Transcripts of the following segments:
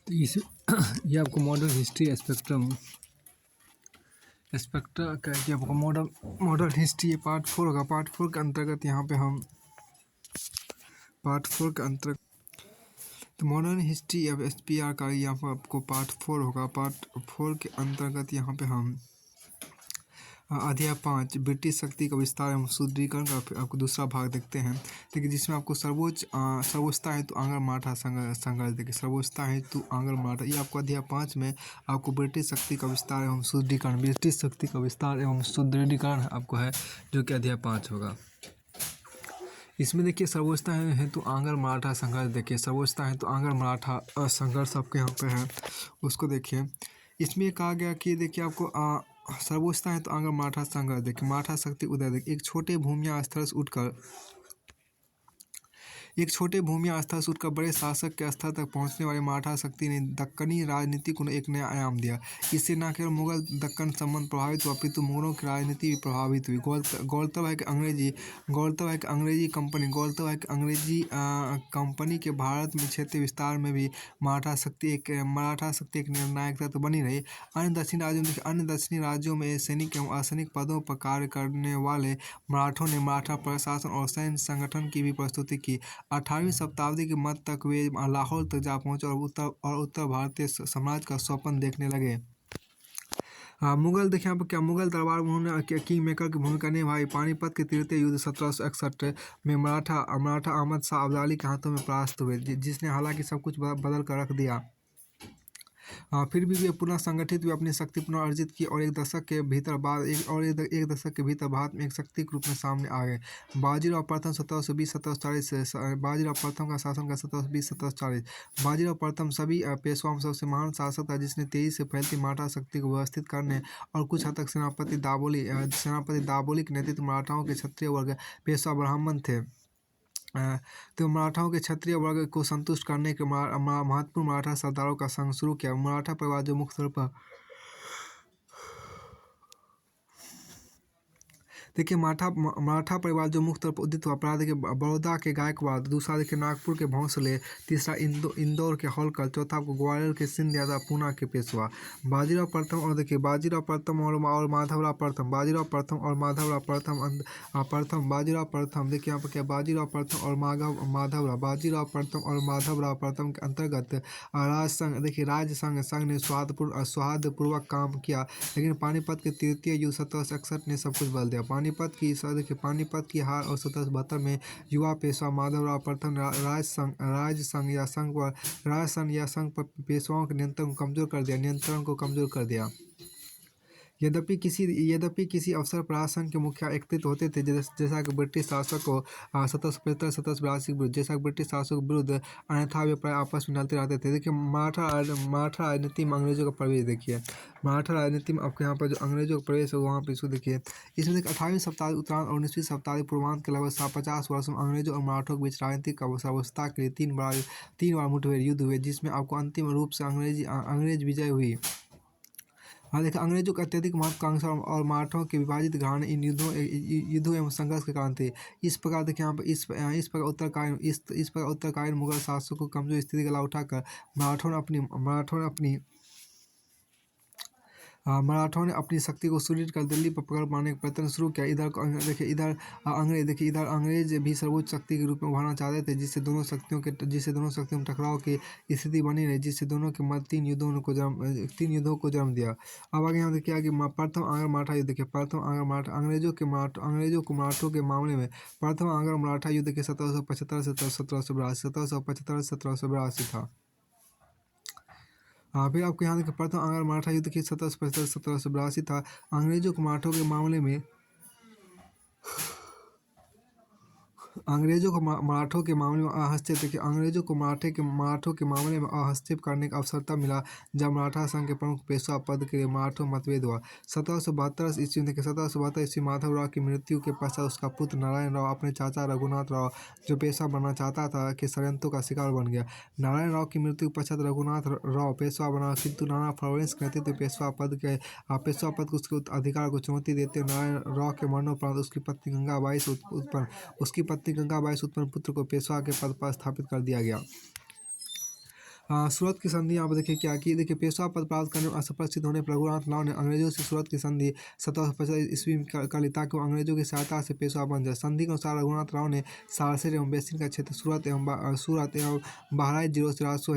तो इस ये आपको मॉडर्न हिस्ट्री स्पेक्ट्रा का कि आपको मॉडर्न हिस्ट्री पार्ट 4 होगा। पार्ट 4 के अंतर्गत यहाँ पे हम पार्ट 4 के अंतर्गत तो मॉडर्न हिस्ट्री अब SPR का यहाँ पर आपको पार्ट 4 होगा। पार्ट 4 के अंतर्गत यहाँ पे हम अध्याय 5 ब्रिटिश शक्ति का विस्तार एवं सुदृढ़ीकरण का आपको दूसरा भाग देखते हैं। देखिए जिसमें आपको सर्वोच्चता हेतु आंग्ल मराठा संघर्ष देखिए सर्वोच्चता हेतु आंग्ल मराठा ये आपको अध्याय 5 में आपको ब्रिटिश शक्ति का विस्तार एवं सुदृढ़ीकरण आपको है जो कि अध्याय 5 होगा। इसमें देखिए सर्वोच्चता हेतु आंग्ल मराठा संघर्ष देखिए सर्वोच्चता हेतु आंग्ल मराठा संघर्ष आपके यहाँ पे है उसको देखिए। इसमें कहा गया कि देखिए आपको सर्वोच्चता हेतु आंग्ल मराठा संघर्ष देखिए मराठा शक्ति उदय देखिए एक छोटे भूमिया स्तर से उठकर बड़े शासक के स्तर तक पहुंचने वाली मराठा शक्ति ने दक्कनी राजनीति को एक नया आयाम दिया। इससे न केवल मुगल दक्कन संबंध प्रभावित हुआ अपितु मुगलों की राजनीति भी प्रभावित हुई। गौरतलब है कि अंग्रेजी कंपनी के भारत में क्षेत्रीय विस्तार में भी मराठा शक्ति एक निर्णायक तत्व बनी रही। अन्य दक्षिणी राज्यों में सैनिक एवं असैनिक पदों पर कार्य करने वाले मराठों ने मराठा प्रशासन और सैन्य संगठन की भी प्रस्तुति की। 18वीं शताब्दी के मध्य तक वे लाहौर तक जा पहुंचे और उत्तर भारतीय साम्राज्य का स्वप्न देखने लगे। मुगल देखिए यहाँ पर क्या मुगल दरबार में उन्होंने किंग मेकर की भूमिका निभाई। पानीपत के तृतीय युद्ध 1761 में मराठा अहमद शाह अब्दाली के हाथों में परास्त हुए जिसने हालांकि सब कुछ बदल कर रख दिया। फिर भी वे पुनः संगठित हुए अपनी शक्ति पुनः अर्जित की और एक दशक के भीतर भारत में एक शक्ति के रूप में सामने आ गए। बाजीराव प्रथम 1720-1740 बाजीराव प्रथम का शासन का 1720-1740 बाजीराव प्रथम सभी पेशवाओं में सबसे महान शासक था जिसने तेजी से फैलती मराठा शक्ति को व्यवस्थित करने और कुछ हद तक सेनापति दाभोली के नेतृत्व मराठाओं के क्षत्रिय वर्ग पेशवा ब्राह्मण थे। तो मराठाओं के क्षत्रिय वर्ग को संतुष्ट करने के महत्वपूर्ण मराठा सरदारों का संघ शुरू किया। मराठा परिवार जो मुख्य तौर पर देखिए मराठा परिवार जो मुख्य तौर पर उदित हुआ। पहला देखिए बड़ौदा के गायकवाड़, दूसरा देखिए नागपुर के भोंसले, तीसरा इंदौर के होलकर, चौथा आपको ग्वालियर के सिंध यादव, पूना के पेशवा। बाजीराव प्रथम और देखिए बाजीराव प्रथम और माधवराव प्रथम बाजीराव प्रथम देखिए यहाँ पर क्या बाजीराव प्रथम और माधवराव प्रथम के अंतर्गत राज संघ ने सौहार्दपूर्वक काम किया। लेकिन पानीपत के तृतीय युद्ध 1761 ने सब कुछ बदल दिया। पानीपत की हार और 1772 में युवा पेशवा माधवराव प्रथम राज संघ या संघ पर पेशवाओं के नियंत्रण को कमजोर कर दिया। यद्यपि किसी अवसर प्रशासन के मुखिया एकत्रित होते थे जैसा कि ब्रिटिश शासक को 1775-1782 के विरुद्ध अन्यथा वे प्राय आपस में लड़ते रहते थे। देखिए मराठा राजनीति में अंग्रेजों का प्रवेश देखिए मराठा राजनीति में आपके यहाँ पर जो अंग्रेजों का प्रवेश है वहाँ पर इसको देखिए। इसमें देखिए 18वीं शताब्दी उत्तरार्ध और 19वीं शताब्दी पूर्वांत के लगभग 50 वर्षों में अंग्रेजों और मराठों के बीच राजनीतिक सर्वोच्चता के लिए तीन बार मुठभेड़ युद्ध हुए जिसमें आपको अंतिम रूप से अंग्रेज विजय हुई। देखिए अंग्रेजों के अत्यधिक महत्वाकांक्षा और मराठों के विभाजित घराने इन युद्धों एवं संघर्ष के कारण थे। इस प्रकार देखिए यहाँ पर इस प्रकार उत्तरकालीन मुगल शासकों को कमजोर स्थिति का लाभ उठाकर मराठों ने अपनी शक्ति को सुदृढ़ कर दिल्ली पर पकड़ पाने का प्रयत्न शुरू किया। इधर अंग्रेज भी सर्वोच्च शक्ति के रूप में उभरना चाहते थे जिससे दोनों शक्तियों में टकराव की स्थिति बनी रही जिससे दोनों के मध्य तीन युद्धों को जन्म दिया। अब आगे हम देखिए कि प्रथम आंग्ल मराठा युद्ध देखिए प्रथम आंग्ल मराठा अंग्रेजों को मराठों के मामले में प्रथम आंग्ल मराठा युद्ध के 1775-1782 था। फिर आपको यहाँ देखिए प्रथम आंग्ल मराठा युद्ध की 1775-1782 था। अंग्रेजों को मराठों के मामले में मराठों के मामले में हस्तक्षेप करने का अवसर तब मिला जब मराठा संघ के प्रमुख पेशवा पद के लिए मराठों मतभेद हुआ। 1772 ईस्वी माधवराव की मृत्यु के पश्चात उसका पुत्र नारायण राव अपने चाचा रघुनाथ राव जो पेशवा बनना चाहता था के षड्यंत्रों का शिकार बन गया। नारायण राव की मृत्यु के पश्चात रघुनाथ राव पेशवा बना किंतु नाना फडणवीस के नेतृत्व पेशवा पद को उसके अधिकार को चुनौती देते नारायण राव के मरणोपरांत उसकी पत्नी गंगाबाई से उत्पन्न पुत्र को पेशवा के पद पर स्थापित कर दिया गया। सूरत की संधि यहाँ पर देखिए क्या की, देखिए पेशवा पद प्राप्त करने में असफल सिद्ध होने पर रघुनाथ राव ने अंग्रेजों से सूरत की संधि 1750 ईस्वी में कर ली, ताकि वो अंग्रेजों की सहायता से पेशवा बन जाए। संधि के अनुसार रघुनाथ राव ने सारसेर एवं बेसिन का क्षेत्र सूरत एवं बहराइच जिलों से राजस्व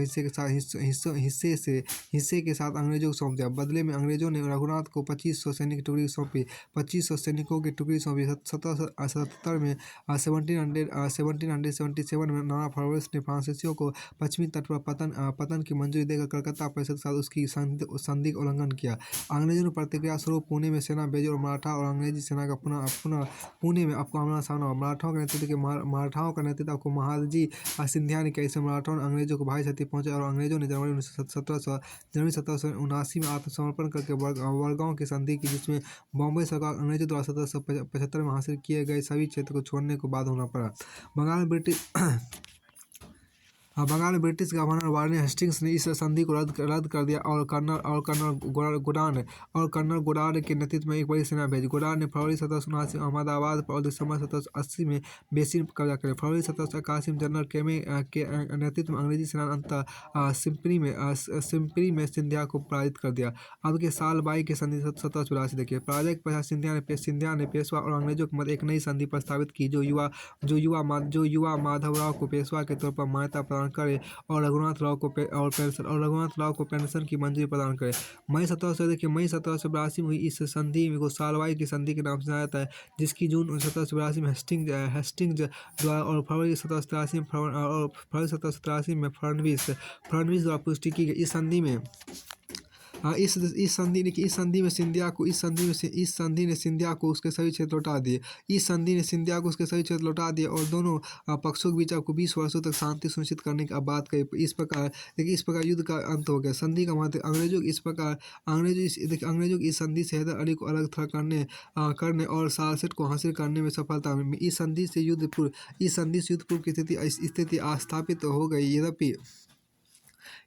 हिस्से के साथ अंग्रेजों को सौंप दिया। बदले में अंग्रेजों ने रघुनाथ को 2500 सैनिक टुकड़ी सौंपी। 2500 सैनिकों की टुकड़ी सौंपी। 1777 में 1777 में नाना फर्नांडिस ने फ्रांसीसियों को पश्चिमी तट पर पतन की मंजूरी देकर कलकत्ता परिषद के साथ उसकी संधि का उल्लंघन किया। अंग्रेजों ने प्रतिक्रिया स्वरूप पुणे में सेना भेजी और मराठा और अंग्रेजी सेना का पुनः पुणे में आपको आमना सामना हुआ। मराठाओं का नेतृत्व आपको महादजी सिंधिया ने किया। इससे मराठाओं ने अंग्रेजों को भारी क्षति पहुंचाई और अंग्रेजों ने जनवरी 1779 में आत्मसमर्पण करके वडगांव की संधि की, जिसमें बॉम्बे सरकार अंग्रेजों द्वारा 1775 में हासिल किए गए सभी क्षेत्र को छोड़ने को बाध्य होना पड़ा। बंगाल में ब्रिटिश गवर्नर वार्ने हेस्टिंग्स ने इस संधि को रद्द कर दिया और कर्नल गोडार्ड के नेतृत्व में एक बड़ी सेना भेजी। गोडार्ड ने फरवरी 1779 में अहमदाबाद और दिसंबर 1780 में बेसिन पर कब्जा कर लिया। फरवरी 1781 में जनरल केमे के नेतृत्व में अंग्रेजी सेना ने अंततः सिम्परी में सिंधिया को पराजित कर दिया। अब के साल बाई की संधि 1784 देखिए। पराजय के पश्चात सिंधिया ने पेशवा और अंग्रेजों के मध्य एक नई संधि प्रस्तावित की, जो युवा माधवराव को पेशवा के तौर पर मान्यता प्रदान करे और रघुनाथ राव को पेंशन की मंजूरी प्रदान करे। मई 1782 में हुई इस संधि को सालवाई की संधि के नाम से जाना जाता है, जिसकी जून 1782 में हेस्टिंग्स द्वारा और फरवरी 1783 में फडणवीस द्वारा पुष्टि की गई। इस संधि ने सिंधिया को उसके सभी क्षेत्र लौटा दिए और दोनों पक्षों के बीच आपको 20 वर्षों तक शांति सुनिश्चित करने की बात कही। इस प्रकार युद्ध का अंत हो गया। संधि का महत्व। अंग्रेजों की इस संधि से हैदर अली को अलग थलग करने और सालसेट को हासिल करने में सफलता मिली। इस संधि से युद्ध पूर्व की स्थिति स्थापित हो गई।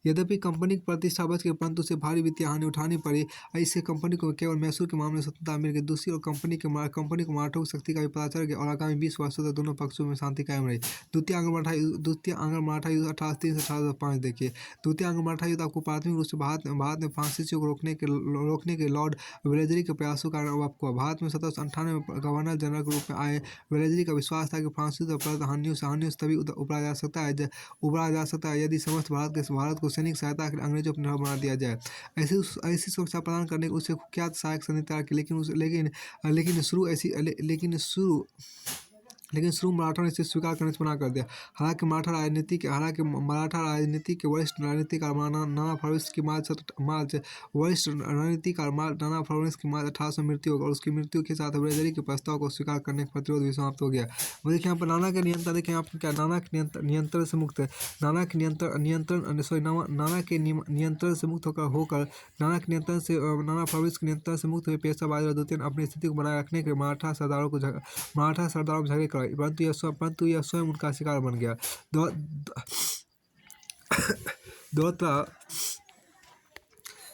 यद्यपि कंपनी की प्रतिष्ठा बच गई, परंतु उसे भारी वित्तीय हानि उठानी पड़ी। इससे कंपनी को केवल मैसूर के मामले में स्वतंत्रता मिल गई। दूसरी ओर कंपनी को मराठों की शक्ति का भी पता चल गया और आगामी 20 वर्षों तक दोनों पक्षों में शांति कायम रही। द्वितीय आंग्ल मराठा युद्ध 1803 से 1805 देखिए। द्वितीय आंग्ल मराठा युद्ध आपको प्राथमिक रूप से भारत में फ्रांसीसियों को रोकने के लॉर्ड वेलेस्ली के प्रयासों के कारण आपको हुआ। भारत में 1798 में गवर्नर जनरल के रूप में आए वेलेस्ली का विश्वास था कि फ्रांसीसियों पर हानियों से तभी उबरा जा सकता है यदि समस्त भारत को सैनिक सहायता के लिए अंग्रेजों पर निर्भर बना दिया जाए। ऐसी सुरक्षा प्रदान करने के उसे कुख्यात सहायक संधि तैयार की, लेकिन शुरू मराठों ने इसे स्वीकार करने से मना कर दिया। हालांकि मराठा राजनीति के वरिष्ठ रणनीतिकार नाना फडणवीस की मार्च 1800 मृत्यु होगी और उसकी मृत्यु के साथ वेलेस्ली के प्रस्ताव को स्वीकार करने का प्रतिरोध भी समाप्त हो गया। वो देखिए यहाँ पर नाना के नियंत्रण, देखिए यहाँ पर क्या नाना के नियंत्रण से मुक्त होकर नाना फडणवीस के नियंत्रण से मुक्त हुए पेशवा बाजीराव द्वितीय ने अपनी स्थिति को बनाए रखने के मराठा सरदारों में झगड़े कराए, परंतु यह स्वयं उनका शिकार बन गया।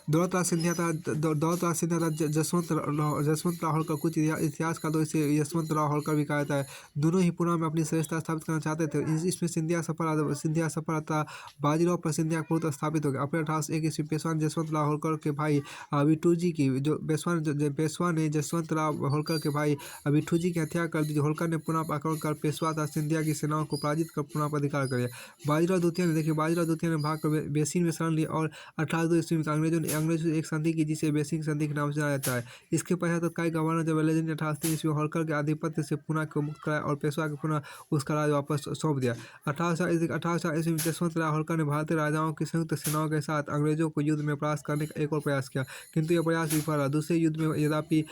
दौलतराज सिंधिया था जसवंत राव होलकर। कुछ इतिहास का तो इसे यशवंत राव होलकर भी कहा जाता है। दोनों ही पुणे में अपनी श्रेष्ठता स्थापित करना चाहते थे। इसमें सिंधिया सफल था। बाजीराव पर सिंधिया का पुत्र स्थापित हो गया। अप्रैल 1801 ईस्वी पेशवा ने जसवंत राव होलकर के भाई विठूजी की हत्या कर दी। होलकर ने पुनः आक्रमण कर पेशवा तथा सिंधिया की सेनाओं को पराजित कर पुनः पर अधिकार कर लिया। बाजीराव द्वितीय ने भागकर बेसिन में शरण लिया और 1802 ईस्वी में अंग्रेजों से एक संधि की, जिसे बेसिन संधि के नाम से जाना जाता है। इसके पश्चात तत्कालीन गवर्नर जब वेलेस्ली ने 1803 ईस्वी में होलकर के आधिपत्य से पुणे को मुक्त कराया और पेशवा को पुनः उसका राज वापस सौंप दिया। 1804 ईस्वी में जसवंत राव होलकर ने भारतीय राजाओं की संयुक्त सेनाओं के साथ अंग्रेजों को युद्ध में परास्त करने का एक और प्रयास किया, किंतु यह प्रयास विफल रहा। दूसरे युद्ध में यद्यपि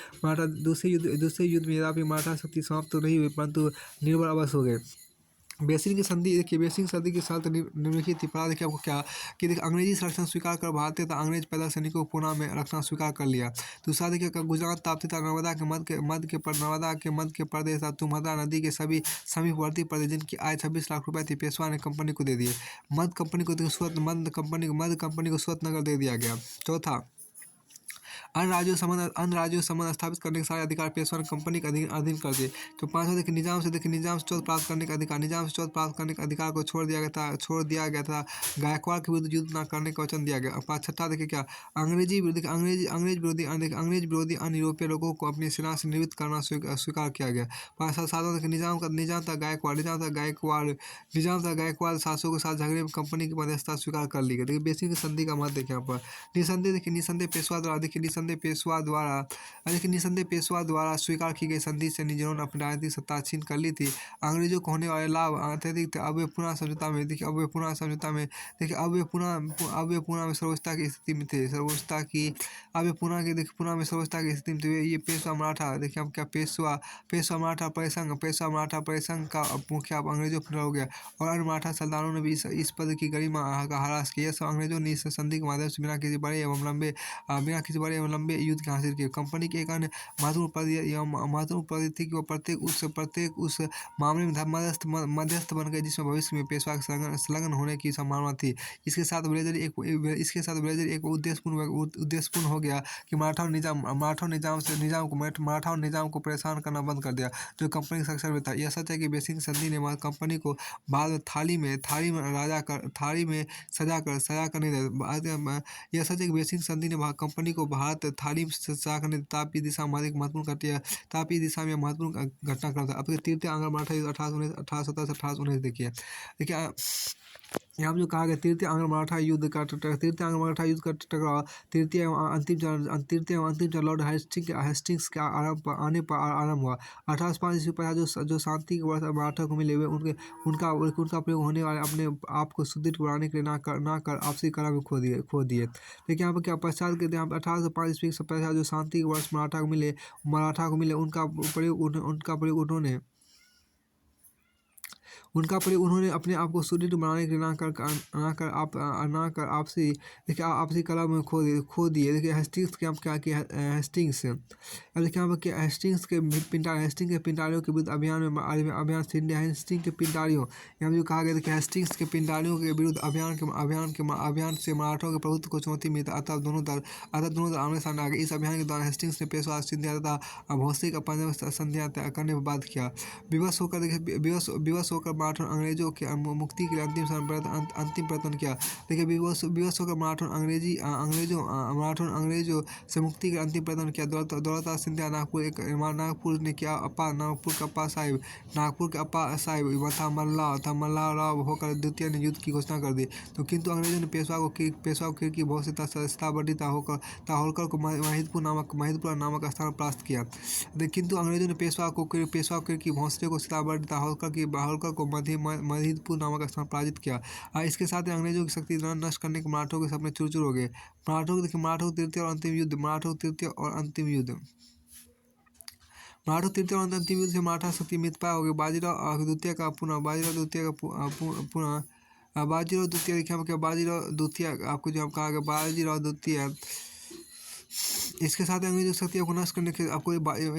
मराठा शक्ति समाप्त तो नहीं हुई, परंतु निर्बल अवश्य हो गए। बेसिन की संधि की शर्त निम्नलिखित थी। पढ़ा देखिए आपको क्या कि देखिए अंग्रेजी संरक्षण स्वीकार कर भारतीय तथा अंग्रेज पैदल सैनिकों को पुणे में रखना स्वीकार कर लिया। दूसरा देखिए गुजरात ताप्ती तथा नर्मदा के मध्य के प्रदेश तथा तुंगभद्रा नदी के सभी समीपवर्ती प्रदेश जिनकी आय 26 लाख रुपए थी, पेशवा ने कंपनी को दे दिए। मध्य कंपनी को सूरत नगर दे दिया गया। चौथा अन्य राज्यों से संबंध स्थापित करने के सारे अधिकार पेशवा ने कंपनी के अधीन कर दिए। तो पांचवा देखिए निजाम से चौथ प्राप्त करने का अधिकार, निजाम से चौथ प्राप्त करने के अधिकार को छोड़ दिया गया था। गायकवाड़ के विरुद्ध युद्ध न करने का वचन दिया गया। छठा देखिए क्या, अंग्रेज विरोधी अन्य यूरोपीय लोगों को अपनी सेना से निवृत्त करना स्वीकार किया गया। सातवां देखिए निजाम था गायकवाड़ शासकों के साथ झगड़े में कंपनी की मध्यस्थता स्वीकार कर ली गई। देखिए बेसिक संधि का मत देखिए यहाँ पर। निसंदेह पेशवा द्वारा स्वीकार की गई संधि से जिन्होंने अपनी राजनीतिक सत्ता छीन कर ली थी, अंग्रेजों को होने वाले लाभ अत्यधिक थे। अब वे पुनः समझौता में देखिए सर्वोच्चता की स्थिति में थे। सर्वोच्चता की स्थिति में थे। ये पेशवा मराठा देखिए हम क्या पेशवा मराठा परिसंघ का मुखिया अब अंग्रेजों पर हो गया और अन्य मराठा सरदारों ने भी इस पद की गरिमा का ह्रास किया। सब अंग्रेजों ने इस संधि के माध्यम से बिना किसी बड़े एवं लंबे युद्ध के हासिल किए। कंपनी की एक अन्य महत्वपूर्ण पद्धति थी कि वो प्रत्येक उस मामले में मध्यस्थ बन गए जिसमें भविष्य में पेशवा संलग्न होने की संभावना थी। इसके साथ ब्लेजर एक उद्देश्यपूर्ण हो गया कि मराठा निजाम को परेशान करना बंद कर दिया जो कंपनी के सक्सेस में था। यह सच है कि बेसिक संधि ने कंपनी को बाद में थाली में सजा कर नहीं दिया। यह सच है कि बेसिक संधि ने कंपनी को भारत थाली में सजा करने तापी दिशा में अधिक महत्वपूर्ण घटनाक्रम था। अब तृतीय आंग्ल मराठा युद्ध 1817 से 1819 देखिए यहाँ पर जो कहा गया तृतीय आंग्ल मराठा युद्ध का टकराव तृतीय एवं अंतिम चरण लॉर्ड हेस्टिंग्स के आने पर आरंभ हुआ। 1805 ईस्वी पश्चात जो शांति के वर्ष मराठा को मिले वे उनका प्रयोग होने वाले अपने आप को सुदृढ़ बनाने के लिए ना कर आपसी कला में खो दिए। देखिए यहाँ पर क्या पश्चात के यहाँ पर 1805 ईस्वी के पश्चात जो शांति के वर्ष मराठा को मिले उनका प्रयोग उन्होंने अपने आप को सुदृढ़ बनाने के लिए ना कर आपसी कला में खो दिए। देखिए हेस्टिंग्स के क्या किया हेस्टिंग्स देखिए यहाँ पर हेस्टिंग्स के पिंडारियों के विरुद्ध हेस्टिंग्स के पिंडारियों यहाँ जो कहा गया देखिए हेस्टिंग्स के पिंडारियों के विरुद्ध अभियान से मराठों के प्रभुत्व को चुनौती मिली। अतः दोनों दल आमने सामने आ गए। इस अभियान के दौरान हेस्टिंग्स ने पेशवा सिंधिया तथा भोसले का पंजाब संधियां करने पर बात किया। विवश होकर मराठा अंग्रेजों के मुक्ति के लिए अंतिम प्रयत्न किया। देखिए विवश होकर मराठा अंग्रेजों से मुक्ति के अंतिम प्रयत्न किया। दौलता सिंधिया नागपुर के अप्पा साहिब तथा मल्ला राव होकर द्वितीय ने युद्ध की घोषणा कर दी। तो किंतु अंग्रेजों ने पेशवा को खिड़की बहुत से सीताबर्डी होलकर को महिदपुर नामक स्थान प्राप्त किया। किंतु अंग्रेजों ने पेशवा को खिड़की भोंसले को सीताबर्डी होलकर को महिदपुर नामक स्थान पराजित किया। इसके साथ ही अंग्रेजों की शक्ति नष्ट करने के मराठों के सपने चूर हो गए। मराठों तृतीय और अंतिम युद्ध से मराठा शक्ति मितपाय हो गई। बाजीराव द्वितीय आपको जो हम कहा गया बाजीराव द्वितीय इसके साथ अंग्रेजों की शक्ति को नष्ट करने के आपको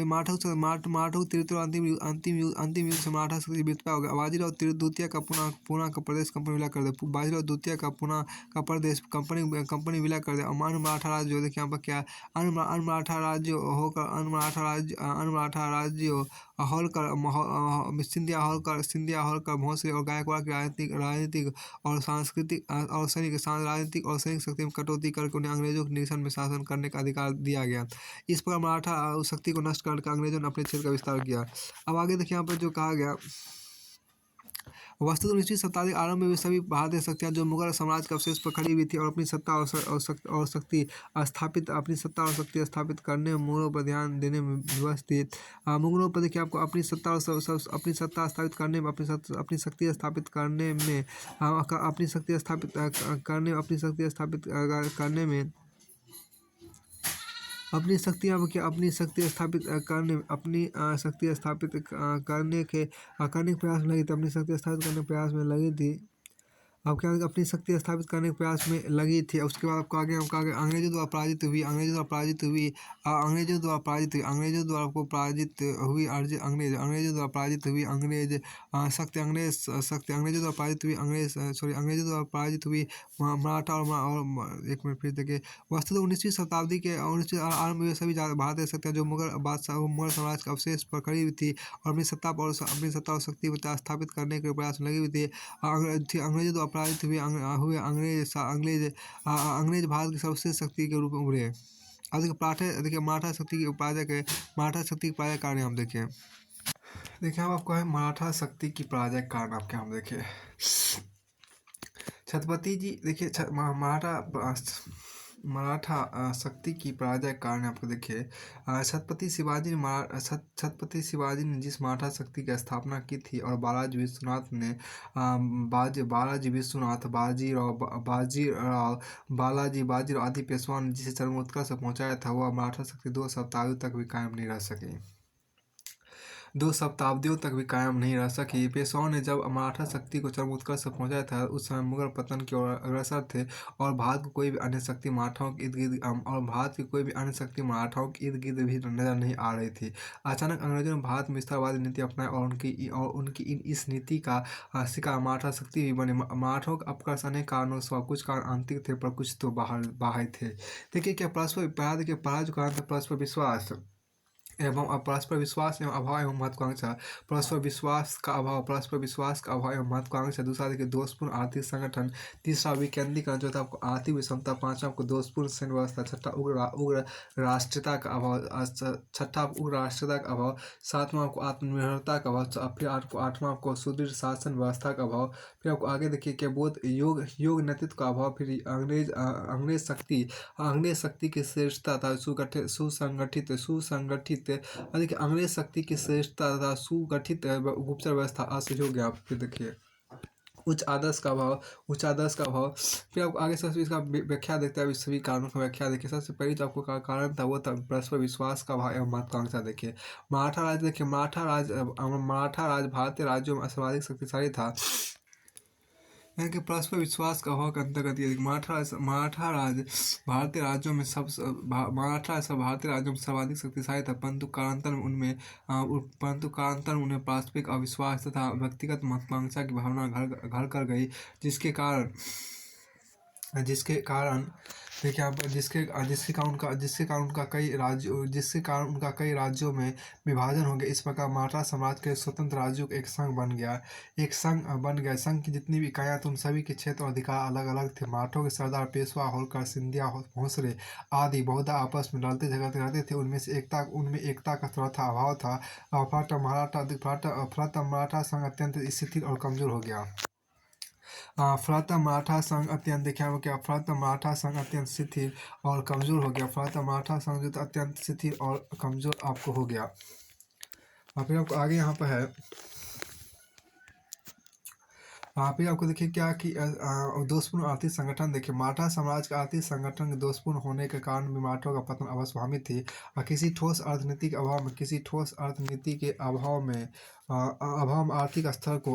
मराठा तृतीय और अंतिम युद्ध से मराठा शक्ति मितपाय हो गया। बाजीराव द्वितीय का पुणे का प्रदेश कंपनी विलय कर दे। बाजीराव द्वितीय का पुणे का प्रदेश कंपनी विलय कर दे। अन्य मराठा राज्य जो देखिए यहाँ पर क्या अन्य मराठा राज्य होलकर सिंधिया होलकर भोसले और गायकवाड़ की राजनीतिक और सैनिक शक्ति में कटौती करके उन्हें अंग्रेजों के निशान में शासन करने का अधिकार दिया गया। इस पर मराठा शक्ति को नष्ट करके अंग्रेजों ने अपने क्षेत्र का विस्तार किया। अब आगे देखिए यहाँ पर जो कहा गया वस्तुतः 19वीं शताब्दी आरंभ में वे सभी भारतीय शक्तियाँ जो मुगल साम्राज्य के अवशेष पर खड़ी हुई थी और अपनी सत्ता और शक्ति स्थापित करने में मुगलों पर ध्यान देने में विवश थी। मुगलों पर देखिए आपको अपनी सत्ता स्थापित करने में अपनी शक्ति स्थापित करने में अपनी शक्ति स्थापित करने के प्रयास में लगी थी। अब क्या अपनी शक्ति स्थापित करने के प्रयास में लगी थी। उसके बाद आपको आगे अंग्रेजों द्वारा पराजित हुई, अंग्रेजों द्वारा पराजित हुई, अंग्रेजों द्वारा को पराजित हुई, अंग्रेजों द्वारा पराजित हुई, अंग्रेजों द्वारा पराजित हुई, अंग्रेजों द्वारा पराजित हुई मराठा और एक मिनट फिर देखिए। वस्तुतः 19वीं शताब्दी के 19वीं आरंभ में सभी भारतीय शक्तियाँ जो मुगल साम्राज्य के अवशेष पर खड़ी हुई थी और अपनी सत्ता और शक्ति को स्थापित करने के प्रयास में लगी हुई थी। अंग्रेजों द्वारा पराजित हुए अंग्रेज भारत की सर्वश्रेष्ठ शक्ति के रूप में उभरे। अब देखिए मराठा शक्ति की पराजय कारण हम देखें। देखिए हम आपको है मराठा शक्ति की पराजय कारण आपके हम देखें। छत्रपति जी देखिए मराठा शक्ति की पराजय कारण आपको देखिए छत्रपति शिवाजी ने जिस मराठा शक्ति की स्थापना की थी और बालाजी विश्वनाथ बाजीराव आदि पेशवाओं ने जिसे चरमोत्कर्ष से पहुंचाया था, वह मराठा शक्ति 2 शताब्दियों तक भी कायम नहीं रह सकी। 2 शताब्दियों तक भी कायम नहीं रह सकी। पेशवाओं ने जब मराठा शक्ति को चरमोत्कर्ष से पहुंचाया था, उस समय मुगल पतन की ओर अग्रसर थे और भारत की कोई भी अन्य शक्ति मराठाओं के इर्द गिर्द भी नजर नहीं आ रही थी। अचानक अंग्रेजों ने भारत में विस्तारवादी नीति अपनाई और उनकी इस नीति का शिकार मराठा शक्ति भी बने। मराठाओं का अपकर्ष अनेक कारणों से, कुछ कारण आंतरिक थे पर कुछ तो बाहर थे। देखिए क्या पराजय के कारण था परस्पर विश्वास एवं अभाव एवं महत्वाकांक्षा। परस्पर विश्वास का अभाव एवं महत्वाकांक्षा। दूसरा देखिए दोषपूर्ण आर्थिक संगठन। तीसरा विकेंद्रीकरण। चौथा आपको आर्थिक विषमता। पांचवा आपको दोषपूर्ण सैन्य व्यवस्था। छठा उग्र राष्ट्रीयता का अभाव। सातवां आपको आत्मनिर्भरता का अभाव। फिर आपको आठवां आपको सुदृढ़ शासन व्यवस्था का अभाव। फिर आपको आगे देखिए क्या बोध योग नेतृत्व का अभाव। फिर अंग्रेज शक्ति की श्रेष्ठता था सुसंगठित देखिए अंग्रेज शक्ति की श्रेष्ठता तथा सुगठित गुप्तचर व्यवस्था, असहयोग। आप फिर देखिए उच्च आदर्श का अभाव। फिर आपको आगे सबसे इसका व्याख्या देखते हैं। सभी कारणों का व्याख्या देखिए। सबसे पहले जो आपको कारण था वो था परस्पर विश्वास का अभाव एवं महत्वाकांक्षा। देखिए मराठा राज भारतीय राज्यों में सर्वाधिक शक्तिशाली था। यानी कि परस्पर विश्वास का अभाव के अंतर्गत ये मराठा राज भारतीय राज्यों में सर्वाधिक शक्तिशाली था, परंतु कालांतर में उनमें पारस्परिक अविश्वास तथा व्यक्तिगत महत्वाकांक्षा की भावना घर कर गई, जिसके कारण देखिए यहाँ पर जिसके कारण उनका कई राज्यों में विभाजन हो गया। इस प्रकार मराठा साम्राज्य के स्वतंत्र राज्यों का एक संघ बन गया। संघ की जितनी भी इकाइयाँ थी उन सभी के क्षेत्र और अधिकार अलग अलग थे। मराठों के सरदार पेशवा, होलकर, सिंधिया, भोसले आदि बहुधा आपस में लड़ते झगड़ते रहते थे। उनमें एकता का थोड़ा था अभाव था। फलतः मराठा संघ अत्यंत शिथिल और कमजोर हो गया। फलतः मराठा संघ अत्यंत शिथिल और कमजोर हो गया। अत्यंत शिथिल और कमजोर आपको हो गया। और फिर आपको आगे यहाँ पर है फिर आपको देखिए क्या कि दोषपूर्ण आर्थिक संगठन। देखिए मराठा साम्राज्य का आर्थिक संगठन दोषपूर्ण होने के कारण भी मराठों का पतन अवश्यभावी थी। किसी ठोस अर्थनीति के अभाव में आर्थिक स्तर को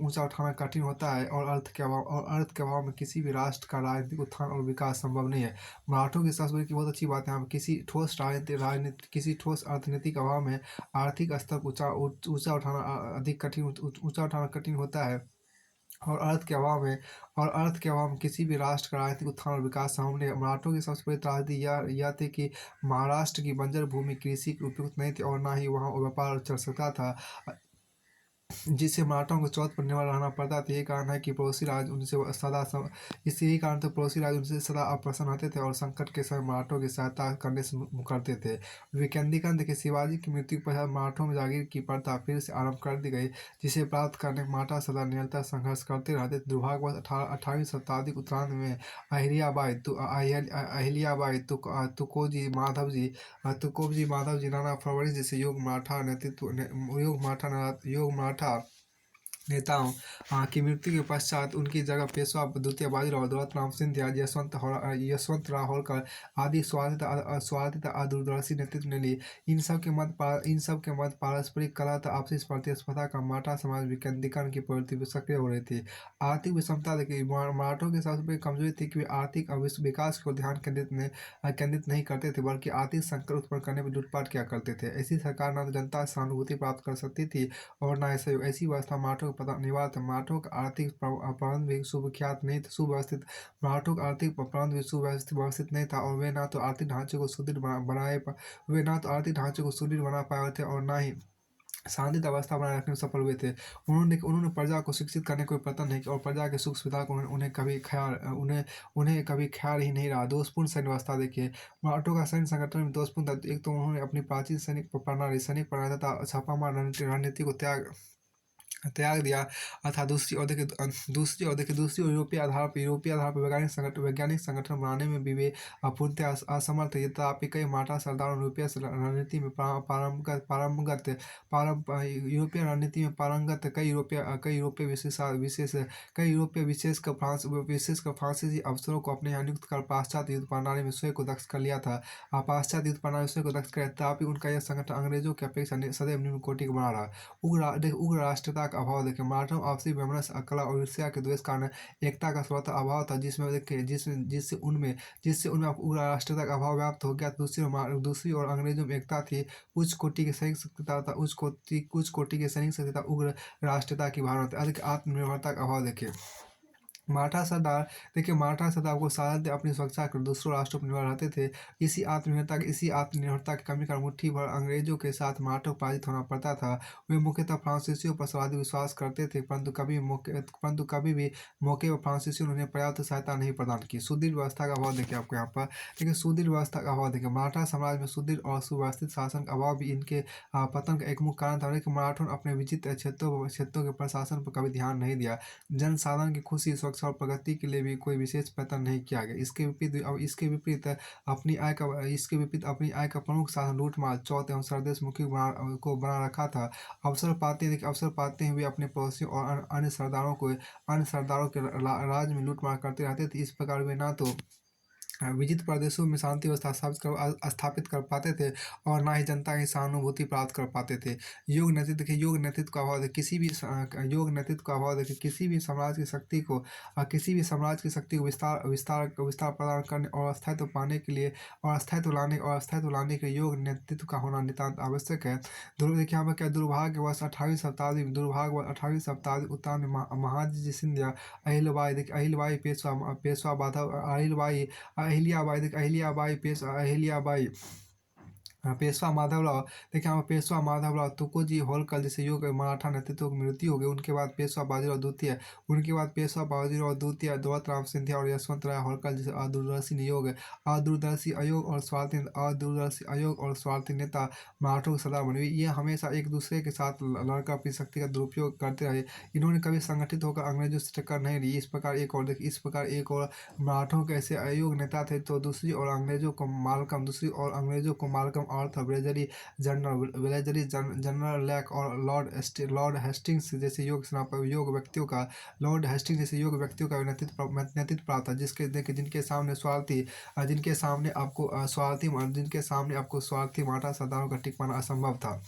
ऊंचा उठाना कठिन होता है और अर्थ के अभाव में किसी भी राष्ट्र का राजनीतिक उत्थान और विकास संभव नहीं है। मराठों की संस्कृति की बहुत अच्छी बात है, किसी ठोस अर्थनीति के अभाव में आर्थिक स्तर को ऊंचा उठाना कठिन होता है और अर्थ के अभाव में किसी भी राष्ट्र का राजनीतिक उत्थान और विकास संभव नहीं है। मराठों की सबसे बड़ी त्रासदी यह थी कि महाराष्ट्र की बंजर भूमि कृषि की उपयुक्त नहीं थी और न ही वहाँ व्यापार चल सकता था, जिससे मराठोों को चौथ पर निर्भर रहना पड़ता था। यही कारण है कि पड़ोसी राज्य उनसे सदा अप्रसन्न रहते थे और संकट के समय मराठों की सहायता करने से मुकरते थे। विकेंद्रीकरण देखिए शिवाजी की मृत्यु के पश्चात मराठों में जागीर की प्रथा फिर से आरंभ कर दी गई, जिसे प्राप्त करने मराठा सदा निरंतर संघर्ष करते रहते थे। दुर्भाग्यवश 18वीं शताब्दी के उत्तरार्ध में अहिल्याबाई तुकोजी माधवजी नाना फडणवीस जैसे योग मराठा नेताओं की मृत्यु के पश्चात उनकी जगह पेशवा द्वितीय बाजीराव, दौलतराम सिंधिया, यशवंतराव होलकर आदि स्वार्थी तथा दूरदर्शी नेतृत्व ने ली। इन सब के मध्य पारस्परिक कलह तथा आपसी प्रतिस्पर्धा का मराठा समाज विकेंद्रीकरण की प्रवृत्ति भी सक्रिय हो रही थी। आर्थिक विषमता देखिए, मराठों की सबसे बड़ी कमजोरी थी कि वे आर्थिक विकास को ध्यान केंद्रित नहीं करते थे, बल्कि आर्थिक संकट उत्पन्न करने में लूटपाट किया करते थे। ऐसी सरकार न तो जनता से सहानुभूति प्राप्त कर सकती थी और न ही सहयोग। ऐसी व्यवस्था मराठों का पता अनिवार्य था। मराठों का आर्थिक प्रबंध भी सुविख्यात नहीं था, सुव्यवस्थित। मराठों का आर्थिक प्रबंध भी सुव्यवस्थित नहीं था और वे न तो आर्थिक ढांचे को सुदृढ़ बना पाए थे और न ही शांति अवस्था बनाए रखने में सफल हुए थे। उन्होंने प्रजा को शिक्षित करने को प्रयत्न नहीं किया और प्रजा के सुख सुविधा को उन्हें कभी ख्याल ही नहीं रहा। दोषपूर्ण सैन्य व्यवस्था देखिए, मराठों का सैन्य संगठन में दोषपूर्ण था। एक तो उन्होंने अपनी प्राचीन सैनिक प्रणाली तथा छापामार रणनीति को त्याग दिया अथा दूसरी यूरोपीय आधार पर वैज्ञानिक संगठन बनाने में भी वे पूर्णतः असमर्थ थे। तथापि कई मराठा सरदारों ने यूरोपीय रणनीति में यूरोपीय रणनीति में पारंगत कई यूरोपीय विशेषकर फ्रांसीसी अफसरों को अपने यहाँ नियुक्त कर पाश्चात्य युद्ध प्रणाली में स्वयं को दक्ष कर लिया था। पाश्चात्य युद्ध प्रणाली में स्वयं को दक्ष कर, तथापि उनका यह संगठन अंग्रेजों की अपेक्षा सदैव निम्न कोटि का बना रहा। उग्र राष्ट्रीयता का अभाव देखें, मराठों आपसी वैमनस्य, कला और ईर्ष्या के द्वेष कारण एकता का स्वतः अभाव था, जिससे उनमें उग्र राष्ट्रीयता का अभाव व्याप्त हो गया। दूसरी ओर अंग्रेजों में एकता थी, उच्च कोटि की सैनिक शक्ति था, उग्र राष्ट्रीयता की भावना थी। अधिक आत्मनिर्भरता का अभाव देखिए, मराठा सरदार को साधन अपनी सुरक्षा कर दूसरों राष्ट्रों पर निर्भर रहते थे। इसी आत्मनिर्भरता की कमी कारण मुट्ठी भर अंग्रेजों के साथ मराठों को पराजित होना पड़ता था। वे मुख्यतः फ्रांसीसियों पर सर्वाधिक विश्वास करते थे, परंतु कभी भी मौके पर फ्रांसीसियों ने उन्हें पर्याप्त सहायता नहीं प्रदान की। सुदृढ़ व्यवस्था का अभाव देखिए आपको यहाँ पर, देखिए सुदृढ़ व्यवस्था का अभाव देखिए, मराठा समाज में सुदृढ़ और सुव्यवस्थित शासन का अभाव भी इनके पतन का एक मुख्य कारण था। लेकिन मराठों ने अपने विजित क्षेत्रों के प्रशासन पर कभी ध्यान नहीं दिया। जनसाधारण की खुशी, सुरक्षा और प्रगति के लिए भी कोई विशेष प्रयत्न नहीं किया गया। इसके विपरीत अपनी आय का प्रमुख साधन लूटमार, चौथ एवं सरदेशमुखी को बना रखा था। अवसर पाते ही वे अपने पड़ोसियों और अन्य सरदारों के राज में लूटमार करते रहते थे। इस प्रकार वे न तो विजित प्रदेशों में शांति व्यवस्था स्थापित कर पाते थे और ना ही जनता की सहानुभूति प्राप्त कर पाते थे। योग नेतृत्व का अभाव किसी भी साम्राज्य की शक्ति को विस्तार प्रदान करने और अस्तित्व लाने के लिए योग नेतृत्व का होना नितांत आवश्यक है। देखिए यहाँ पर क्या दुर्भाग्यवश 18वीं शताब्दी उत्तर में महादजी सिंधिया, अहिल्याबाई पेशवा माधव, पेशवा माधवराव, देखिए यहाँ पेशवा माधवराव, तुकोजी होलकर जैसे योग मराठा नेतृत्व की मृत्यु हो गई। उनके बाद पेशवा बाजीराव द्वितीय, दौलतराम सिंधिया और यशवंतराव होलकर जैसे अदूरदर्शी अयोग और स्वार्थी नेता मराठों के सरदार बने। ये हमेशा एक दूसरे के साथ लड़कर अपनी शक्ति का दुरुपयोग करते रहे। इन्होंने कभी संगठित होकर अंग्रेजों से टक्कर नहीं ली। इस प्रकार एक और मराठों के ऐसे अयोग नेता थे, तो दूसरी ओर अंग्रेजों को मालकम आर्थर जनरल लैक और लॉर्ड हेस्टिंग्स जैसे योग व्यक्तियों का नेतृत्व प्राप्त था, जिनके सामने आपको स्वार्थी मराठा सरदारों का टिक पाना असंभव था।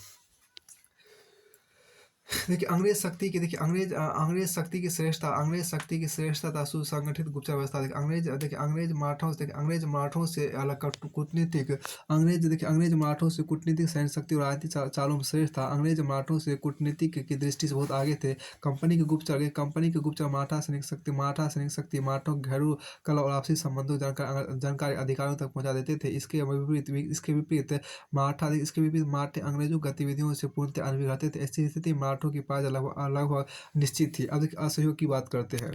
देखिए अंग्रेज शक्ति की श्रेष्ठता था सुसंगठित गुप्तचर व्यवस्था। अंग्रेज मराठों से अलग कूटनीतिक सैन्य शक्ति और राजनीतिक चालों में श्रेष्ठ था। अंग्रेज मराठों से कूटनीतिक की दृष्टि से बहुत आगे थे। कंपनी के गुप्तचर मराठा सैनिक शक्ति मराठों के घरेलू कला और आपसी संबंधों की जानकारी अधिकारियों तक पहुंचा देते थे। इसके विपरीत मराठे अंग्रेजों की गतिविधियों से पूर्णतः अनभिज्ञ रहते थे। ऐसी स्थिति मराठों की पराजय लगभग निश्चित थी। अब असहयोग की बात करते हैं।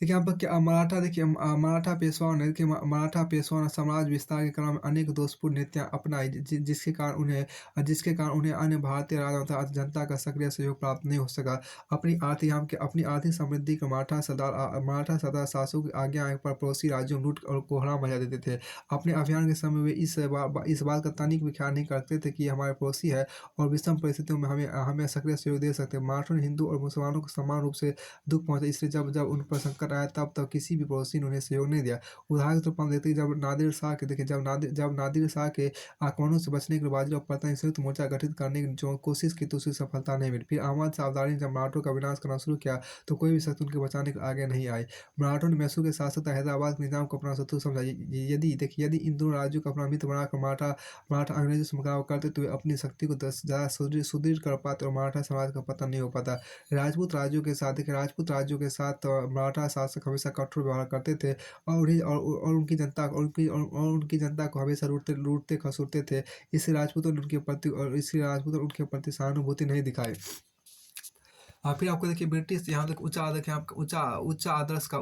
देखिए यहाँ पर क्या मराठा देखिए मराठा पेशवाओं ने देखिए मराठा पेशवाओं ने साम्राज्य विस्तार के क्रम में अनेक दोषपूर्ण नीतियाँ अपनाई जिसके कारण उन्हें अन्य भारतीय राजाओं तथा जनता का सक्रिय सहयोग प्राप्त नहीं हो सका। अपनी आर्थिक समृद्धि को मराठा सरदार शासकों की आज्ञा पर पड़ोसी राज्यों में लूट और कोहरा मचा देते थे। अपने अभियान के समय वे इस बात का तनिक भी ख्याल नहीं करते थे कि ये हमारे पड़ोसी है और विषम परिस्थितियों में हमें हमें सक्रिय सहयोग दे सकते हैं। मराठों ने हिंदू और मुसलमानों को समान रूप से दुख पहुंचा, इसलिए जब जब उन पर संकट आया तब किसी भी पड़ोसी ने उन्हें सहयोग नहीं दिया। उदाहरण के तौर पर हम देखते हैं जब नादिर शाह के आक्रमणों से बचने के लिए बाजू और पलटन संयुक्त मोर्चा गठित करने की जो कोशिश की तो उसकी सफलता नहीं मिली। फिर अहमद शाह अब्दाली ने जब मराठों का विनाश करना शुरू किया तो कोई भी शक्ति उनके बचाने के आगे नहीं आई। मराठों ने मैसूर के शासक हैदराबाद के निजाम को अपना शत्रु समझा। यदि इन दोनों राज्यों को अपना मित्र बनाकर मराठा मराठा अंग्रेजों से मुकाबला करते तो वे अपनी शक्ति को ज़्यादा सुदृढ़ कर पाते और मराठा समाज का पतन नहीं हो पाता। राजपूत राज्यों के साथ मराठा शासक हमेशा कठोर व्यवहार करते थे और उनकी जनता को हमेशा लूटते खसूटते थे। इससे राजपूतों ने उनके प्रति सहानुभूति नहीं दिखाई। फिर आपको देखिए ब्रिटिश यहाँ तक उच्च आदर्श का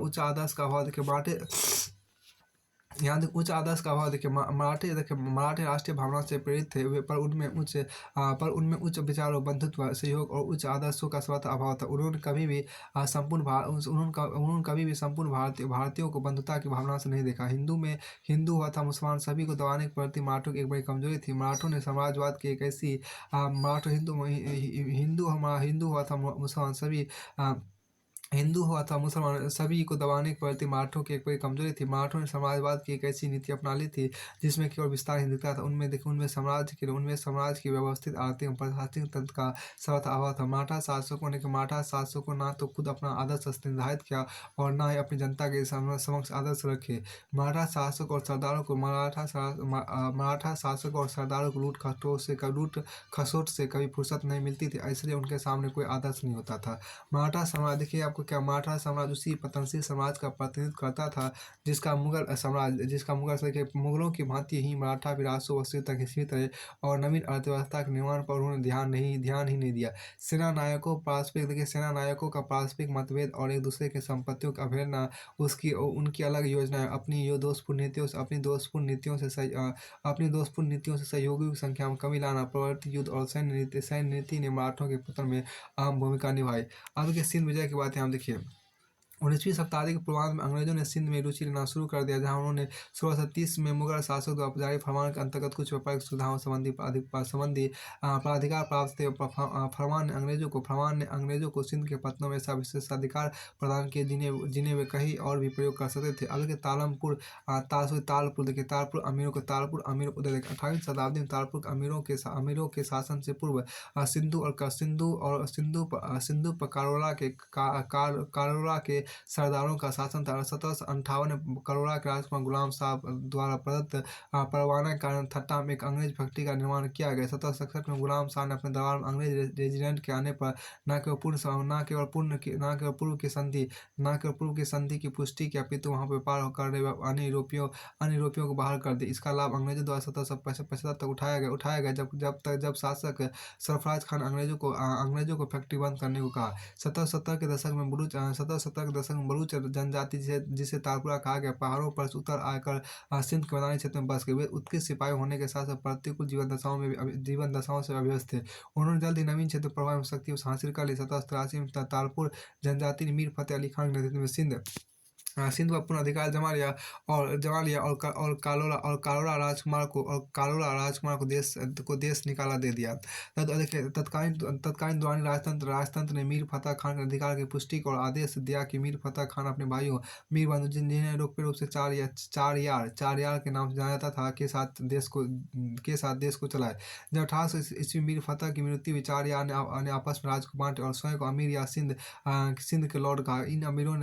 अभाव देखिए मराठे यहाँ तक उच्च आदर्श का अभाव देखिए मराठे राष्ट्रीय भावना से प्रेरित थे पर उनमें उच्च विचार और बंधुत्व सहयोग और उच्च आदर्शों का स्वतः अभाव था। उन्होंने कभी भी संपूर्ण भारतीयों को बंधुता की भावना से नहीं देखा। हिंदू हुआ था मुसलमान सभी को दबाने के प्रति मराठों की एक बड़ी कमजोरी थी। मराठों ने साम्राज्यवाद की एक ऐसी मराठा हिंदू हुआ था मुसलमान सभी सभी को दबाने के प्रति मराठों की एक बड़ी कमजोरी थी। मराठों ने समाजवाद की एक ऐसी नीति अपना ली थी जिसमें केवल विस्तार ही दिखता था। उनमें समाज की व्यवस्थित आर्थिक और प्रशासनिक तंत्र का सर्वथा अभाव था। मराठा शासकों ने ना तो खुद अपना आदर्श निर्धारित किया और ना ही अपनी जनता के समक्ष आदर्श रखे। मराठा शासक और सरदारों को लूट खसोट से कभी फुर्सत नहीं मिलती थी, इसलिए उनके सामने कोई आदर्श नहीं होता था। मराठा साम्राज्य देखिए आपको क्या मराठा साम्राज्य उसी पतनशील समाज का प्रतिनिधित्व करता था जिसका मुगलों की भांति ही मराठा भी राजस्व वसूली तक सीमित रहे और नवीन अर्थव्यवस्था के निर्माण पर उन्होंने ध्यान ही नहीं दिया। सेना नायकों का पारस्परिक मतभेद और एक दूसरे की संपत्तियों की अवहेलना उनकी अलग योजनाएं अपनी दोषपूर्ण नीतियों से सहयोगियों की संख्या में कमी लाना, प्रवृत्ति युद्ध और सैन्य नीति ने मराठों के पतन में अहम भूमिका निभाई। अब के सिंध विजय की बात है, हम देखिए 19वीं शताब्दी के पूर्वांत में अंग्रेजों ने सिंध में रुचि लेना शुरू कर दिया, जहां उन्होंने 1630 में मुगल शासकों द्वारा जारी फरमान के अंतर्गत कुछ व्यापारिक सुविधाओं संबंधी प्राधिकार प्राप्त थे। फरमान ने अंग्रेजों को सिंध के पत्तनों में विशेषाधिकार प्रदान किए जिन्हें वे कहीं और भी प्रयोग कर सकते थे। अब के तालपुर अमीरों को तालपुर अमीरों को 18वीं शताब्दी में तालपुर अमीरों के शासन से पूर्व सिंधु पर कारोला के सरदारों का शासन था। 1758 में करोड़ा के राजकुमार गुलाम साहब द्वारा प्रदत्त परवाना के कारण ठट्टा में एक अंग्रेज फैक्ट्री का निर्माण किया गया। 1767 में गुलाम साहब ने अपने दरबार में अंग्रेज रेजिडेंट के आने पर न केवल पूर्व की संधि की पुष्टि की अपितु वहां व्यापार कर रहे अन्य यूरोपियों को बाहर कर दिया। इसका लाभ अंग्रेजों द्वारा 1775 तक उठाया गया जब शासक सरफराज खान अंग्रेजों को फैक्ट्री बंद करने को कहा। 1770 के दशक में बलूच जनजाति जिसे तारपुरा कहा गया पहाड़ों पर उतर आकर सिंध के मैदानी क्षेत्र में बस गए। वे उत्कृष्ट सिपाही होने के साथ साथ प्रतिकूल जीवन दशाओं से अभ्यस्त थे। उन्होंने जल्द ही नवीन क्षेत्र प्रभाव में शक्ति हासिल कर ली। 1783 में तालपुर जनजाति ने मीर फतेह अली खान के नेतृत्व में सिंध पर पूर्ण अधिकार जमा लिया और कालोरा राजकुमार को देश निकाला दे दिया। तत्कालीन दौरानी राजतंत्र ने मीर फतेह खान के अधिकार की पुष्टि को और आदेश दिया कि मीर फतेह खान अपने भाइयों मीर बंधु जिन्हें लोकप्रिय रूप से चार यार के नाम से जाना जाता था के साथ देश को चलाए। जब 1800 ईस्वी मीर फतेह की मृत्यु हुई, चार यार ने आपस में राज को बांटे और स्वयं को अमीर या सिंध के लॉर्ड कहा। इन अमीरों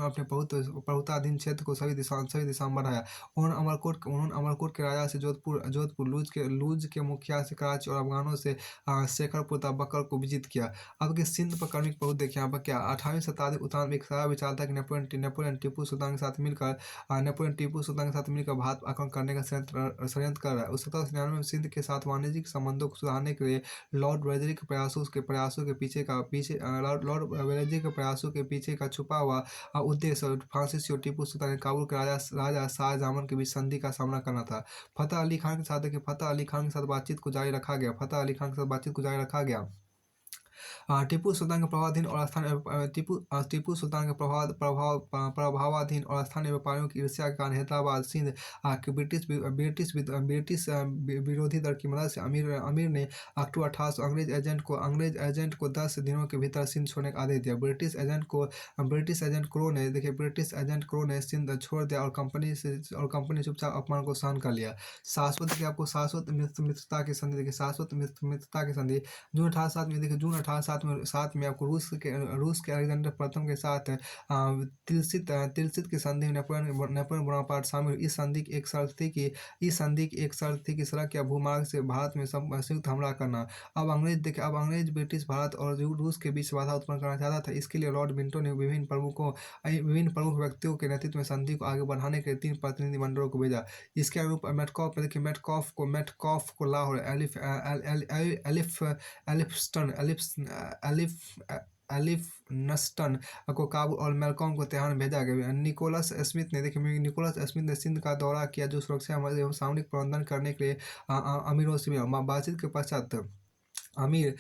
अपने बहुत प्रभुताधीन क्षेत्र को सभी दिशा में बढ़ाया। उन्होंने अमरकोट के राजा से जोधपुर जोधपुर लूज के मुखिया से कराची और अफगानों से शेखरपुर तक बकर को विजित किया। अब के सिंध पर कर्मिक बहुत देखे यहाँ पर क्या 18वीं शताब्दी उत्तरार्ध में एक सारा विचार था कि नेपोलियन टीपू सुल्तान के साथ मिलकर भारत आक्रमण करने का षड्यंत्र कर रहा है। 1799 में सिंध के साथ वाणिज्यिक संबंधों को सुधारने के लिए लॉर्ड वेलेस्ली के प्रयासों के पीछे का छुपा हुआ उद्देश्य फ्रांसीसी और टीपू सुल्तान ने काबुल के राजा शाहजहां के बीच संधि का सामना करना था। फतेह अली खान के साथ बातचीत को जारी रखा गया। टीपू सुल्तान के प्रभावाधीन और प्रभावाधीन और स्थानीय व्यापारियों की ईर्ष्या के कारण हैदराबाद सिंध के ब्रिटिश विरोधी दल की मदद से अमीर ने अक्टूबर 1800 अंग्रेज एजेंट को 10 दिनों के भीतर सिंध छोड़ने का आदेश दिया। ब्रिटिश एजेंट क्रो ने सिंध छोड़ दिया और कंपनी चुपचाप अपमान को सहन कर लिया। शाश्वत मित्रता की संधि जून 1807 में आपको रूस के अलेक्जेंडर प्रथम के साथ तिलसित की संधि में नेपोलियन बोनापार्ट शामिल हुए। इस संधि की एक शर्त थी कि सड़क या भूमार्ग से भारत में संयुक्त हमला करना। अब अंग्रेज ब्रिटिश भारत और रूस के बीच बाधा उत्पन्न करना चाहता था। इसके लिए लॉर्ड मिंटो ने विभिन्न प्रमुख व्यक्तियों के नेतृत्व में संधि को आगे बढ़ाने के लिए 3 प्रतिनिधि मंडलों को भेजा। इसके अनुरूप मेटकॉफ को लाहौर, एलिफिंस्टन को काबुल और मैलकॉम को तेहरान भेजा गया। निकोलस स्मिथ ने सिंध का दौरा किया, जो सुरक्षा एवं सामरिक प्रबंधन करने के लिए अमीरों से मिला। बातचीत के पश्चात अमीर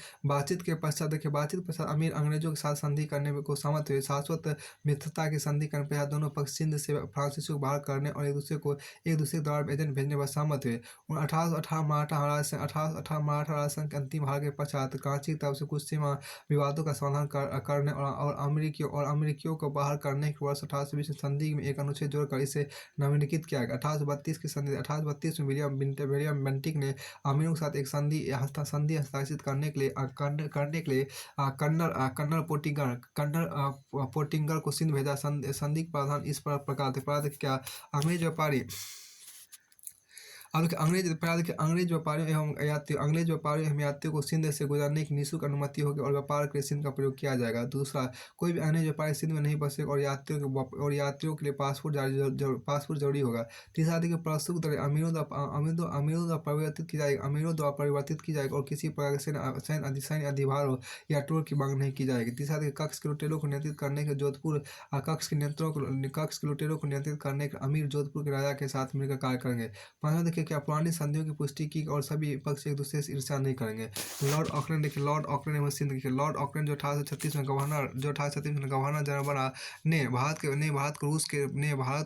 अंग्रेजों के साथ संधि करने को सहमत हुए। शाश्वत मित्रता की संधि करने पर दोनों पक्ष सिंध से फ्रांसीसियों को बाहर करने और एक दूसरे के द्वारा एजेंट भेजने पर सहमत हुए। 1818 मराठा राजसंघ के अंतिम हार के पश्चात कराची की तरफ से कुछ सीमा विवादों का समाधान करने और अमेरिकियों को बाहर करने के वर्ष 1820 में संधि में एक अनुच्छेद जोड़कर इसे नवीनीकृत किया गया। 1832 में विलियम बेंटिक ने अमीरों के साथ एक संधि हस्ताक्षरित करने के लिए कर्नल पोटिंगर को सिंध भेजा। संधि के प्रावधान इस प्रकार थे। क्या अंग्रेज व्यापारियों एवं यात्रियों को सिंध से गुजरने की निःशुल्क अनुमति होगी और व्यापार के लिए सिंध का प्रयोग किया जाएगा। दूसरा, कोई भी अन्य व्यापारी सिंध में नहीं बसेगा और यात्रियों के लिए पासपोर्ट जरूरी होगा। तीसरा, देखिए प्रस्तुत दरें अमीरों द्वारा परिवर्तित की जाएगी और किसी प्रकार के सैन्य अधिभार या टोल की मांग नहीं की जाएगी। तीसरा, देखिए कक्ष के लुटेरों को नियंत्रित करने के अमीर जोधपुर के राजा के साथ मिलकर कार्य करेंगे। पांचवा, देखिए क्या पुरानी संधियों की पुष्टि की और सभी पक्ष एक दूसरे से ईर्ष्या नहीं करेंगे। लॉर्ड ऑकलैंड लॉर्ड ऑकलैंड जो 1836 में गवर्नर जनरल बना, ने भारत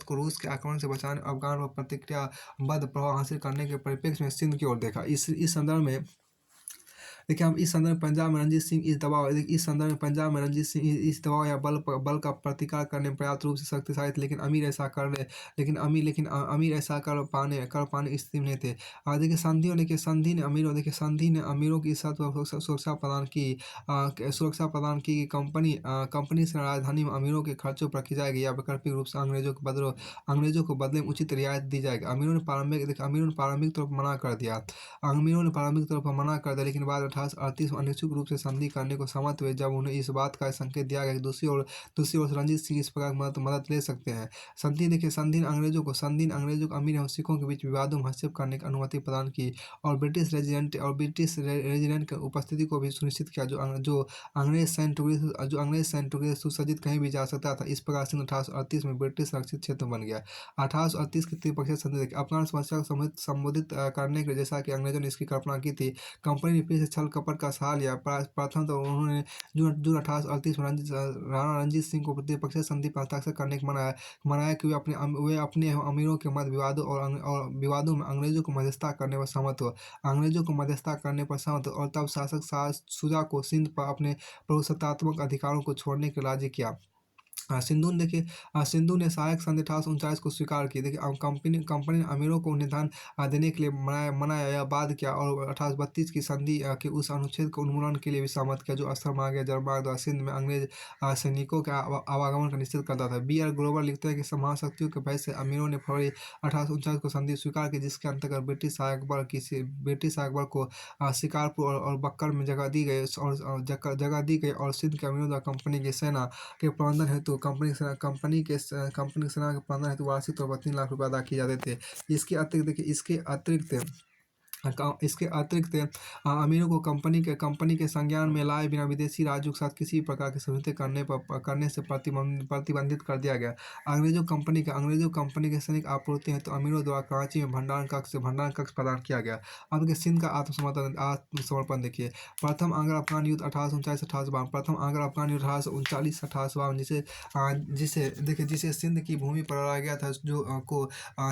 को रूस के आक्रमण से बचाने अफगान पर प्रतिक्रियाबद्ध प्रभाव हासिल करने के परिप्रेक्ष्य में सिंध की ओर देखा। इस संदर्भ में देखिए हम इस संदर्भ में पंजाब में रणजीत सिंह इस दबाव या बल का प्रतिकार करने में पर्याप्त रूप से शक्तिशाली थे, लेकिन अमीर ऐसा कर पाने स्थिति में नहीं थे। देखिए संधि ने अमीरों की इस शर्त पर सुरक्षा प्रदान की कि कंपनी से राजधानी में अमीरों के खर्चों पर की जाएगी या वैकल्पिक रूप से अंग्रेजों को बदले में उचित रियायत दी जाएगी। अमीरों ने प्रारंभिक तौर पर मना कर दिया, लेकिन बाद 1838 में अनिश्चित रूप से संधि करने को सहमत हुए, जब उन्हें इस बात का संकेत दिया गया कि दूसरी ओर रणजीत सिंह इस प्रकार मदद ले सकते हैं। संधि ने अंग्रेजों को अमीर एवं सिखों के बीच विवादों में हस्तक्षेप करने की अनुमति प्रदान की और ब्रिटिश रेजिडेंट की उपस्थिति को भी सुनिश्चित किया, जो अंग्रेज सैनिकों से सुसज्जित कहीं भी जा सकता था। इस प्रकार सिंध 1838 में ब्रिटिश रक्षित क्षेत्र बन गया। 1838 की त्रिपक्षीय संधि अफगान समस्या को संबोधित करने के लिए, जैसा कि अंग्रेजों ने इसकी कल्पना की थी, कंपनी ने फिर से छल कपट का सहारा लिया। प्रथम तो उन्होंने जून 1838 में राणा रणजीत सिंह को त्रिपक्षीय संधि पर हस्ताक्षर करने को मनाया कि वे अपने अमीरों के मध्य विवादों में अंग्रेजों को मध्यस्थता करने पर सहमत हो। और तब शासक शाह शुजा को सिंध पर अपने प्रभुसत्तात्मक अधिकारों को छोड़ने के लिए राजी किया। सिंधु ने देखिए सिंधु ने सहायक संधि 1839 को स्वीकार की। देखिए कंपनी कंपनी ने अमीरों को निदान देने के लिए मनाया या बाद किया, और 1832 की संधि के उस अनुच्छेद को उन्मूलन के लिए भी सहमत किया जो असर मांगे जरमार्ग द्वारा सिंध में अंग्रेज सैनिकों के आवागमन का निश्चित करता था। बी आर ग्रोवर लिखते हैं कि महाशक्तियों के भय से अमीरों ने फरवरी 1839 को संधि स्वीकार की, जिसके अंतर्गत ब्रिटिश सहायक बल को शिकारपुर और बक्कर में जगह दी गई, और जगह दी गई, और सिंध के अमीरों द्वारा कंपनी की सेना के प्रबंधन हेतु कंपनी की सेना के प्रबंधन हेतु वार्षिक तौर पर 3 लाख रुपए अदा किए जाते थे। इसके अतिरिक्त देखिए इसके अतिरिक्त अमीरों को कंपनी के संज्ञान में लाए बिना विदेशी राज्यों के साथ किसी भी प्रकार के समझौते करने से प्रतिबंधित कर दिया गया। अंग्रेजों कंपनी के सैनिक आपूर्ति हेतु अमीरों द्वारा कराची में भंडारण कक्ष प्रदान किया गया। अब देखिए सिंध का आत्मसमर्पण देखिए। प्रथम आंग्ल अफगान युद्ध 1839-1852, प्रथम आंग्ल अफगान युद्ध 1839-1852, जिसे सिंध की भूमि पर लड़ाया गया था,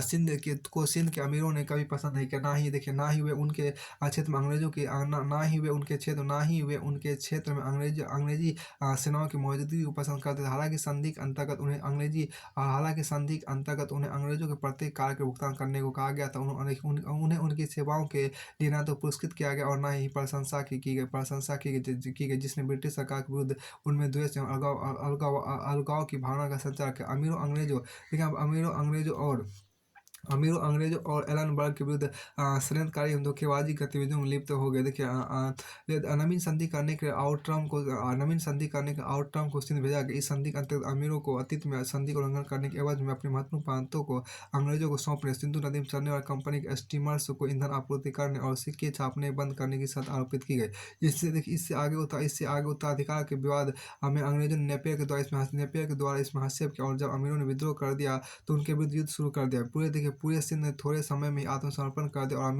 सिंध के अमीरों ने कभी पसंद नहीं किया। ना ही वे उनके क्षेत्र में अंग्रेजी सेनाओं की मौजूदगी को पसंद करते थे। हालांकि संधि के अंतर्गत उन्हें अंग्रेजों के प्रत्येक कार्य के भुगतान करने को कहा गया था। उन्हें उनकी सेवाओं के लिए ना तो पुरस्कृत किया गया और ना ही प्रशंसा की गई, जिसने ब्रिटिश सरकार के विरुद्ध उनमें द्वेष एवं अलगाव की भावना का संचार किया। अमीरों अंग्रेजों और एलनबर्ग के विरुद्ध षड्यंत्रकारी एवं धोखेबाजी गतिविधियों में लिप्त हो गए। देखिए नवीन संधि करने के आउटरम को सिंध भेजा गया। इस संधि के अंतर्गत अमीरों को अतीत में संधि को उल्लंघन करने के एवज में अपने महत्वपूर्ण प्रांतों को अंग्रेजों को सौंपने, सिंधु नदी में चलने वाली कंपनी के स्टीमर्स को ईंधन आपूर्ति करने और सिक्के छापने बंद करने की शर्त आरोपित की गई। इससे आगे उत्तराधिकार के विवाद में अंग्रेजों ने नेपियर के द्वारा इसमें हस्तक्षेप किया, और जब अमीरों ने विद्रोह कर दिया तो उनके विरुद्ध युद्ध शुरू कर दिया। पूरे सिंध ने थोड़े समय में आत्मसमर्पण कर दिया और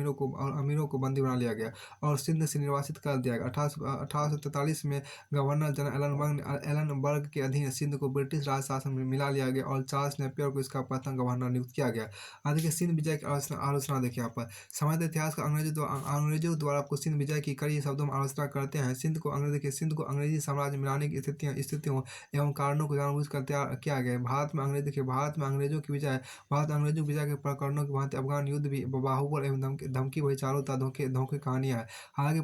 अमीरों को बंदी बना लिया गया और सिंध से निर्वासित कर दिया गया। 1843 में गवर्नर जनरल एलनबर्ग के अधीन सिंध को ब्रिटिश राज शासन में मिला लिया गया और चार्ल्स नेपियर को इसका प्रथम गवर्नर नियुक्त किया गया। देखिए सिंध विजय की आलोचना देखिए यहाँ पर। समग्र इतिहास का अंग्रेजों द्वारा आपको सिंध विजय की कई शब्दों में आलोचना करते हैं। सिंध को अंग्रेजी साम्राज्य में मिलाने की स्थितियों एवं कारणों को जानबूझकर किया गया। भारत में अंग्रेजों की विजय के प्रकरणों की भांति अफगान युद्ध भी बाहुबल एवं धमकी भरी चारों तरफ धोखे कहानियां है। हालांकि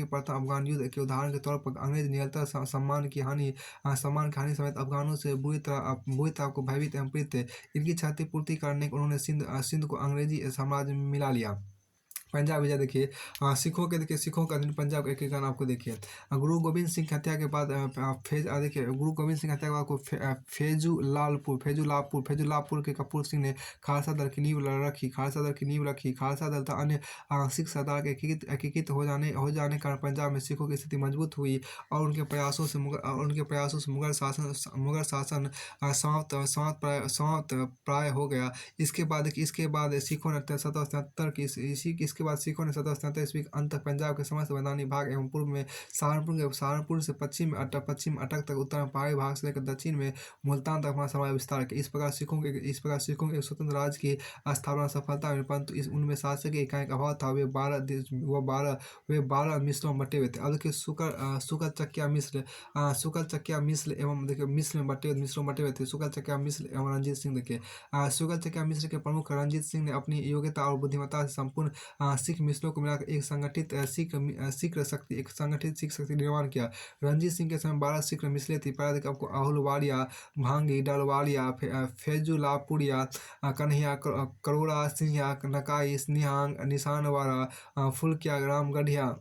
प्रथम अफगान युद्ध के उदाहरण के तौर पर अंग्रेज निरंतर सम्मान की हानि समेत अफगानों से बुरी तरह को भयभीत एवं पीड़ित थे। इनकी क्षतिपूर्ति करने को उन्होंने सिंध को अंग्रेजी साम्राज्य में मिला लिया। पंजाब विजय देखिए। सिखों का दिन पंजाब एक एकीकरण आपको देखिए। गुरु गोविंद सिंह की हत्या के बाद को फैजुलापुर के कपूर सिंह ने खालसा दल की नींव रखी। खालसा दल तथा अन्य सिख सरदार के एकीकृत हो जाने के कारण पंजाब में सिखों की स्थिति मजबूत हुई और उनके प्रयासों से मुगल शासन समाप्त प्राय हो गया। इसके बाद सिखों ने 1777 ईस्वी के अंत तक पंजाब के समस्त मैदानी भाग एवं पूर्व में सहारनपुर से पश्चिम अटक तक, उत्तर में पहाड़ी भाग से लेकर दक्षिण में मुल्तान तक अपना साम्राज्य विस्तार किया। इस प्रकार सिखों के एक स्वतंत्र राज्य की स्थापना सफलता मिली, परंतु उनमें शासकीय इकाई का अभाव था। वे 12 मिस्रों में बटे हुए थे। अब देखिए शुक्ल चकिया मिस्र एवं देखिए मिस्र में बटे हुए थे। शुक्ल चकिया मिस्र एवं रंजीत सिंह देखिए। शुक्ल चकिया मिस्र के प्रमुख रंजीत सिंह ने अपनी योग्यता और बुद्धिमत्ता से संपूर्ण सिख मिसलों को मिलाकर एक संगठित सिख शक्ति निर्माण किया। रंजीत सिंह के समय 12 सिख मिसलें थी। पहले देखिए आपको आहलूवालिया, भांगी, डलवालिया, फैजुलापुरिया, कन्हैया, करोड़ा, सिंहिया, नकाई, निहांग, निशानवारा, फुलकिया, रामगढ़िया,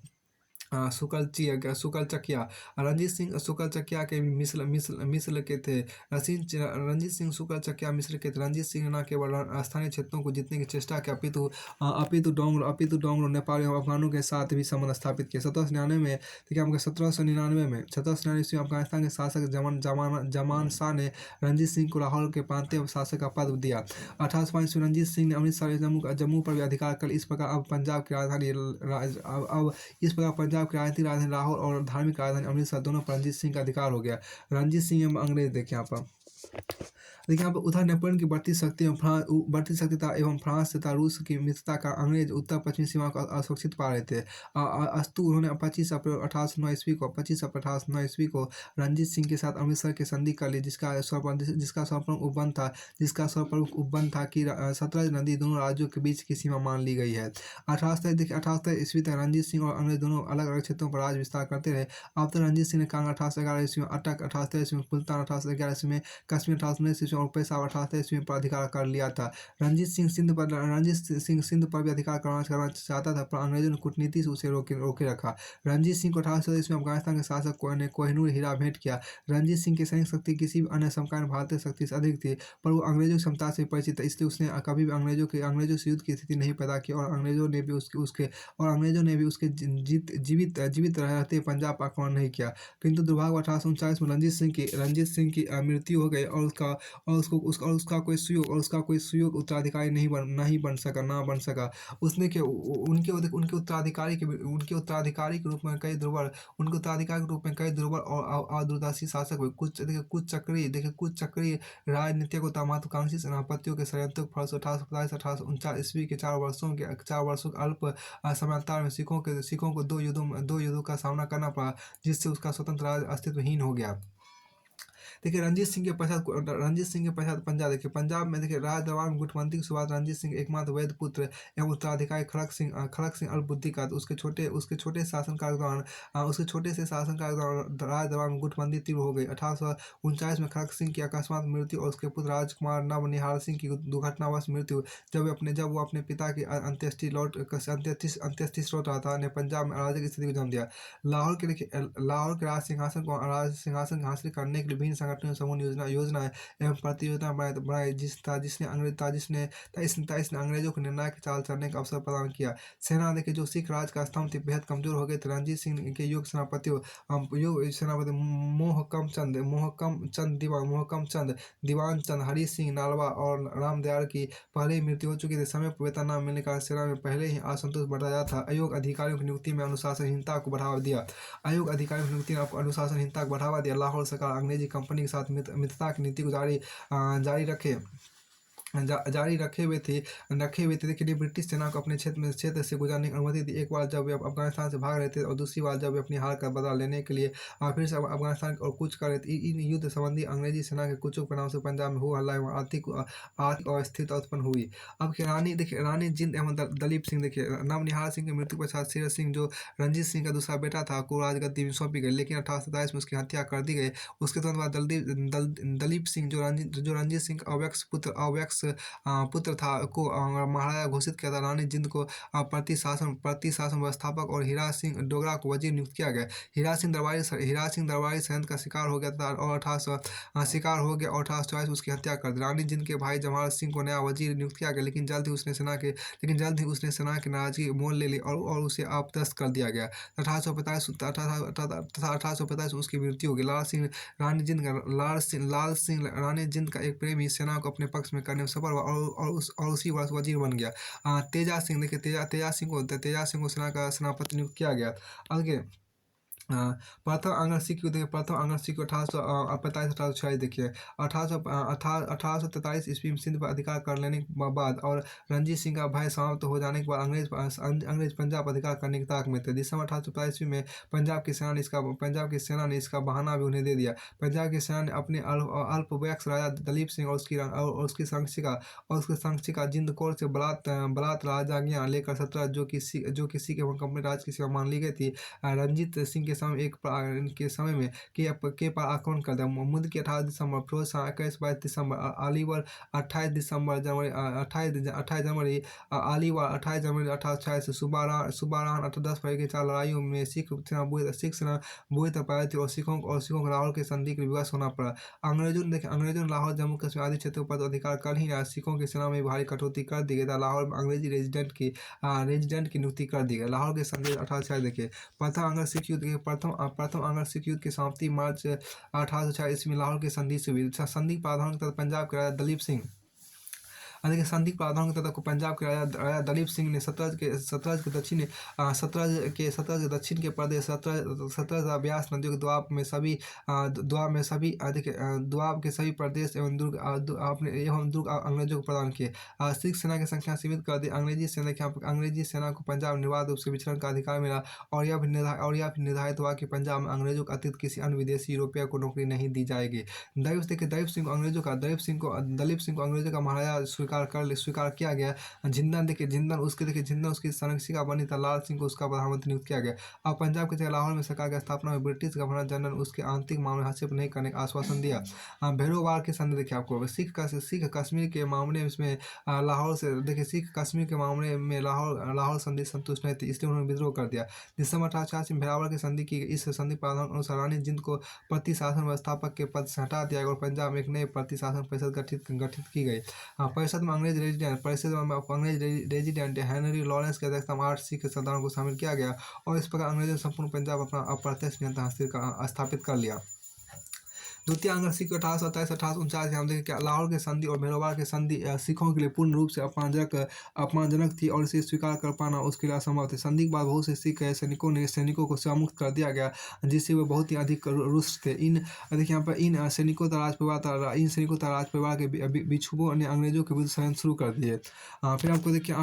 शुक्ल चकिया। रंजीत सिंह शुक्ल चकिया के मिस्र के थे। रंजीत सिंह शुक्ल चकिया मिस्र के थे। रंजीत सिंह न केवल स्थानीय क्षेत्रों को जीतने की चेष्टा की अपितु डोंगरों नेपाल एवं अफगानों के साथ भी संबंध स्थापित किए। 1799 में देखिए आपको 1799 ईस्वी में अफगानिस्तान के शासक जमान शाह ने रंजीत सिंह को लाहौर के प्रांतीय शासक का पद दिया। 1805 ईस्वी जंजीत सिंह ने अमृतसर जम्मू पर भी अधिकार कर इस प्रकार पंजाब की राजधानी लाहौर और धार्मिक राजधानी अमृतसर दोनों पर रंजीत सिंह का अधिकार हो गया। रंजीत सिंह एवं अंग्रेज देखिए यहाँ पर देखिए यहाँ पे उधर नेपोलियन की बढ़ती शक्ति था एवं फ्रांस तथा रूस की मित्रता का अंग्रेज उत्तर पश्चिमी सीमा को असुरक्षित पा रहे थे। अस्तु उन्होंने 25 अप्रैल 1809 ईस्वी को रणजीत सिंह के साथ अमृतसर की संधि कर ली, जिसका सर्वप्रमुख उपबंध था कि सतलज नदी दोनों राज्यों के बीच की सीमा मान ली गई है। 1870 ईस्वी तक रणजीत सिंह और अंग्रेज दोनों अलग अलग क्षेत्रों पर राज विस्तार करते रहे। अब तक रणजीत सिंह ने कांग 1811 ईस्वी में, अटक 1813 ईस्वी में, मुल्तान 1811 ईस्वी में, कश्मीर 1819 ईस्वी में और पेशावर 1823 ईस्वी पर अधिकार कर लिया था। रणजीत सिंह सिंध पर भी अधिकार करना चाहता था, पर अंग्रेजों ने कूटनीति से उसे रोके रखा। रणजीत सिंह को 1814 ईस्वी में अफगानिस्तान के शासक ने कोहिनूर हीरा भेंट किया। रणजीत सिंह की सैनिक शक्ति किसी भी अन्य समकालीन भारतीय शक्ति से अधिक थी, पर वो अंग्रेजों की क्षमता से परिचित था, इसलिए उसने कभी भी अंग्रेजों से युद्ध की स्थिति नहीं पैदा की और अंग्रेजों ने भी उसके जीवित रहते पंजाब पर आक्रमण नहीं किया। किंतु दुर्भाग्य 1839 में रणजीत सिंह की मृत्यु हो गई और उसका कोई सुयोग उत्तराधिकारी नहीं बन सका। उसने के उनके उनके उत्तराधिकारी के रूप में कई दुर्बल और दूरदर्शी शासक हुए। कुछ चक्रीय राजनीतिक और महत्वाकांक्षी सेनापतियों के षड्यंत्रों के फलस्वरूप 1827-1849 ईस्वी के 4 वर्षों के अल्प समयांतर में सिखों को दो युद्धों का सामना करना पड़ा, जिससे उसका स्वतंत्र राज्य अस्तित्वहीन हो गया। देखिए रणजीत सिंह के पश्चात पंजाब। देखिए पंजाब में देखिए राज दरबार में गुटमंत्री की शुरुआत रणजीत सिंह एकमात्र वैध पुत्र एवं उत्तराधिकारी खड़क सिंह अल्पबुद्धि का उसके छोटे शासनकाल के दौरान राज दरबार में गुटबंदी तीव्र हो गई। 1839 में खड़क सिंह की अकस्मात मृत्यु और उसके पुत्र राजकुमार नवनिहाल सिंह की दुर्घटनावश मृत्यु जब वो अपने पिता की अंत्येष्टि लौट रहा था, ने पंजाब में अराजक स्थिति को जन्म दिया। लाहौर के राज सिंहासन हासिल करने के लिए विभिन्न संगठनों समूह योजना एवं प्रतियोजना बनाई, जिसने अंग्रेजों को निर्णायक चाल चलने का अवसर प्रदान किया। सेना देखिए जो सिख राज का स्तंभ थी बेहद कमजोर हो गए थे। रणजीत सिंह के सेनापति मोहकम चंद, दीवान चंद, हरी सिंह नालवा और राम दयाल की पहले ही मृत्यु हो चुकी थी। समय पर वेतन न मिलने का सेना में पहले ही असंतोष बढ़ जाता था। आयोग अधिकारियों की नियुक्ति में अनुशासनहीनता को बढ़ावा दिया। लाहौर सरकार अंग्रेजी कंपनी के साथ मित्रता की नीति को जारी रखे हुए थे। देखिए ब्रिटिश सेना को अपने क्षेत्र से गुजरने की अनुमति दी। एक बार जब वे अफगानिस्तान से भाग रहे थे और दूसरी बार जब वे अपनी हार का बदला लेने के लिए फिर से अफगानिस्तान और कूच कर रहे थे। इन युद्ध संबंधी अंग्रेजी सेना के कुछ परिणाम से पंजाब में हो हल्ला एवं आर्थिक अस्थिरता उत्पन्न हुई। अब रानी जिंद एवं दलीप सिंह। देखिए नवनिहाल सिंह की मृत्यु पश्चात शेर सिंह जो रणजीत सिंह का दूसरा बेटा था को राजगद्दी सौंपी गई, लेकिन 1827 में उसकी हत्या कर दी गई। उसके तुरंत बाद दलीप सिंह जो रणजीत सिंह का अवयस्क पुत्र था को महाराजा घोषित किया था। रानी जिंद को प्रतिशासन व्यवस्थापक और हीरा सिंह डोगरा को वजीर नियुक्त किया गया। हीरा सिंह दरबारी षड्यंत्र का शिकार हो गया था और 1844 उसकी हत्या कर दी। रानी जिंद के भाई जमाल सिंह को नया वजीर नियुक्त किया गया, लेकिन जल्द ही उसने सेना की नाराजगी मोल ले ली और उसे आपदस्त कर दिया गया। 1845 में उसकी मृत्यु हो गई। रानी जिंद का एक प्रेमी सेना को अपने पक्ष में करने में सफल हुआ और उसी वर्ष वजीर बन गया। तेजा सिंह देखिए तेजा सिंह को सेना का सेनापति नियुक्त किया गया। आगे प्रथम आंग्ल सिख युद्ध 1845-1846। देखिए 1843 ईस्वी में सिंध पर अधिकार कर लेने के बाद और रणजीत सिंह का भय समाप्त हो जाने के बाद अंग्रेज पंजाब अधिकार करने की ताक में थे। दिसंबर 1845 ईस्वी में पंजाब की सेना ने इसका बहाना भी उन्हें दे दिया। पंजाब की सेना ने अपने अल्पवयस्क राजा दलीप सिंह और उसकी संरक्षिका जिंद कौर से बलात् राजाज्ञा लेकर 17 जो कि सिख एवं कंपनी राज की सेवा मान ली गई थी, रणजीत सिंह के समय में के पर आक्रमण कर दिया। मुल्क की 18 दिसंबर, फिरोज शाह 21-22 दिसंबर, अलीवर 28 जनवरी, अलीवर 28 जनवरी 1846, सुबारान 10 फरवरी की 4 लड़ाइयों में सिख सेना बुरी तरह पराजित और सिखों को लाहौर की संधि के लिए विवश होना पड़ा। अंग्रेजों ने लाहौर, जम्मू कश्मीर आदि क्षेत्रों पर अधिकार कर ही नहीं, सिखों की सेना में भारी कटौती कर दी गई था। लाहौर में अंग्रेजी रेजिडेंट की नियुक्ति कर दी गई। लाहौर के संधि 1846। देखिए प्रथम आंग्ल सिख युद्ध की समाप्ति मार्च 1846 ईस्वी में लाहौर की संधि से हुई। संधि प्रावधान के तहत पंजाब के राजा दलीप सिंह देखिए संधि के प्रावधान के तहत पंजाब के राजा दलीप सिंह ने सतलज के दक्षिण के प्रदेश सतलज और ब्यास नदियों के दोआब में सभी दोआब के सभी प्रदेश एवं दुर्ग अंग्रेजों को प्रदान किए। सिख सेना की संख्या सीमित कर दी। अंग्रेजी सेना को पंजाब निर्बाध रूप से विचरण का अधिकार मिला और यह भी निर्धारित हुआ कि पंजाब में अंग्रेजों के अतिरिक्त किसी अन्य विदेशी यूरोपीय को नौकरी नहीं दी जाएगी। दलीप सिंह को अंग्रेजों का महाराजा स्वीकार किया गया। जिंदन उसकी संरक्षिका बनी था। लाल सिंह को उसका प्रधानमंत्री नियुक्त किया गया। अब पंजाब की जगह लाहौर में सरकार की स्थापना में ब्रिटिश गवर्नर जनरल उसके आंतरिक मामले हस्तक्षेप नहीं करने का आश्वासन दिया। भैरोवाल की संधि देखिए आपको सिख कश्मीर के मामले में लाहौर से देखिए सिख कश्मीर के मामले में लाहौर संधि संतुष्ट नहीं थी, इसलिए उन्होंने विद्रोह कर दिया। दिसंबर 1886 में भैरावल की संधि की। इस संधि प्रावधान अनुसार रानी जिंद को प्रति शासन व्यवस्थापक के पद से हटा दिया गया और पंजाब में एक नए प्रति शासन परिषद गठित की गई। परिषद में अंग्रेज रेजिडेंट हेनरी लॉरेंस की अध्यक्षता में 8 सिख सरदारों को शामिल किया गया और इस प्रकार अंग्रेजों ने संपूर्ण पंजाब अपना अप्रत्यक्ष नियंत्रण स्थापित कर लिया। द्वितीय आंग्ल सिख 1827-1849 हम देखें लाहौर की संधि और भैरोवाल की संधि सिखों के लिए पूर्ण रूप से अपमानजनक थी और इसे स्वीकार कर पाना उसके लिए असंभव थी। संधि के बाद बहुत से सिख सैनिकों को सेवामुक्त कर दिया गया, जिससे वे बहुत ही अधिक रुष्ट थे। देखिए यहाँ पर इन सैनिकों का राज परिवार के बिछुओं ने अंग्रेजों के विरुद्ध षड्यंत्र शुरू कर दिए। फिर आपको देखिए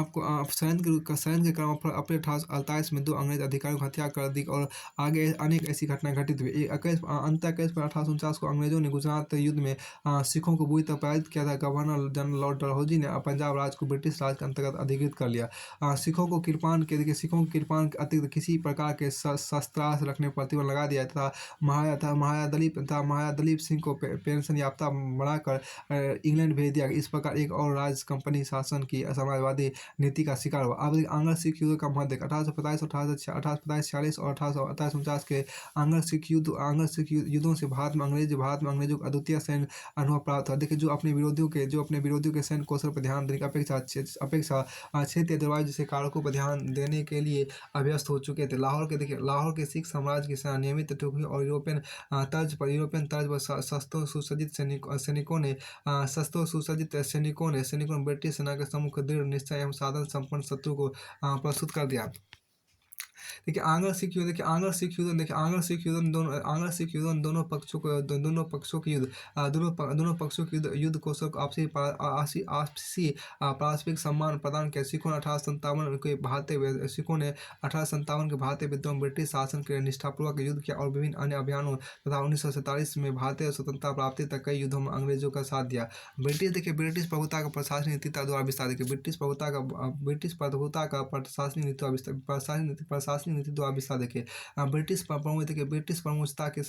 षड्यंत्र के क्रम पर अप्रैल 1848 में 2 अंग्रेज अधिकारियों को हत्या कर दी और आगे अनेक ऐसी घटनाएं घटित हुई। 21 पर 1849 को अंग्रेजों ने गुजरात युद्ध में सिखों को बुरी तरह पराजित किया था। गवर्नर जनरल लॉर्ड डलहौजी ने पंजाब राज को ब्रिटिश राज के अंतर्गत अधिकृत कर लिया। सिखों को किरपान के अतिरिक्त किसी प्रकार के शस्त्रास्त्र रखने पर प्रतिबंध लगा दिया तथा महाराजा दलीप सिंह को पेंशन याफ्ता बनाकर इंग्लैंड भेज दिया। इस प्रकार एक और राज कंपनी शासन की समाजवादी नीति का शिकार हुआ। अब आंग्ल सिख युद्ध का महत्व 1845 और 1849 के आंग्ल सिख युद्धों से भारत में अंग्रेजों को अद्वितीय सैन्य अनुभव प्राप्त हुआ। देखिए जो अपने विरोधियों के सैन्य कौशल पर ध्यान देने की अपेक्षा क्षेत्रीय जलवायु जैसे कारकों पर ध्यान देने के लिए अभ्यस्त हो चुके थे। लाहौर के सिख साम्राज्य की सेना नियमित टुकड़ी और यूरोपियन तर्ज पर शस्त्रों सुसज्जित सैनिकों ने ब्रिटिश सेना के सम्मुख दृढ़ निश्चय एवं साधन संपन्न शत्रु को प्रस्तुत कर दिया। देखिए आंग्ल सिख युद्ध दोनों पक्षों के युद्ध कौशल को आपसी पारस्परिक सम्मान प्रदान किया। सिखों ने 1857 के भारतीय विद्रोह में ब्रिटिश शासन के निष्ठापूर्वक युद्ध किया और विभिन्न अन्य अभियानों तथा 1947 में भारतीय स्वतंत्रता प्राप्ति तक कई युद्धों में अंग्रेजों का साथ दिया। ब्रिटिश प्रभुता का प्रशासनिक नीति द्वारा विस्तार देखिए ब्रिटिश प्रभुता का प्रशासनिक नीति द्वारा विस्तार देखिए ब्रिटिश प्रमुखता के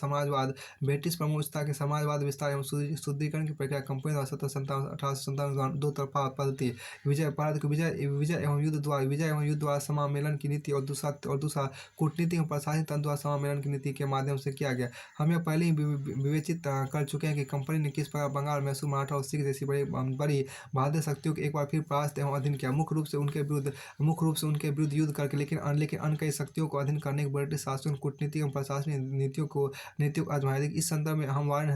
समाजवाद विस्तार एवं शुद्धिकरण की प्रक्रिया कंपनी द्वारा 1757 दो तरफा पद्धति विजय एवं युद्ध द्वारा समामेलन की नीति और दूसरा कूटनीति एवं प्रशासनिक तंत्र द्वारा समामेलन की नीति के माध्यम से किया गया। हम यह पहले ही विवेचित कर चुके हैं कि कंपनी ने किस प्रकार बंगाल, मैसूर, मराठा और सिख जैसी बड़ी भारतीय शक्तियों को एक बार फिर परास्त एवं अधीन किया। मुख्य रूप से उनके विरुद्ध युद्ध करके, लेकिन अन्य कई शक्तियों को अधीन करने के ब्रिटिश शासन कूटनीति एवं प्रशासनिक नीतियों को आजमाया। इस संदर्भ में हम वारेन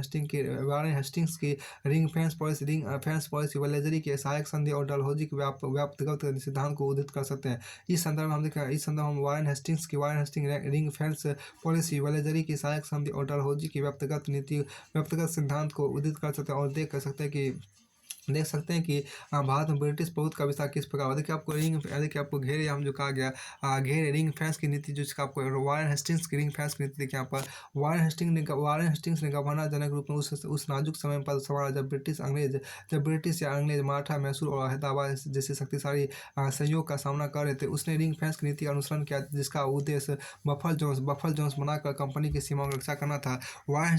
हेस्टिंग्स की रिंग फेंस पॉलिसी, वेलेजरी की सहायक संधि और डलहौजी के व्याप्तगत सिद्धांत को उद्धृत कर सकते हैं। इस संदर्भ में हम Warren Hastings ring fence policy, Wellesley की सहायक संधि और डलहौजी की व्याप्तगत सिद्धांत को उद्धृत कर सकते हैं और देख सकते हैं कि भारत में ब्रिटिश प्रभुत्व का विस्तार किस प्रकार। देखिए आपको घेरे हम जो कहा गया घेरे रिंग फेंस की नीति, जिसका आपको वारेन हेस्टिंग्स की रिंग फेंस की नीति देखिए यहाँ पर वारेन हेस्टिंग्स ने गवर्नर जनरल के रूप में उस नाजुक समय पर संभाला जब ब्रिटिश या अंग्रेज मराठा, मैसूर और हैदराबाद जैसे शक्तिशाली सहयोग का सामना कर रहे थे। उसने रिंग फेंस की नीति का अनुसरण किया, जिसका उद्देश्य बफल जोन्स बनाकर कंपनी की सीमाओं की रक्षा करना था। वारेन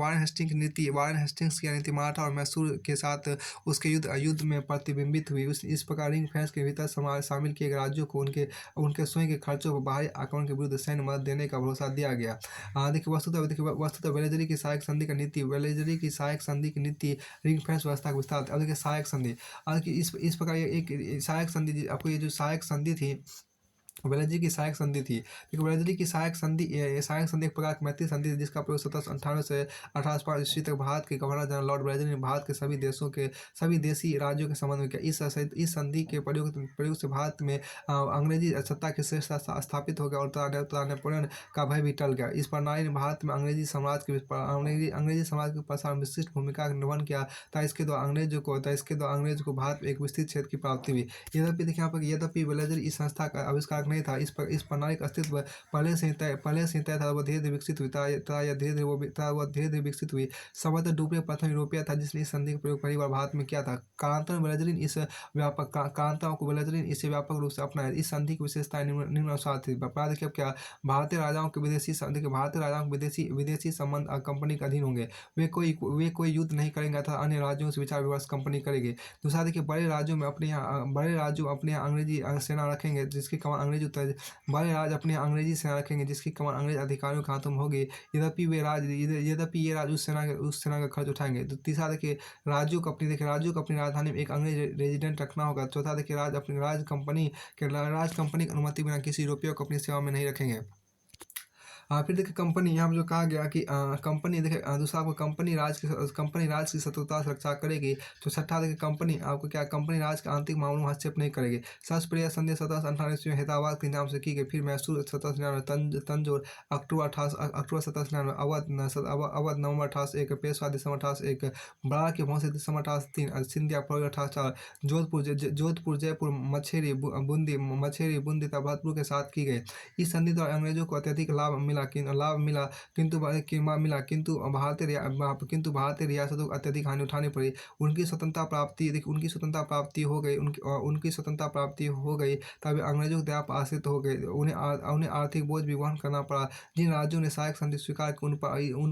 हेस्टिंग्स की नीति मराठा और मैसूर के साथ उसके युद्ध में प्रतिबिंबित हुई। इस प्रकार रिंग फेंस के भीतर शामिल किए गए राज्यों को उनके स्वयं के खर्चों पर बाहरी आक्रमण के विरुद्ध सैन्य मदद देने का भरोसा दिया गया। देखिए वस्तुतः वेलेजरी की सहायक संधि की नीति रिंग फेंस व्यवस्था का विस्तार। अब देखिए सहायक संधि, इस प्रकार एक सहायक संधि, आपको ये जो सहायक संधि थी वेलेज़ी की सहायक संधि थी। देखिए वेलेज़ी की सहायक संधि एक प्रकार की मैत्री संधि थी जिसका प्रयोग 1798 से 1805 ईस्वी तक भारत के गवर्नर जनरल लॉर्ड वेलेज़ली ने भारत के सभी देशी राज्यों के संबंध में किया। इस संधि के प्रयोग से भारत में अंग्रेजी सत्ता की श्रेष्ठता स्थापित हो गया और तथा नेपोलियन का भय भी टल गया। इस प्रणाली ने भारत में अंग्रेजी समाज के प्रसार में विशिष्ट भूमिका का निर्वहन किया तथा इसके द्वारा अंग्रेजों को भारत में एक विस्तृत क्षेत्र की प्राप्ति हुई। यद्यपि वेलेज़ली इस संस्था का आविष्कारक नहीं था, इस प्रणाली का अस्तित्व पहले से ही तय था। वह धीरे धीरे विकसित हुई तथा वह धीरे धीरे विकसित हुई। संभवतः डुप्ले प्रथम यूरोपीय था जिसने इस संधि का प्रयोग पहली बार भारत में किया था। कालांतर में इसे व्यापक रूप से अपनाया। इस संधि की विशेषताएं निम्नानुसार थी। देखिए अब क्या भारतीय राजाओं के विदेशी संबंध कंपनी के अधीन होंगे। वे कोई युद्ध नहीं करेंगे तथा अन्य राज्यों से विचार विमर्श कंपनी करेगी। दूसरा देखिए बड़े राज्यों अपने यहाँ अंग्रेजी सेना रखेंगे जिसकी कमान अंग्रेजी सेना रखेंगे जिसकी कमान अंग्रेज अधिकारियों के हाथों में होगी। यद्यपि ये राज्य उस सेना का खर्च उठाएंगे। तो तीसरा देखिए राज्यों को अपनी राजधानी में एक अंग्रेज रेजिडेंट रखना होगा। चौथा देखिए राज कंपनी की अनुमति बिना किसी यूरोपीय को अपनी सेवा में नहीं रखेंगे। फिर देखिए कंपनी यहाँ पर जो कहा गया कि कंपनी देखिए दूसरा आपको कंपनी राज की शत्रुता से रक्षा करेगी। तो छठा देखिए कंपनी राज के आंतरिक मामलों में हस्तक्षेप नहीं करेगी। शास्त्रीय संधि 1798 ईस्वी में हैदराबाद के नाम से की गई। फिर मैसूर 1799, तंजौर अक्टूबर 1799, अवध नवंबर 1801, पेशवा दिसंबर 1801, बड़ा के भौंसे दिसंबर 1803, सिंधिया फरवरी 1804, जोधपुर जयपुर मछेरी बूंदी तथा भरतपुर के साथ की गई। इस संधि द्वारा अंग्रेजों को अत्यधिक लाभ मिला किंतु भारतीय रियासतों को अत्यधिक हानि उठानी पड़ी। उनकी स्वतंत्रता प्राप्ति हो गई तब अंग्रेजों की दया पर आश्रित हो गए। उन्हें आर्थिक बोझ भी वहन करना पड़ा। जिन राज्यों ने सहायक संधि स्वीकार की उन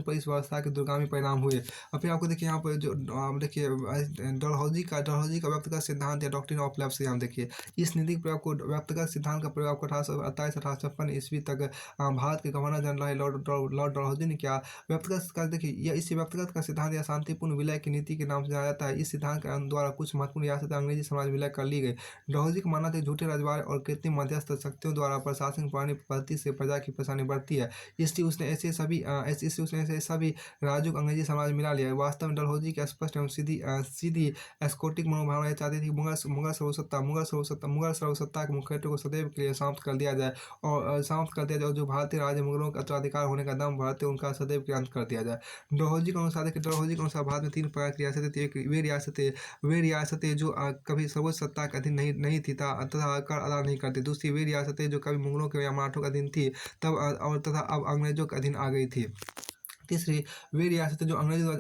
पर इस व्यवस्था के दूरगामी परिणाम हुए। और फिर आपको देखिए यहाँ पर जो देखिए डलहौजी का व्यक्तिगत सिद्धांत या डॉक्ट्रिन ऑफ लैप्स यहाँ देखिए इस नीति के प्रयोग को व्यक्तिगत सिद्धांत का प्रयोग आपको 1858 ईस्वी तक भारत के गवर्नर जनरल लॉर्ड डलहौजी ने किया। इसी व्यक्तिगत का सिद्धांत या शांतिपूर्ण विलय की नीति के नाम से जाना जाता है। इस सिद्धांत के द्वारा कुछ महत्वपूर्ण रियासतें अंग्रेजी साम्राज्य विलय कर ली गई। डलहौजी का मानना था झूठे रजवाड़े और कृत्रिम मध्यस्थ शक्तियों द्वारा प्रशासन प्रणाली पद्धति से प्रजा की परेशानी बढ़ती है, इसलिए उसने ऐसे सभी राज्यों को अंग्रेजी साम्राज्य मिला लिया। वास्तव में डलहौजी की स्पष्ट एवं सीधी एस्कोटिक मनोभावना यह चाहती थी कि मुगल सर्वसत्ता के मुखौटे को सदैव के लिए समाप्त कर दिया जाए और जो भारतीय राज्य मुगलों का उत्तराधिकार होने का दम भरते उनका सदैव के अंत कर दिया जाए। डलहौजी के अनुसार भारत में 3 प्रकार की रियासतें थी। वे रियासतें जो कभी सर्वोच्च सत्ता के अधीन नहीं थी तथा कर अदा नहीं करती। दूसरी वे रियासतें जो कभी मुगलों के या मराठों के अधीन थी तथा अब अंग्रेजों के अधीन आ गई थी। तीसरी वे रियासतें जो अंग्रेजों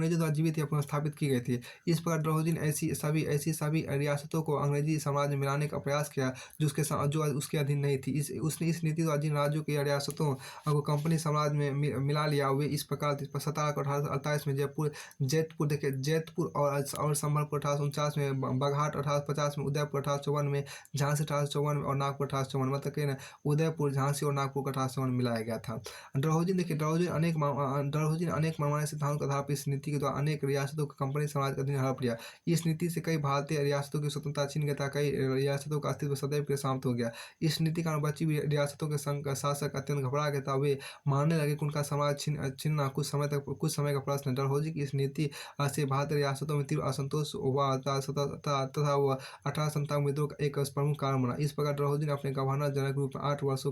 द्वारा जीवित या पुनर्स्थापित की गई थी। इस प्रकार डलहौजी ने ऐसी सभी रियासतों को अंग्रेजी साम्राज्य में मिलाने का प्रयास किया जो उसके अधीन नहीं थी। उसने इस नीति द्वारा जिन राज्यों की रियासतों को कंपनी साम्राज्य में मिला लिया वे इस प्रकार 17 में जैतपुर और संबलपुर 1849 में, बघाट 1850 में, उदयपुर 1854 में, झांसी 1854 में और नागपुर 1854 मतलब उदयपुर, झांसी और नागपुर को 1854 में मिलाया गया था। डलहौजी ने अनेक मनमाने सिद्धांतों के आधार पर इस नीति के द्वारा अनेक रियासतों को कंपनी साम्राज्य के अधीन हड़प लिया। इस नीति से कई भारतीय रियासतों की स्वतंत्रता छीन गई तथा कई रियासतों का अस्तित्व सदैव के समाप्त हो गया। इस नीति के कारण बची हुई रियासतों के शासक अत्यंत घबरा गए तथा वे मानने लगे कि उनका साम्राज्य छीनना कुछ समय का प्रश्न है। डलहौजी की इस नीति से भारतीय रियासतों में तीव्र असंतोष हुआ तथा वह 1857 विद्रोह का एक प्रमुख कारण बना। इस प्रकार डलहौजी ने अपने गवर्नर जनरल के रूप में 8 वर्षों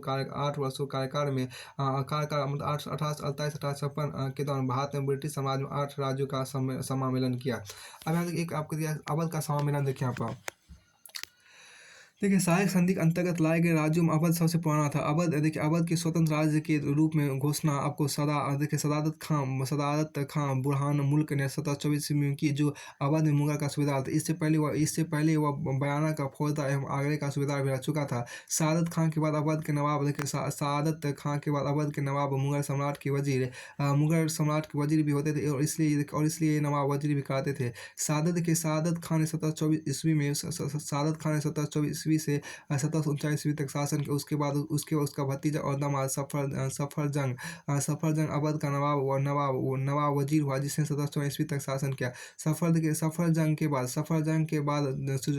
कार्यकाल में 1848-1856 के दौरान भारत में ब्रिटिश साम्राज्य में 8 राज्यों का समामेलन किया। अब यहाँ एक आपको दिया अवध का समामेलन देखिए यहाँ पर देखिए सहायक संधि के अंतर्गत लाए गए राज्यों में अवध सबसे पुराना था। अवध के स्वतंत्र राज्य के रूप में घोषणा आपको सदादत खां बुरहान मुल्क ने 1724 ईस्वी में की जो अवध में मुगल का सूबेदार था। इससे पहले वह बयाना का फौजदार एवं आगरे का सूबेदार भी रह चुका था। सआदत खां के बाद अवध के नवाब मुगल सम्राट के वजीर भी होते थे और इसलिए नवाब वजीर भी कहते थे। सआदत खान ने 1724 ईस्वी ईस्वी से 1749 ईस्वी तक शासन किया। उसके बाद उसका भतीजा और दामाद सफर जंग अवध का नवाब वजीर हुआ, जिसने 1754 ईस्वी तक शासन किया।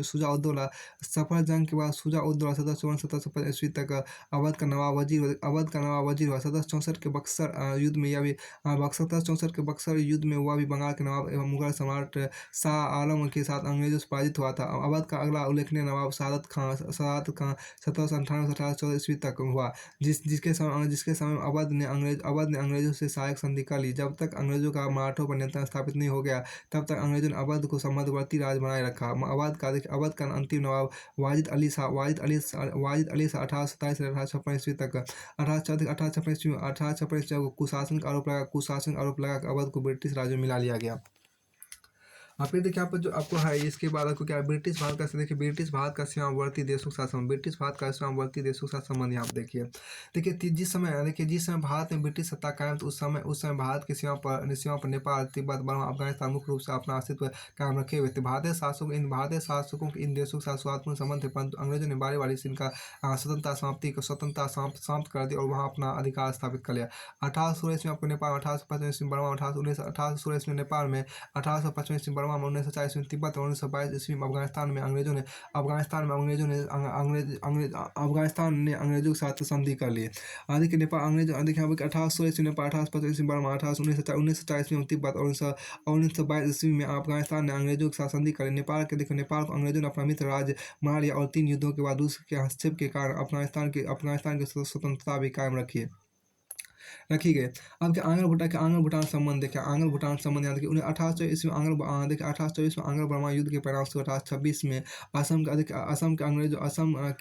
शुजा-उद-दौला 1754-1755 ईस्वी तक अवध का नवाब वजीर हुआ। 1764 के बक्सर युद्ध में यह भी 1764 के बक्सर युद्ध में वह भी बंगाल के नवाब एवं मुगल सम्राट शाह आलम के साथ अंग्रेजों से पराजित हुआ था। अवध का अगला उल्लेखनीय नवाब सआदत खां 1798 से 1814 ईस्वी तक हुआ, जिसके समय में अवध ने अंग्रेजों से सहायक संधि कर ली। जब तक अंग्रेजों का मराठों पर नियंत्रण स्थापित नहीं हो गया, तब तक अंग्रेजों ने अवध को मध्यवर्ती राज बनाए रखा। अवध का अंतिम नवाब वाजिद अली शाह 1827 से 1856 ईस्वी तक 1856 ईस्वी में कुशासन का आरोप लगा अवध को ब्रिटिश राज में मिला लिया गया। फिर देखिए यहाँ पर जो आपको है, इसके बाद आपको क्या है, ब्रिटिश भारत का, देखिए ब्रिटिश भारत का सीमावर्ती देशों के साथ संबंध, ब्रिटिश भारत का सीमावर्ती देशों के साथ संबंध यहाँ पर देखिए जिस समय भारत में ब्रिटिश सत्ता कायम, तो उस समय भारत की सीमा पर नेपाल, तिब्बत, बर्मा, अफगानिस्तान मुख्य रूप से अपना अस्तित्व कायम रखे हुए थे। भारतीय शासकों के इन देशों के साथ सौहार्दपूर्ण संबंध थे, परंतु अंग्रेजों ने बारी बारी से इनका स्वतंत्रता समाप्त कर दी और वहाँ अपना अधिकार स्थापित कर लिया। 1816 ईस्वी में आपको नेपाल, 1855 ईस्वी में बर्मा, 1816 ईस्वी में नेपाल में, 1855 ईस्वी में बर्मा में, 1940 ईस्वी में तिब्बत और 1922 ईस्वी में अफगानिस्तान ने अंग्रेजों के साथ संधि कर ली। आदि के नेपाल अंग्रेज देखिए 1816 ईस्वी में नेपाल, 1855 ईस्वी में बर्मा, 1940 ईस्वी में तिब्बत और 1922 ईस्वी में अफगानिस्तान ने अंग्रेजों के साथ संधि कर ली। नेपाल को अंग्रेजों ने अपना मित्र राज्य बना लिया और 3 युद्धों के बाद रूस के हस्तक्षेप के कारण अफगानिस्तान की स्वतंत्रता भी कायम रखी गई। अब क्या आंग्ल भूटान संबंध देखें, आंग्ल भूटान संबंध यहाँ देखिए 1824 ईस्वी में आंग्ल बर्मा युद्ध के परिणाम से 1826 में असम के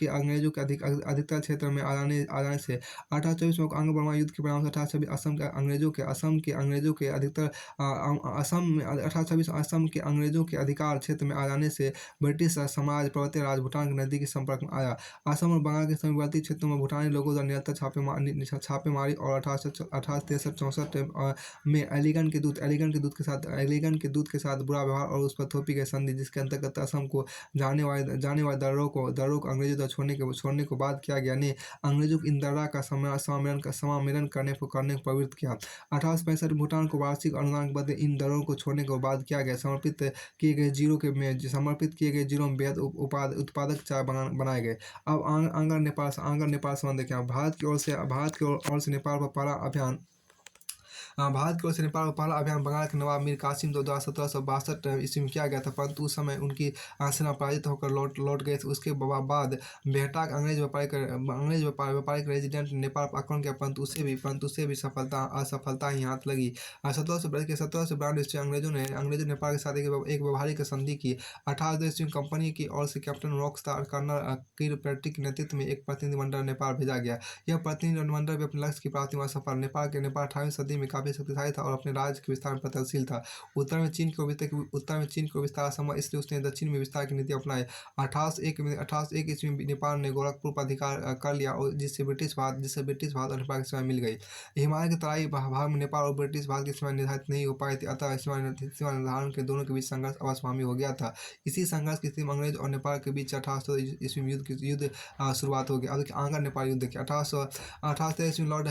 अंग्रेजों के अधिकतर क्षेत्र में आ जाने से 1824 में आंग्ल बर्मा युद्ध के परिणाम से 1826 असम के अंग्रेजों के अधिकार क्षेत्र में आ जाने से ब्रिटिश समाज पर्वतीय राज भूटान के नजदीकी संपर्क में आया। असम और बंगाल के समीपवर्ती क्षेत्रों में भूटानी लोगों द्वारा निरंतर छापेमारी और 1863-64 में एलिगन के दूत के साथ बुरा व्यवहार और उस पर थोपी गई संधि, जिसके अंतर्गत असम को जाने वाले दर्रों को अंग्रेजों द्वारा छोड़ने को बाद किया गया ने अंग्रेजों को इन दर्रा का समामेलन करने को प्रवृत्त किया। 1865 भूटान को वार्षिक अनुदान के बदले इन दरों को छोड़ने को बाद किया गया। समर्पित किए गए जीरो में बेहद उत्पादक चाय बनाए गए। अब आंग्ल नेपाल संबंध देखें। भारत की ओर से नेपाल पर पहला अभियान बंगाल के नवाब मीर कासिम द्वारा 1762 ईस्वी में किया गया था, परंतु उस समय उनकी सेना पराजित होकर लौट गए थे। उसके बाद बेहटा अंग्रेज व्यापारिक रेजिडेंट नेपाल पर आक्रमण किया, परंतु उसे भी असफलता ही हाथ लगी। 1792 ईस्वी अंग्रेजों ने नेपाल के साथ एक व्यवहारिक संधि की। 18 ईस्वी में कंपनी की ओर से कैप्टन रॉकस्टार कर्नल किरपैट्रिक के नेतृत्व में एक प्रतिनिधिमंडल नेपाल भेजा गया। यह प्रतिनिधिमंडल भी अपने लक्ष्य की प्राप्ति में सफल। नेपाल 18वीं सदी में काफी शक्तिशाली था और अपने राज्य के विस्तार में प्रगतिशील था। उत्तर में चीन को विस्तार असंभव, इसलिए उसने दक्षिण में विस्तार की नीति अपनाई। 1801 ईस्वी में नेपाल ने गोरखपुर पर अधिकार कर लिया और जिससे ब्रिटिश भारत और नेपाल की सीमा मिल गई। हिमालय के तराई भाग में नेपाल और ब्रिटिश भारत की सीमा निर्धारित नहीं हो पाई थी, अतः सीमा निर्धारण के दोनों के बीच संघर्ष अवश्यगामी हो गया था। इसी संघर्ष की स्थिति में अंग्रेज और नेपाल के बीच 1800 ईस्वी में युद्ध शुरुआत हो गई। अब आंग्ल नेपाल युद्ध देखिए 1813 ईस्वी में लॉर्ड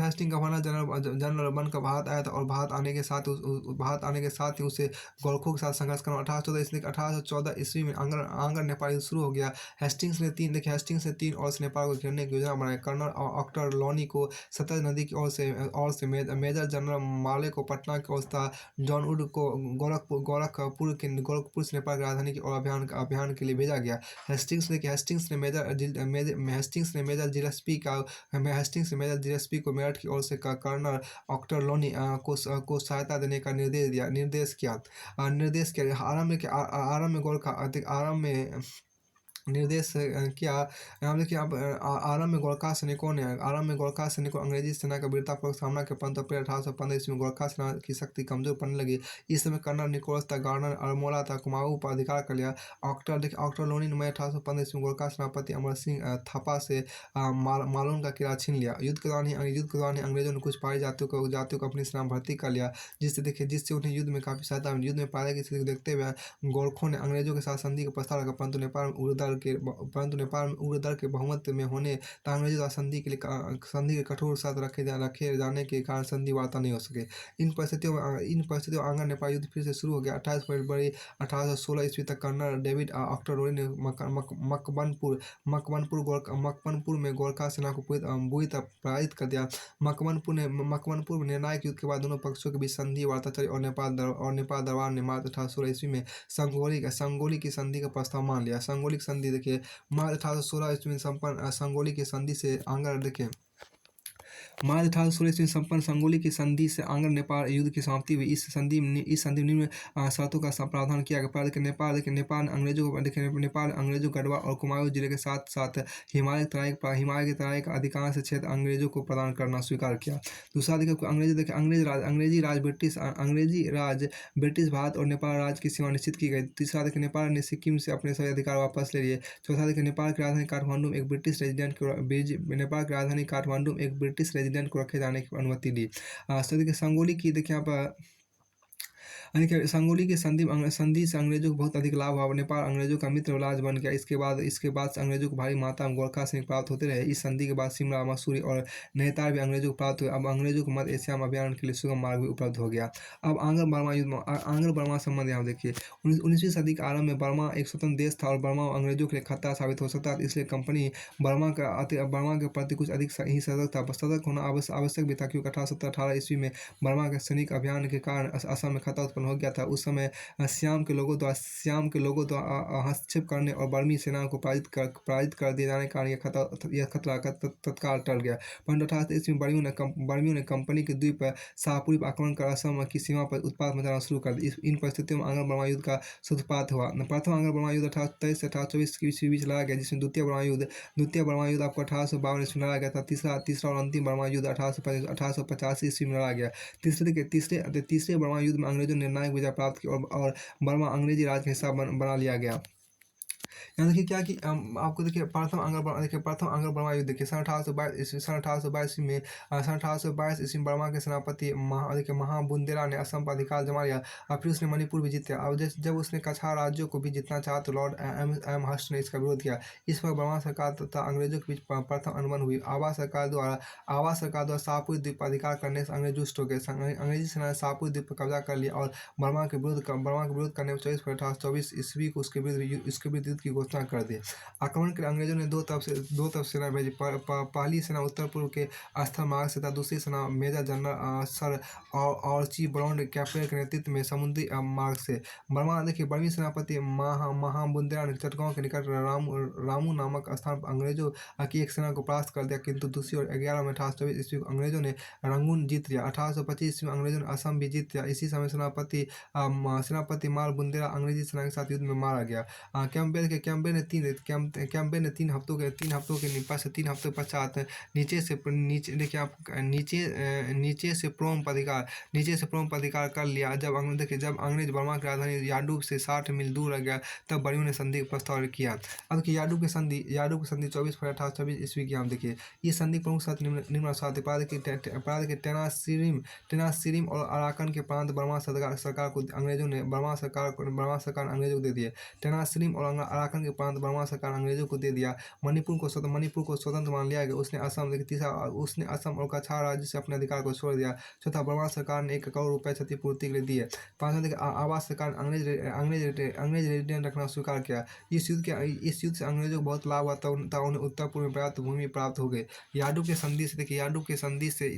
हेस्टिंग गवर्नर जनरल बनकर भारत आया था और भारत आने के साथ ही उसे गोरखों के साथ संघर्ष करना। 1814 ईस्वी में आंग्ल नेपाल युद्ध शुरू हो गया। हेस्टिंग्स ने 3 ओर से नेपाल को घेरने की योजना बनाई। कर्नल ऑक्टर लॉनी को सतलज नदी की ओर से मेजर जनरल माले को पटना की ओर तथा जॉन वुड को गोरखपुर से नेपाल की राजधानी की ओर अभियान के लिए भेजा गया। हेस्टिंग्स ने मेजर जिलेस्पी को मेरठ की ओर से कर्नल ऑक्टर लोनी को सहायता देने का निर्देश किया। आरंभ में निर्देश किया। यहाँ देखिए अब आरंभ में गोरखा सैनिकों अंग्रेजी सेना का वीरतापूर्वक सामना किया, परंतु अप्रैल 1815 ईस्वी में गोरखा सेना की शक्ति कमजोर पड़ने लगी। इस समय कर्नल निकोलस था, गार्डनर अरमोड़ा था, कुमाऊं पर अधिकार कर लिया। ऑक्टर लोनी ने मई 1815 ईस्वी में गोरखा सेनापति अमर सिंह थापा से मालून का किला छीन लिया। युद्ध के दौरान ही अंग्रेजों ने कुछ पहाड़ी जातियों को अपनी सेना में भर्ती कर लिया, जिससे उन्हें युद्ध में काफी सहायता मिली। युद्ध में पाले की स्थिति को देखते हुए गोरखों ने अंग्रेजों के साथ संधि का प्रस्ताव रखा, परंतु नेपाल में उग्र दल के बहुमत में होने तथा अंग्रेजों द्वारा संधि के कठोर शर्त रखे जाने के कारण संधि वार्ता नहीं हो सके। इन परिस्थितियों में आंग्र नेपाल युद्ध फिर से शुरू हो गया। 28 फरवरी 1816 ईस्वी तक कर्नल डेविड ऑक्टरलोनी ने मकबनपुर में गोरखा सेना को बुरी तरह पराजित कर दिया। मकबनपुर में निर्णायक युद्ध के बाद दोनों पक्षों के बीच संधि वार्ता चली और नेपाल दरबार ने मार्च 1816 ईस्वी में संगोली की संधि का प्रस्ताव मान लिया। संगोली की संधि देखिए मार्च 1816 ईस्वी में संपन्न संगोली की संधि से आंग्र देखिए मार्च 1816 ईस्वी में संपन्न संगोली की संधि से आंग्र नेपाल युद्ध की समाप्ति हुई। इस संधि में निम्न शर्तों का प्रावधान किया गया। नेपाल अंग्रेजों गढ़वा और कुमाऊं जिले के साथ साथ हिमालय की तराई का अधिकांश क्षेत्र अंग्रेजों को प्रदान करना स्वीकार किया। दूसरा देखिए अंग्रेजी राज ब्रिटिश भारत और नेपाल राज्य की सीमा निश्चित की गई। तीसरा देखिए नेपाल ने सिक्किम से अपने सभी अधिकार वापस ले लिए। चौथा देखिए नेपाल की राजधानी काठमांडू में एक ब्रिटिश रेजिडेंट को रखे जाने की अनुमति दी। देखिए संगोली की देखिए आप देखिए संगोली की संधि से अंग्रेजों को बहुत अधिक लाभ हुआ। नेपाल अंग्रेजों का मित्र राज बन गया। इसके बाद से अंग्रेजों को भारी मात्रा में गोरखा सैनिक प्राप्त होते रहे। इस संधि के बाद शिमला, मसूरी और नैनीताल भी अंग्रेजों को प्राप्त हुए। अब अंग्रेजों को मध्य एशिया में अभियान के लिए सुगम मार्ग भी उपलब्ध हो गया। अब आंग्र बर्मा संबंध यहाँ देखिए 19वीं सदी के आरंभ में बर्मा एक स्वतंत्र देश था और बर्मा अंग्रेजों के लिए खतरा साबित हो सकता था। इसलिए कंपनी बर्मा के प्रति कुछ अधिक ही सतर्क था। सतर्क होना आवश्यक भी था, क्योंकि 1817-18 ईस्वी में बर्मा के सैनिक अभियान के कारण असम में खतरा उत्पन्न हो गया था। उस समय श्याम के लोगों द्वारा हस्तक्षेप करने और बर्मी सेनाओं को पराजित कर दिए जाने के कारण यह खतरा तत्काल टल गया। परंतु 18 ईस्वी में बर्मियों ने कंपनी के द्वीप शाहपुरी पर आक्रमण कर असम की सीमा पर उत्पात मचाना शुरू कर दिया। इन परिस्थितियों में आंग्र बर्मा युद्ध का सूत्रपात हुआ। प्रथम आंग्र बर्मा युद्ध 1823 से 1824 ईस्वी बीच लड़ा गया, जिसमें द्वितीय बर्मा युद्ध आपको 1852 ईस्वी में लड़ा गया था। तीसरा और अंतिम बर्मा युद्ध 1885 ईस्वी में लड़ा गया। तीसरे बर्मा युद्ध में अंग्रेजों ने निर्णायक विजय प्राप्त की और बर्मा अंग्रेजी राज का हिस्सा बना लिया गया। यहाँ देखिए क्या कि आपको देखिए प्रथम आंग्र बर्मा युद्ध देखिए सन 1822 में ईस्वी में बर्मा के सेनापति महाबुंदेला ने असम पर अधिकार जमा लिया और फिर उसने मणिपुर भी जीत लिया। अब जब उसने कछार राज्यों को भी जीतना चाहा तो लॉर्ड एम हर्स्ट ने इसका विरोध किया। इस पर बर्मा सरकार तथा अंग्रेजों के बीच प्रथम अनबन हुई। आवा सरकार द्वारा शाहपुर द्वीप पर अधिकार करने से अंग्रेज रुष्ट हो गए। अंग्रेजी सेना ने शाहपुर द्वीप पर कब्जा कर लिया और बर्मा के विरोध करने में 24 फरवरी 1824 ईस्वी को उसके विरुद्ध युद्ध की घोषणा कर दी। आक्रमण के लिए अंग्रेजों ने दो तरफ सेना भेजी। पहली सेना उत्तर पूर्व के स्थल मार्ग से तथा दूसरी सेना major general sir Archibald Campbell के नेतृत्व में समुद्री मार्ग से। बर्मी सेनापति महाबुंदेला ने चटगांव के निकट रामू नामक स्थान पर अंग्रेजों की एक सेना को परास्त कर दिया, किंतु दूसरी ओर 11 मई 1824 ईस्वी को अंग्रेजों ने रंगून जीत लिया। 1825 ईस्वी में अंग्रेजों ने असम भी जीत लिया। इसी समय सेनापति माल बुंदेला अंग्रेजी सेना के साथ युद्ध में मारा गया। कैम्पबेल ने 3 हफ्तों के पश्चात नीचे से प्रोम पर अधिकार कर लिया। जब अंग्रेज बर्मा की राजधानी याडूब से 60 मील दूर रह गया, तब बर्मियों ने संधि का प्रस्ताव किया। अब देखिए याडूब की संधि 24 फरवरी 1826 ईस्वी की हम देखिए ये संधि प्रमुख शर्त निम्नानुसार थी। टेनासिरिम और अराकन के प्रांत बर्मा सरकार को अंग्रेजों ने अंग्रेजों को दे दिए। टेनासिरिम और अराकन के प्रांत बर्मा सरकार अंग्रेजों को दे दिया। मणिपुर को स्वतंत्र मान लिया गया। उसने असम और कछार राज्य से अपने अधिकार को छोड़ दिया। चौथा, बर्मा सरकार ने 1 करोड़ रुपए क्षतिपूर्ति के लिए दिए। पांचवा, आवाज सरकार अंग्रेज रेजिडेंट रखना स्वीकार किया। इस युद्ध से अंग्रेजों को बहुत लाभ हुआ तथा उन्हें उत्तर पूर्व में पर्याप्त भूमि प्राप्त हो गई। याडूब के संधि से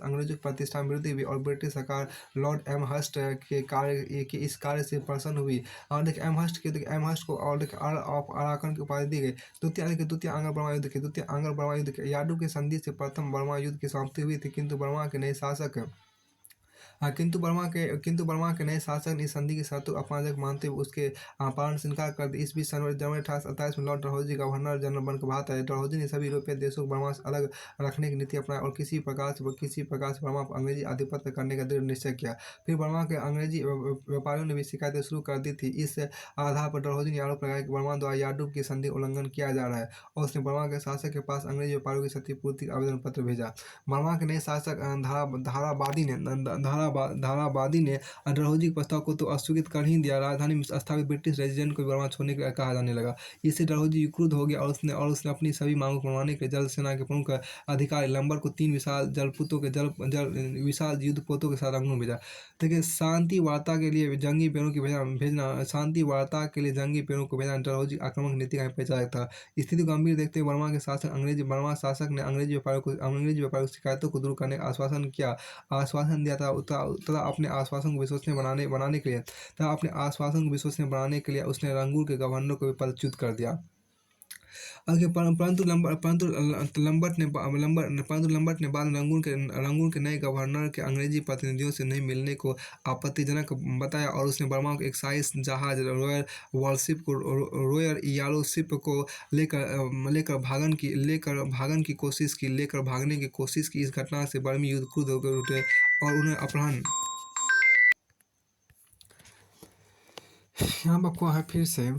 अंग्रेजों की प्रतिष्ठा में वृद्धि हुई और ब्रिटिश सरकार लॉर्ड एम हर्स्ट के इस कार्य से प्रसन्न हुई। और देखिए एम हर्स्ट को और अर्ल ऑफ अराकन की उपाधि दी गई। द्वितीय आंग्र बर्मा युद्ध के याडूब की संधि से प्रथम बर्मा युद्ध की समाप्ति हुई थी, किंतु बर्मा के नए शासक किंतु बर्मा के नए शासक ने इस संधि की शर्तों को अपमानजनक मानते हुए उसके पालन से इनकार कर दिया। इस बीच जनवरी 1827 में लॉर्ड डलहौजी गवर्नर जनरल बनकर भारत आए। डलहौजी ने सभी यूरोपीय देशों को बर्मा से अलग रखने की नीति अपनाई और किसी प्रकार से बर्मा पर अंग्रेजी आधिपत्य करने का दृढ़ निश्चय किया। फिर बर्मा के अंग्रेजी व्यापारियों ने भी शिकायतें शुरू कर दी थी। इस आधार पर डलहौजी ने आरोप लगाया कि बर्मा द्वारा यार्डूप की संधि उल्लंघन किया जा रहा है और उसने बर्मा के शासक के पास अंग्रेजी व्यापारियों की क्षतिपूर्ति का आवेदन पत्र भेजा। बर्मा के नए शासक धाराबादी ने डलहौजी के प्रस्ताव को तो अस्वीकृत कर ही दिया। राजधानी में स्थापित ब्रिटिश रेजिडेंट को बर्मा छोड़ने के लिए कहा जाने लगा। इससे डलहौजी क्रुद्ध हो गया और उसने अपनी सभी मांगों को मनवाने के लिए जल सेना के प्रमुख अधिकारी लंबर को 3 विशाल युद्धपोतों के साथ रंगून भेजा। देखिए, शांति वार्ता के लिए जंगी पेड़ों को भेजना डलहौजी आक्रामक नीति का परिचायक था। स्थिति को गंभीर देखते हुए बर्मा शासक ने अंग्रेजी व्यापारियों की शिकायतों को दूर करने का आश्वासन दिया था तथा अपने आश्वासन को विश्वसनीय बनाने के लिए उसने रंगून के गवर्नर को भी पदच्युत कर दिया। परंतु लंबट ने बाद में रंगून के नए गवर्नर के अंग्रेजी प्रतिनिधियों से नहीं मिलने को आपत्तिजनक बताया और उसने बर्मा को एक शाही जहाज रॉयल यालोशिप को लेकर भागने की कोशिश की। इस घटना से बर्मी युद्ध क्रुद्ध होकर उठे और उन्हें अपहरण। यहाँ आपको है फिर से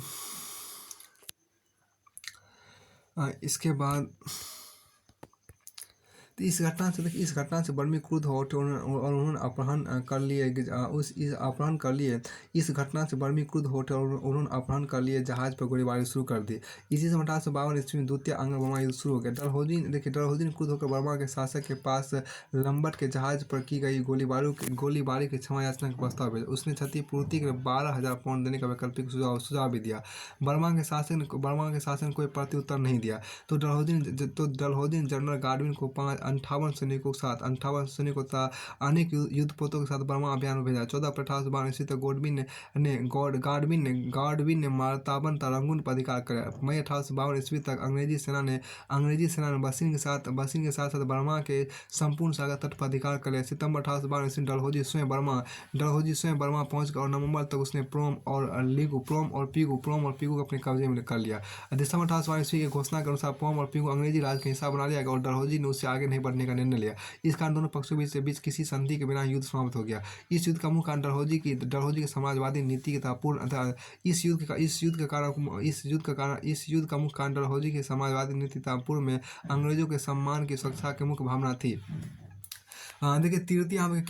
इसके बाद इस घटना से बर्मी क्रुद्ध हो उठे और उन्होंने अपहरण कर लिए। जहाज पर गोलीबारी शुरू कर दी। इसी समय 1852 ईस्वी में द्वितीय आंग्ल बर्मा युद्ध शुरू हो गया। डलहौजी ने क्रुद्ध होकर बर्मा के शासक के पास लंबट के जहाज पर की गई गोलीबारी की क्षमा याचना का प्रस्ताव भेजा। उसने क्षतिपूर्ति के 12,000 पाउंड देने का वैकल्पिक सुझाव भी दिया। बर्मा के शासक ने कोई प्रत्युत्तर नहीं दिया तो डलहौजी ने जनरल गाडविन को 58 सैनिकों तथा अनेक युद्धपोतों के साथ बर्मा अभियान में भेजा। 14 अप्रैल 1852 ईस्वी तक गाडविन ने मारताबन रंगून पर अधिकार किया। मई 1852 ईस्वी तक अंग्रेजी सेना ने बसिन के साथ बर्मा के संपूर्ण सागर तट पर अधिकार कर लिया। सितंबर 1852 ईस्वी डलहौजी स्वयं बर्मा पहुंच गया और नवंबर तक उसने प्रोम और पीगू को अपने कब्जे में कर लिया। दिसंबर 1852 ईस्वी की घोषणा के अनुसार प्रोम और पीगू अंग्रेजी राज का हिस्सा बना लिया गया और डलहौजी ने उससे आगे नहीं बढ़ने का निर्णय लिया। इस कारण दोनों पक्षों के बीच किसी संधि के बिना युद्ध समाप्त हो गया। इस युद्ध का मुख्य कारण डलहौजी की समाजवादी नीति का पूर्ण था। इस युद्ध का मुख्य कारण डलहौजी की समाजवादी नीति था। पूर्व में अंग्रेजों के सम्मान की सुरक्षा की मुख्य भावना थी। देखिए, तृतीय आंग्ल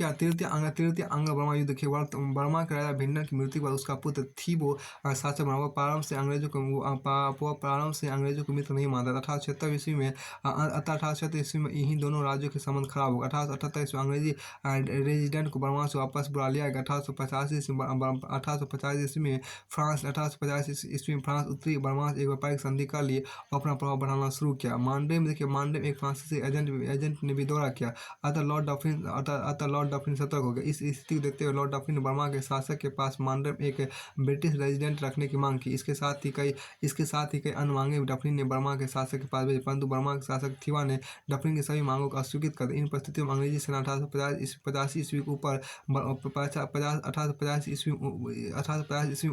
बर्मा युद्ध। देखिए, बर्मा के राजा भिंडर की मृत्यु के बाद उसका पुत्र थीबो शासक बना। वह प्रारंभ से अंग्रेजों को मित्र नहीं मानता था। 1876 ईस्वी में इन्हीं दोनों राज्यों के संबंध खराब हो गए। 1878 ईस्वी में अंग्रेजी रेजिडेंट को बर्मा से वापस बुला लिया गया। 1850 ईस्वी में फ्रांस उत्तरी बर्मा से एक व्यापारिक संधि कर लिए और अपना प्रभाव बढ़ाना शुरू किया। मांडे में एक फ्रांसीसी एजेंट ने भी दौरा किया। अतः लॉर्ड डफरिन सतर्क हो गए। इस स्थिति को देखते हुए लॉर्ड डफरिन ने बर्मा के शासक के पास मांडे में एक ब्रिटिश रेजिडेंट रखने की मांग की। इसके साथ ही कई अन्य मांगे डफरिन ने बर्मा के शासक के पास भेजी, परंतु बर्मा के शासक थीवा ने डफरिन की सभी मांगों को अस्वीकृत कर दिया। इन परिस्थितियों में अंग्रेजी सेना 1850 ईस्वी में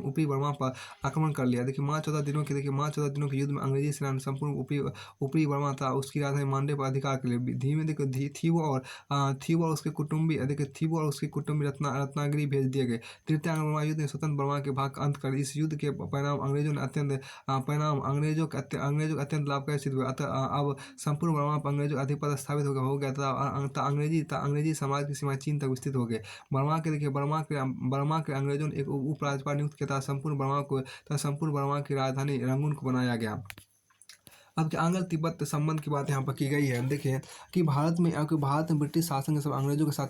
ऊपरी बर्मा पर आक्रमण कर लिया। देखिए, मार्च 14 दिनों के युद्ध में अंग्रेजी सेना ने संपूर्ण ऊपरी बर्मा था उसकी राजधानी मांडे पर अधिकार कर लिया। थीवो और उसके कुटुंबी रत्नागिरी भेज दिए गए। तृतीय आंग्ल बर्मा युद्ध ने स्वतंत्र बर्मा के भाग का अंत कर। इस युद्ध के परिणाम अंग्रेजों के अत्यंत लाभकारी सिद्ध हुए। अतः अब संपूर्ण बर्मा पर अंग्रेजों का आधिपत्य स्थापित हो गया था। अंग्रेजी समाज की सीमाएं चीन तक विस्तृत हो गए। बर्मा के अंग्रेजों ने एक उप राज्यपाल नियुक्त किया था। संपूर्ण बर्मा की राजधानी रंगून को बनाया गया। अब आंग्ल तिब्बत संबंध की बात यहाँ पर की गई है। देखिए कि भारत में ब्रिटिश शासन के समय अंग्रेजों के साथ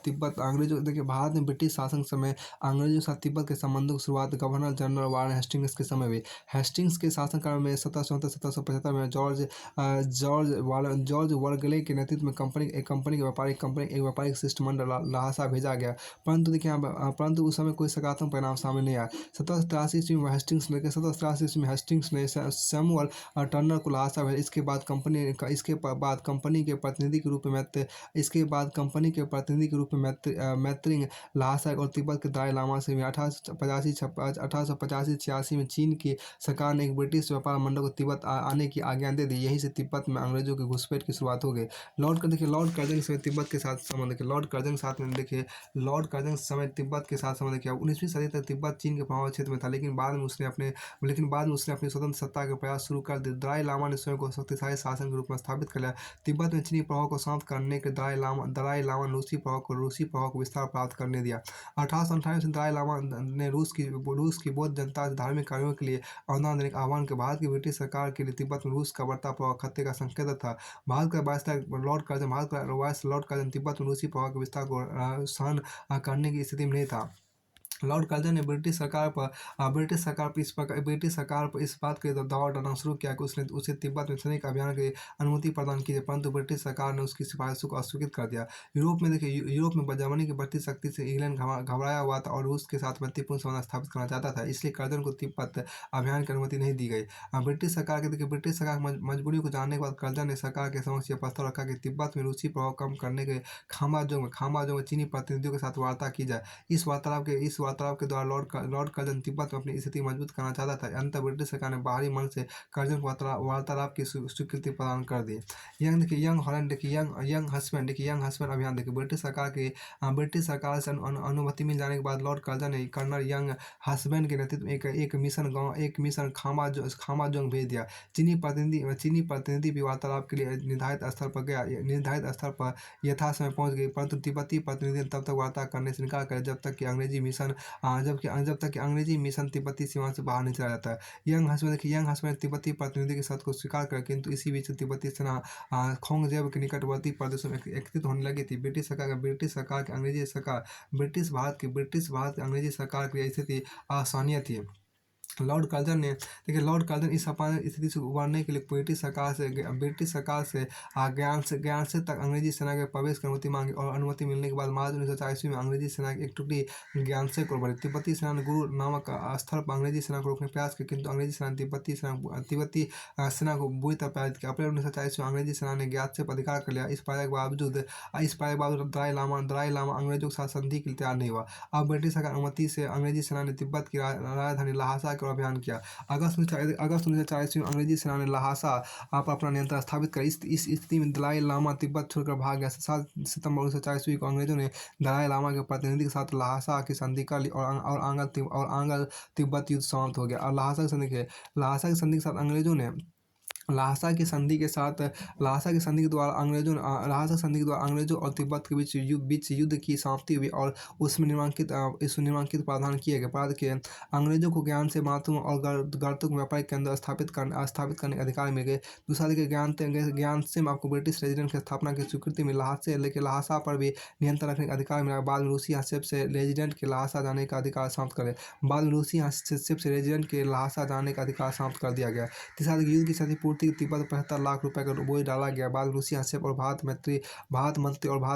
तिब्बत के संबंधों की शुरुआत गवर्नर जनरल वारेन हेस्टिंग्स के समय हुई। हेस्टिंग्स के शासनकाल में 1775 में जॉर्ज वर्गले के नेतृत्व में एक व्यापारिक शिष्टमंडल लहासा भेजा गया, परंतु उस समय कोई सकारात्मक परिणाम सामने नहीं आया। 1783 ईस्वी में हेस्टिंग्स ने सैमुअल टर्नर को लहासा भेजा। बाद कंपनी के प्रतिनिधि के रूप में मैत्रिंग ल्हासा और तिब्बत के दलाई लामा से 1885-86 में चीन की सरकार ने एक ब्रिटिश व्यापार मंडल को तिब्बत आने की आज्ञा दे दी। यहीं से तिब्बत में अंग्रेजों की घुसपैठ की शुरुआत हो गई। लॉर्ड कर्जन के समय तिब्बत के साथ संबंध देखिए। लॉर्ड कर्जन के समय तिब्बत के साथ संबंध देखिए। 19वीं सदी तक तिब्बत चीन के प्रभाव क्षेत्र में था, लेकिन बाद में उसने अपनी स्वतंत्र सत्ता के प्रयास शुरू कर दिए। दलाई लामा ने स्वयं को शक्तिशाली शासन के रूप में स्थापित कर लिया। तिब्बत में चीनी प्रभाव को समाप्त करने के दलाई लामा ने रूसी प्रभाव को विस्तार प्राप्त करने दिया। 1898 से दलाई लामा ने रूस की बौद्ध जनता से धार्मिक कार्यों के लिए अनुदान देने का आह्वान किया। भारत की ब्रिटिश सरकार के लिए तिब्बत में रूस का बढ़ता प्रभाव खतरे का संकेत था। भारत का वायसराय लॉर्ड कर्जन तिब्बत में रूसी प्रभाव के विस्तार को सहन करने की स्थिति में नहीं था। लॉर्ड कर्जन ने ब्रिटिश सरकार पर इस बात के दबाव डालना शुरू किया कि उसे तिब्बत में सैनिक अभियान की अनुमति प्रदान की जाए, परंतु ब्रिटिश सरकार ने उसकी सिफारिशों को अस्वीकृत कर दिया। यूरोप में जर्मनी की बढ़ती शक्ति से इंग्लैंड घबराया हुआ था और रूस के साथ मैत्रीपूर्ण संबंध स्थापित करना चाहता था, इसलिए कर्जन को तिब्बत अभियान की अनुमति नहीं दी गई। ब्रिटिश सरकार की मजबूरी को जानने के बाद कर्जन ने सरकार के समक्ष यह प्रस्ताव रखा कि तिब्बत में रूसी प्रभाव कम करने के खामाजोंग में चीनी प्रतिनिधियों के साथ वार्ता की जाए। इस वार्तालाप के द्वारा लॉर्ड कर्जन तिब्बत में अपनी स्थिति मजबूत करना चाहता था। अंततः ब्रिटिश सरकार ने बाहरी मन से कर्जन को वार्तालाप की स्वीकृति प्रदान कर दी। यंग हस्बैंड अभियान देखिए। ब्रिटिश सरकार से अनुमति मिल जाने के बाद लॉर्ड कर्जन ने कर्नल यंग हस्बैंड के नेतृत्व में एक मिशन खामाजोंग भेज दिया। चीनी प्रतिनिधि भी वार्तालाप के लिए निर्धारित स्थल पर यथासमय पहुंच गए, परंतु तिब्बती प्रतिनिधि ने तब तक वार्ता करने से इनकार कर जब तक कि अंग्रेजी मिशन तिब्बती सीमा से बाहर नहीं चला जाता है। यंग हस्बैंड तिब्बती प्रतिनिधि के शर्त को स्वीकार कर, किंतु इसी बीच तिब्बती सेना खोंगजेब के निकटवर्ती प्रदेशों में एकत्रित होने लगी थी। ब्रिटिश भारत की अंग्रेजी सरकार की यह स्थिति असहनीय थी। लॉर्ड कर्जन इस स्थिति से उबरने के लिए ब्रिटिश सरकार से ज्ञानसे तक अंग्रेजी सेना के प्रवेश की अनुमति मांगी और अनुमति मिलने के बाद मार्च 1940 में अंग्रेजी सेना की एक टुकड़ी ज्ञानसे को बढ़ी। तिब्बती सेना ने गुरु नामक स्थल पर अंग्रेजी सेना को रोकने का प्रयास किया, किंतु अंग्रेजी सेना ने तिब्बती सेना को बुरी तरह पराजित किया। अप्रैल 1940 में अंग्रेजी सेना ने ज्ञानसे पर अधिकार कर लिया। इस पराजय के बावजूद दलाई लामा अंग्रेजों के साथ संधि के लिए तैयार नहीं हुआ। अब ब्रिटिश सरकार अनुमति से अंग्रेजी सेना ने तिब्बत की राजधानी ल्हासा की ओर अभियान किया। अगस्त 1940 में अंग्रेजी सेना ने ल्हासा पर अपना नियंत्रण स्थापित कर इस स्थिति में दलाई लामा तिब्बत छोड़कर भाग गया। 7 सितंबर 1940 को अंग्रेजों ने दलाई लामा के प्रतिनिधि के साथ ल्हासा की संधि कर ली और आंग्ल तिब्बत युद्ध समाप्त हो गया। और ल्हासा की संधि के साथ अंग्रेजों ने ल्हासा की संधि के द्वारा अंग्रेजों और तिब्बत के बीच युद्ध की समाप्ति हुई और उसमें निम्नलिखित प्रावधान किए गए। अंग्रेजों को ज्ञान से मातुम और गर्तुक व्यापारिक केंद्र स्थापित करने के अधिकार मिल गए। दूसरा देखिए ज्ञान से आपको ब्रिटिश रेजिडेंट की स्थापना की स्वीकृति मिली, लेकिन ल्हासा पर भी नियंत्रण रखने का अधिकार मिला। बाद में रूसी हस्तक्षेप से रेजिडेंट के ल्हासा जाने का अधिकार समाप्त कर दिया गया। तीसरा युद्ध की क्षतिपूर्ति तिब्बत 75 लाख रुपए का बोझ डाला गया। बाद रूसी हस्तक्षेप और भारत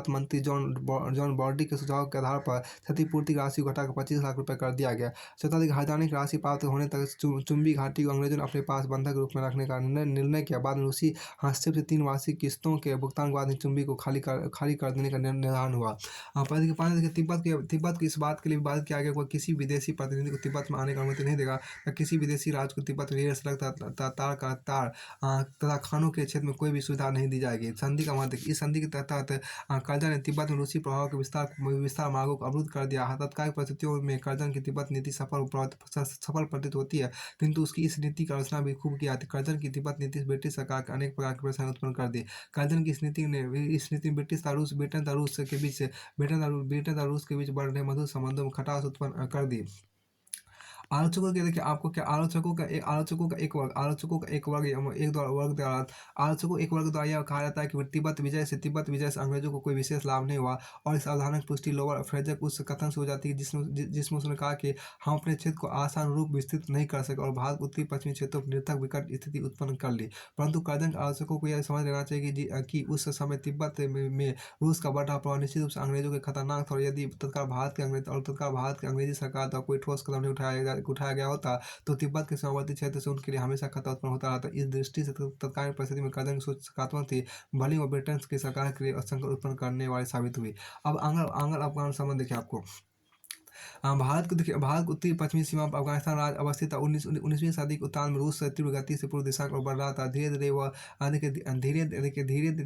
मंत्री जॉन बॉडी के सुझाव के आधार पर क्षतिपूर्ति की राशि को घटाकर 25 लाख रुपए कर दिया गया। चौथा हरजाने की राशि प्राप्त होने तक चुंबी घाटी को अंग्रेजों ने अपने पास बंधक रूप में रखने का निर्णय किया। बाद में रूसी हस्तक्षेप से 3 वार्षिक किस्तों के भुगतान के बाद ही चुंबी को खाली कर देने का निर्धारण हुआ। तिब्बत की इस बात के लिए विवाद किया गया, किसी विदेशी प्रतिनिधि को तिब्बत में आने की अनुमति नहीं देगा या किसी विदेशी राज्य को तिब्बत में तार तथा खानों के क्षेत्र में कोई भी सुविधा नहीं दी जाएगी। संधि का महत्व। इस संधि के तहत कर्जन ने तिब्बत में रूसी प्रभाव के विस्तार मार्गों को अवरुद्ध कर दिया। तत्काल परिस्थितियों में कर्जन की तिब्बत नीति सफल प्रतीत होती है, किंतु उसकी इस नीति की आलोचना भी खूब की जाती है। कर्जन की तिब्बत नीति ब्रिटिश सरकार के अनेक प्रकार की परेशानी उत्पन्न कर दी। कर्जन की इस नीति ने ब्रिटेन तथा रूस के बीच बढ़ रहे मधुर संबंधों में खटास उत्पन्न कर दी। आलोचकों के देखिए आपको क्या आलोचकों का एक वर्ग द्वारा यह कहा जाता है कि तिब्बत विजय से अंग्रेजों को कोई विशेष लाभ नहीं हुआ और इस अवधारणा की पुष्टि लोअर फ्रेजर उस कथन से हो जाती है जिसमें उसने कहा कि हम अपने क्षेत्र को आसान रूप विस्तृत नहीं कर सके और भारत उत्तरी पश्चिमी क्षेत्रों में निरर्थक विकट स्थिति उत्पन्न कर ली। परंतु कर्जन आलोचकों को यह समझ लेना चाहिए कि उस समय तिब्बत में रूस का बढ़ा प्रभाव निश्चित रूप से अंग्रेजों के खतरनाक था और यदि तत्काल भारत के अंग्रेजी सरकार द्वारा कोई ठोस कदम नहीं उठाया गया होता तो तिब्बत के सीमावर्ती क्षेत्र से उनके लिए हमेशा खतरा उत्पन्न होता रहता। इस दृष्टि से तत्कालीन परिस्थिति में कर्जन की सोच सकारात्मक थी, भले ही वो ब्रिटेन की सरकार के लिए संकट उत्पन्न करने वाली साबित हुई। अब आंग्ल आंग्ल अफगान संबंध देखिए आपको। भारत को देखिए, भारत की उत्तरी पश्चिमी सीमा पर अफगानिस्तान राज्य अवस्थित था। 19वीं सदी के उत्तान में रूस से तीव्र गति से पूर्व दिशा की ओर बढ़ रहा था। धीरे धीरे वह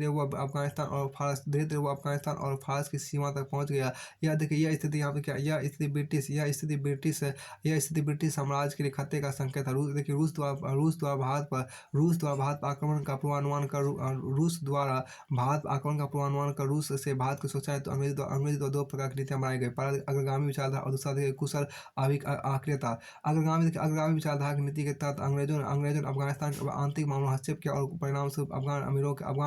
वो अफगानिस्तान और फारस धीरे धीरे वो अफगानिस्तान और फारस की सीमा तक पहुंच गया। यह देखिए, यह स्थिति यहाँ पे क्या, यह स्थिति ब्रिटिश साम्राज्य के लिए खतरे का संकेत था। रूस द्वारा भारत पर आक्रमण का पूर्वानुमान कर रूस से भारत को सोचा है तो अंग्रेजी द्वारा दो प्रकार की नीतियां बनाई गई। पहला अग्रगामी विचारधारा और दूसरा देखिए कुशल आक्रियता। अग्रगामी विचारधारा की नीति के तहत अंग्रेजों ने अफगानिस्तान के आंतरिक मामलों में हस्तक्षेप किया और परिणाम स्वरूप अफगान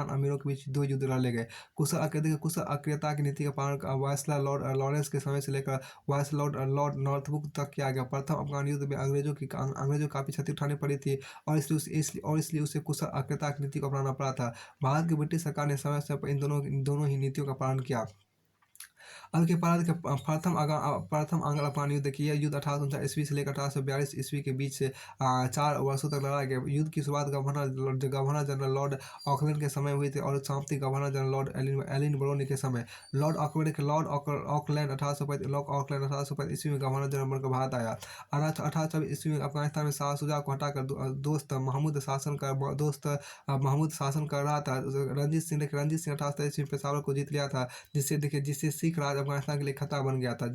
अमीरों के बीच दो युद्ध लड़े गए। कुशल आक्रियता की नीति का पालन वायसराय लॉर्ड लॉरेंस के समय से लेकर वायसराय लॉर्ड नॉर्थब्रुक तक किया गया। प्रथम अफगान युद्ध में अंग्रेजों को काफी क्षति उठानी पड़ी थी और इसलिए उसे कुशल आक्रियता की नीति को अपनाना पड़ा था। भारत की ब्रिटिश सरकार ने समय समय पर इन दोनों ही नीतियों का पालन किया। अब के बाद के प्रथम आंग्ल अफगान युद्ध देखिए, यह युद्ध 1849 ईस्वी से लेकर 1842 ईस्वी के बीच से 4 वर्षों तक लड़ा गया। युद्ध की शुरुआत गवर्नर जनरल लॉर्ड ऑकलैंड के समय हुई थी और समाप्ति गवर्नर जनरल लॉर्ड एलिनबरो के समय। लॉर्ड ऑकलैंड 1835 ईस्वी में गवर्नर जनरल बनकर भारत आया। 1824 ईस्वी में अफगानिस्तान में शाह शुजा को हटाकर दोस्त महमूद शासन कर रहा था। रंजीत सिंह 1827 ईस्वी में पेशावर को जीत लिया था, जिससे सिख राज अफगानिस्तान के लिए खतरा बन गया था।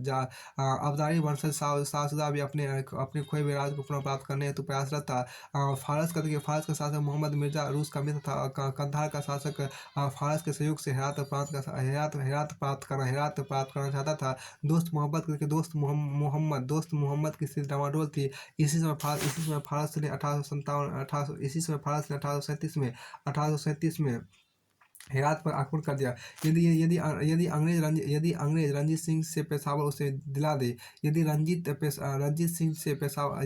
अब्दाली वंशज शाहसुजा भी अपने खोए हुए राज को पुनः प्राप्त करने हेतु प्रयासरत था। फारस का शासक मोहम्मद मिर्जा रूस का मित्र था। कंधार का शासक फारस के सहयोग से हेरात प्राप्त करना चाहता था। दोस्त मोहम्मद की स्थिति डामाडोल थी। इसी समय फारस ने 1837 में हेरात पर आक्रमण कर दिया। यदि अंग्रेज रंजीत सिंह से पेशावर उसे दिला दे यदि अंग्रेज रंजीत सिंह से पेशावर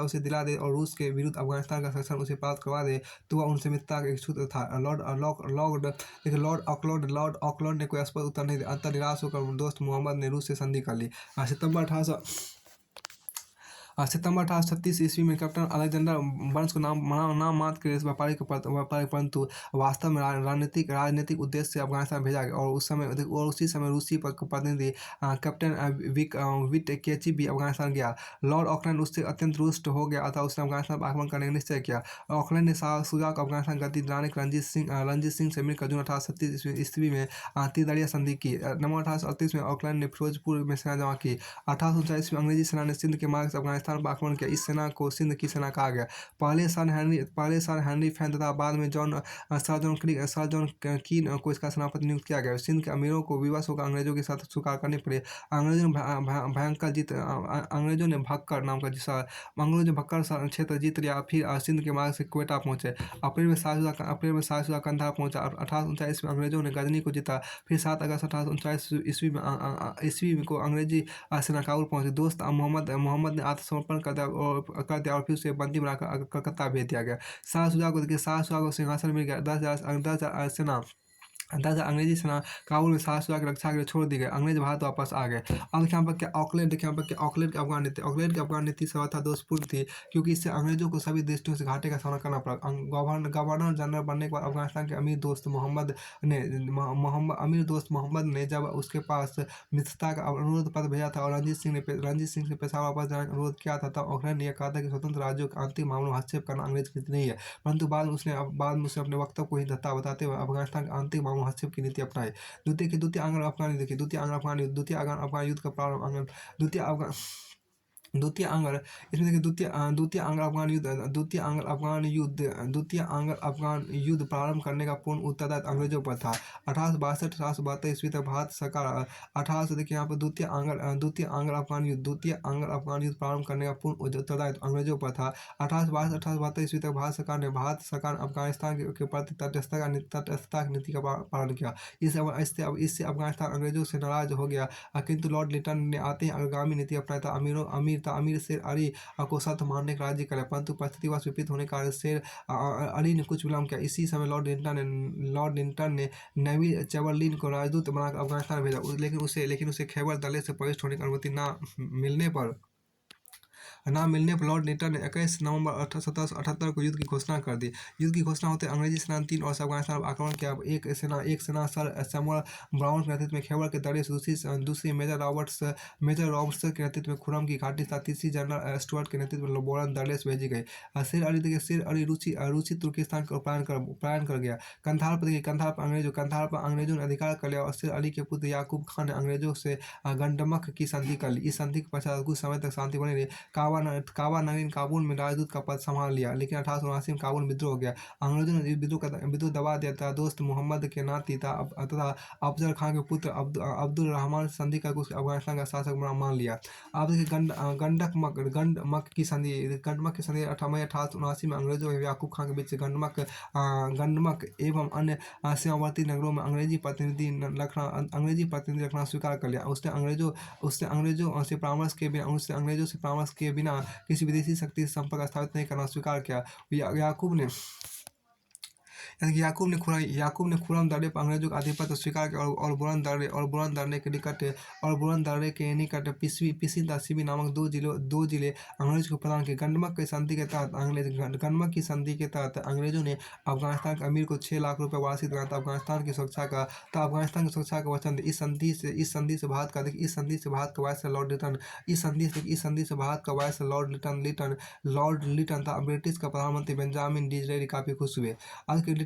उसे दिला दे और रूस के विरुद्ध अफगानिस्तान का शासन उसे प्राप्त करवा दे तो वह उनसे मित्रता का इच्छुक था। लॉर्ड ऑकलैंड ने कोई स्पष्ट उत्तर नहीं दिया। अंततः निराश होकर दोस्त मोहम्मद ने रूस से संधि कर ली। सितंबर 1836 ईस्वी में कैप्टन अलेक्जेंडर बर्न्स को नाम मात्र के व्यापारी परंतु वास्तव में राजनीतिक उद्देश्य से अफगानिस्तान भेजा गया और उसी समय रूसी प्रतिनिधि कैप्टन विटकेची भी अफगानिस्तान गया। लॉर्ड ऑकलैंड उससे अत्यंत रुष्ट हो गया अतः उसने अफगानिस्तान पर आक्रमण करने का निश्चय किया। ऑकलैंड ने शाह शुजा को अफगानिस्तान गति दिलाने के रंजीत सिंह से मिलकर जून 1837 ईस्वी में त्रिदलीय संधि की। नवंबर 1838 में ऑकलैंड ने फिरोजपुर में सेना जमा की। 1839 ईस्वी में अंग्रेजी सेना ने सिंध के मार्ग से अफगानिस्तान पर आक्रमण किया। इस सेना को सिंध की सेना कहा गया। पहले सर हेनरी फैन तथा बाद में सर जॉन कीन को इसका सेनापति नियुक्त किया गया। सिंध के अमीरों को विवश होकर अंग्रेजों के साथ स्वीकार करनी पड़ी। अंग्रेजों ने भक्कर क्षेत्र जीत लिया। फिर सिंध के मार्ग से क्वेटा पहुंचे। अप्रैल में शाहजुदा कंधार पहुंचा। 1839 में अंग्रेजों ने गजनी को जीता। फिर 7 अगस्त 1839 ईस्वी को अंग्रेजी सेना काबुल पहुंची। दोस्त मोहम्मद ने आत्मसमर्पण कर दिया और फिर उसे बंदी बनाकर कलकत्ता भेज दिया गया। शाह शुजा को सिंहासन मिल गया। 10,000 अंग्रेजी सेना काबुल में शाह शुजा की रक्षा के लिए छोड़ दी गई। अंग्रेज भारत वापस आ गए। अब यहाँ पर क्या ऑकलैंड की अफगान नीति सर्वथा दोषपूर्ण थी क्योंकि इससे अंग्रेजों को सभी दृष्टियों से घाटे का सामना करना पड़ा। गवर्नर जनरल बनने के बाद अफगानिस्तान के अमीर दोस्त मोहम्मद ने जब उसके पास मित्रता का अनुरोध पत्र भेजा था और रंजीत सिंह से पेशावर वापस जाने का अनुरोध किया था तब ऑकलैंड ने यह कहा था कि स्वतंत्र राज्यों के आंतरिक मामलों में हस्तक्षेप करना अंग्रेज की नीति नहीं है। परंतु बाद में उसने अपने वक्तव्य को ही धत्ता बताते हुए अफगानिस्तान के आंतरिक मामलों में हस्तक्षेप की नीति अपनाई। द्वितीय आंग्ल अफगान युद्ध का प्रारंभ। द्वितीय आंग्ल युद्ध प्रारंभ करने का पूर्ण उत्तरदायित्व अंग्रेजों पर था। 1862 ईस्वी तक भारत सरकार 1800 देखिए यहाँ पर द्वितीय आंग्ल अफगान युद्ध प्रारंभ करने का पूर्ण उत्तरदायित्व अंग्रेजों पर था। 1862 ईस्वी तक भारत सरकार अफगानिस्तान के प्रति तटस्थता की नीति का पालन किया। इससे अफगानिस्तान अंग्रेजों से नाराज हो गया किंतु लॉर्ड लिटन ने आते ही अग्रगामी नीति अपनाया था। अमीर नेता अमीर शेर अली को सख्त मारने का राज्य किया, परंतु परिस्थितिवश विपरीत होने के कारण शेर अली ने कुछ विलम्ब किया। इसी समय लॉर्ड लिंटन ने नेविल चैम्बरलिन को राजदूत बनाकर अफगानिस्तान भेजा, लेकिन उसे खैबर दले से प्रविष्ट होने की अनुमति न मिलने पर लॉर्ड लिंटन ने 21 नवंबर 1778 को युद्ध की घोषणा कर दी। युद्ध की घोषणा होते अंग्रेजी सेना ने 3 ओर से अफगानिस्तान पर आक्रमण किया। एक सेना सर सैमुअल ब्राउन के नेतृत्व में खैबर के दड़े से, दूसरी मेजर रॉबर्ट्स के नेतृत्व में खुर्रम की घाटी तथा तीसरी जनरल स्टुअर्ट के नेतृत्व में बोरन दड़े से भेजी गई। शेर अली रूसी तुर्किस्तान की ओर पलायन कर गया। कंधार पर अंग्रेजों ने अधिकार कर लिया और शेर अली के पुत्र याकूब खान ने अंग्रेजों से गंडमक की संधि कर ली। इस संधि के पश्चात कुछ समय तक शांति बनी रही। काबा नगरी ने काबुल में राजदूत का पद संभाल लिया, लेकिन 1879 में काबुल में विद्रोह हो गया। अंग्रेजों ने विद्रोह दबा दिया तथा दोस्त मोहम्मद के नाती तथा अफजल खान के पुत्र अब्दुल रहमान से संधि करके उसे अफगानिस्तान का शासक मान लिया। अब देखिए गंडमक की संधि मई 1879 में अंग्रेजों एवं याकूब खान के बीच गंडमक एवं अन्य सीमावर्ती नगरों में अंग्रेजी प्रतिनिधि रखना स्वीकार कर लिया। उसने अंग्रेजों से परामर्श के बिना किसी विदेशी शक्ति से संपर्क स्थापित नहीं करना स्वीकार किया। याकूब ने खुर्रम दर्रे पर अंग्रेजों का आधिपत्य स्वीकार किया और बुलंद दर्रे के निकट पिसिन तहसीबी नामक दो जिले अंग्रेजों को प्रदान किए। गंडमक की संधि के तहत अंग्रेजों ने अफगानिस्तान के अमीर को 6 लाख रुपए वार्षिक देना तथा अफगानिस्तान की सुरक्षा का वचन दिया। इस संधि से भारत का वायसराय लॉर्ड लिटन तथा ब्रिटिश का प्रधानमंत्री बेंजामिन डिज़रेली काफी खुश हुए। आज के लिटन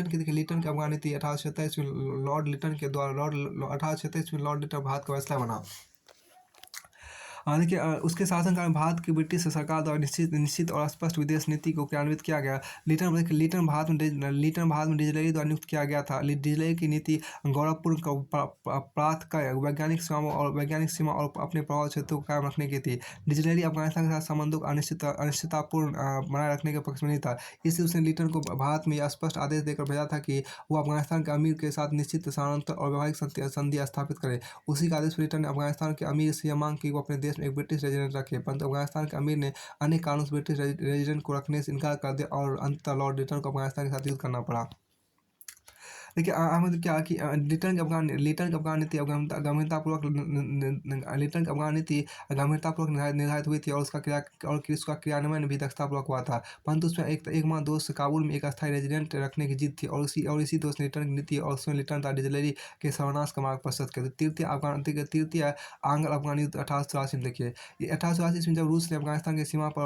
की अफगान नीति 1827 में लॉर्ड लिटन भारत का वायसराय बना। देखिए उसके शासनकाल में भारत की ब्रिटिश सरकार द्वारा निश्चित और स्पष्ट विदेश नीति को क्रियान्वित किया गया। लिटन भारत में डिज़रेली द्वारा नियुक्त किया गया था। डिज़रेली की नीति गौरवपूर्ण प्रांत वैज्ञानिक सीमा और अपने प्रभाव क्षेत्र को कायम रखने की थी। डिज़रेली अफगानिस्तान के साथ संबंधों को अनिश्चिततापूर्ण बनाए रखने के पक्ष में नहीं था। इसलिए उसने लिटन को भारत में यह स्पष्ट आदेश देकर भेजा था कि वह अफगानिस्तान के अमीर के साथ निश्चित स्थानांतरण और व्यवहारिक संधि स्थापित करे। उसी का आदेश पर लिटन ने अफगानिस्तान के अमीर से यह मांग की वो अपने देश में एक ब्रिटिश रेजिडेंट रखे, परंतु अफगानिस्तान के अमीर ने अनेक कारणों से ब्रिटिश रेजिडेंट को रखने से इनकार कर दिया और अंततः लॉर्ड लिटन को अफगानिस्तान के साथ युद्ध करना पड़ा। देखिए लिटन की अफगान नीति गंभीरतापूर्वक निर्धारित हुई थी और उसका क्रियान्वयन भी दक्षतापूर्वक हुआ था, परंतु उसमें एक माह दोस्त काबुल में एक अस्थायी रेजिडेंट रखने की जिद थी और इसी दोस्त ने लिटन की नीति और उसमें लिटन तथा डिज़रेली के सर्वनाश का मार्ग प्रशस्त किया। तृतीय आंग्ल अफगान युद्ध 1884 में। देखिए 1884 में जब रूस ने अफगानिस्तान की सीमा पर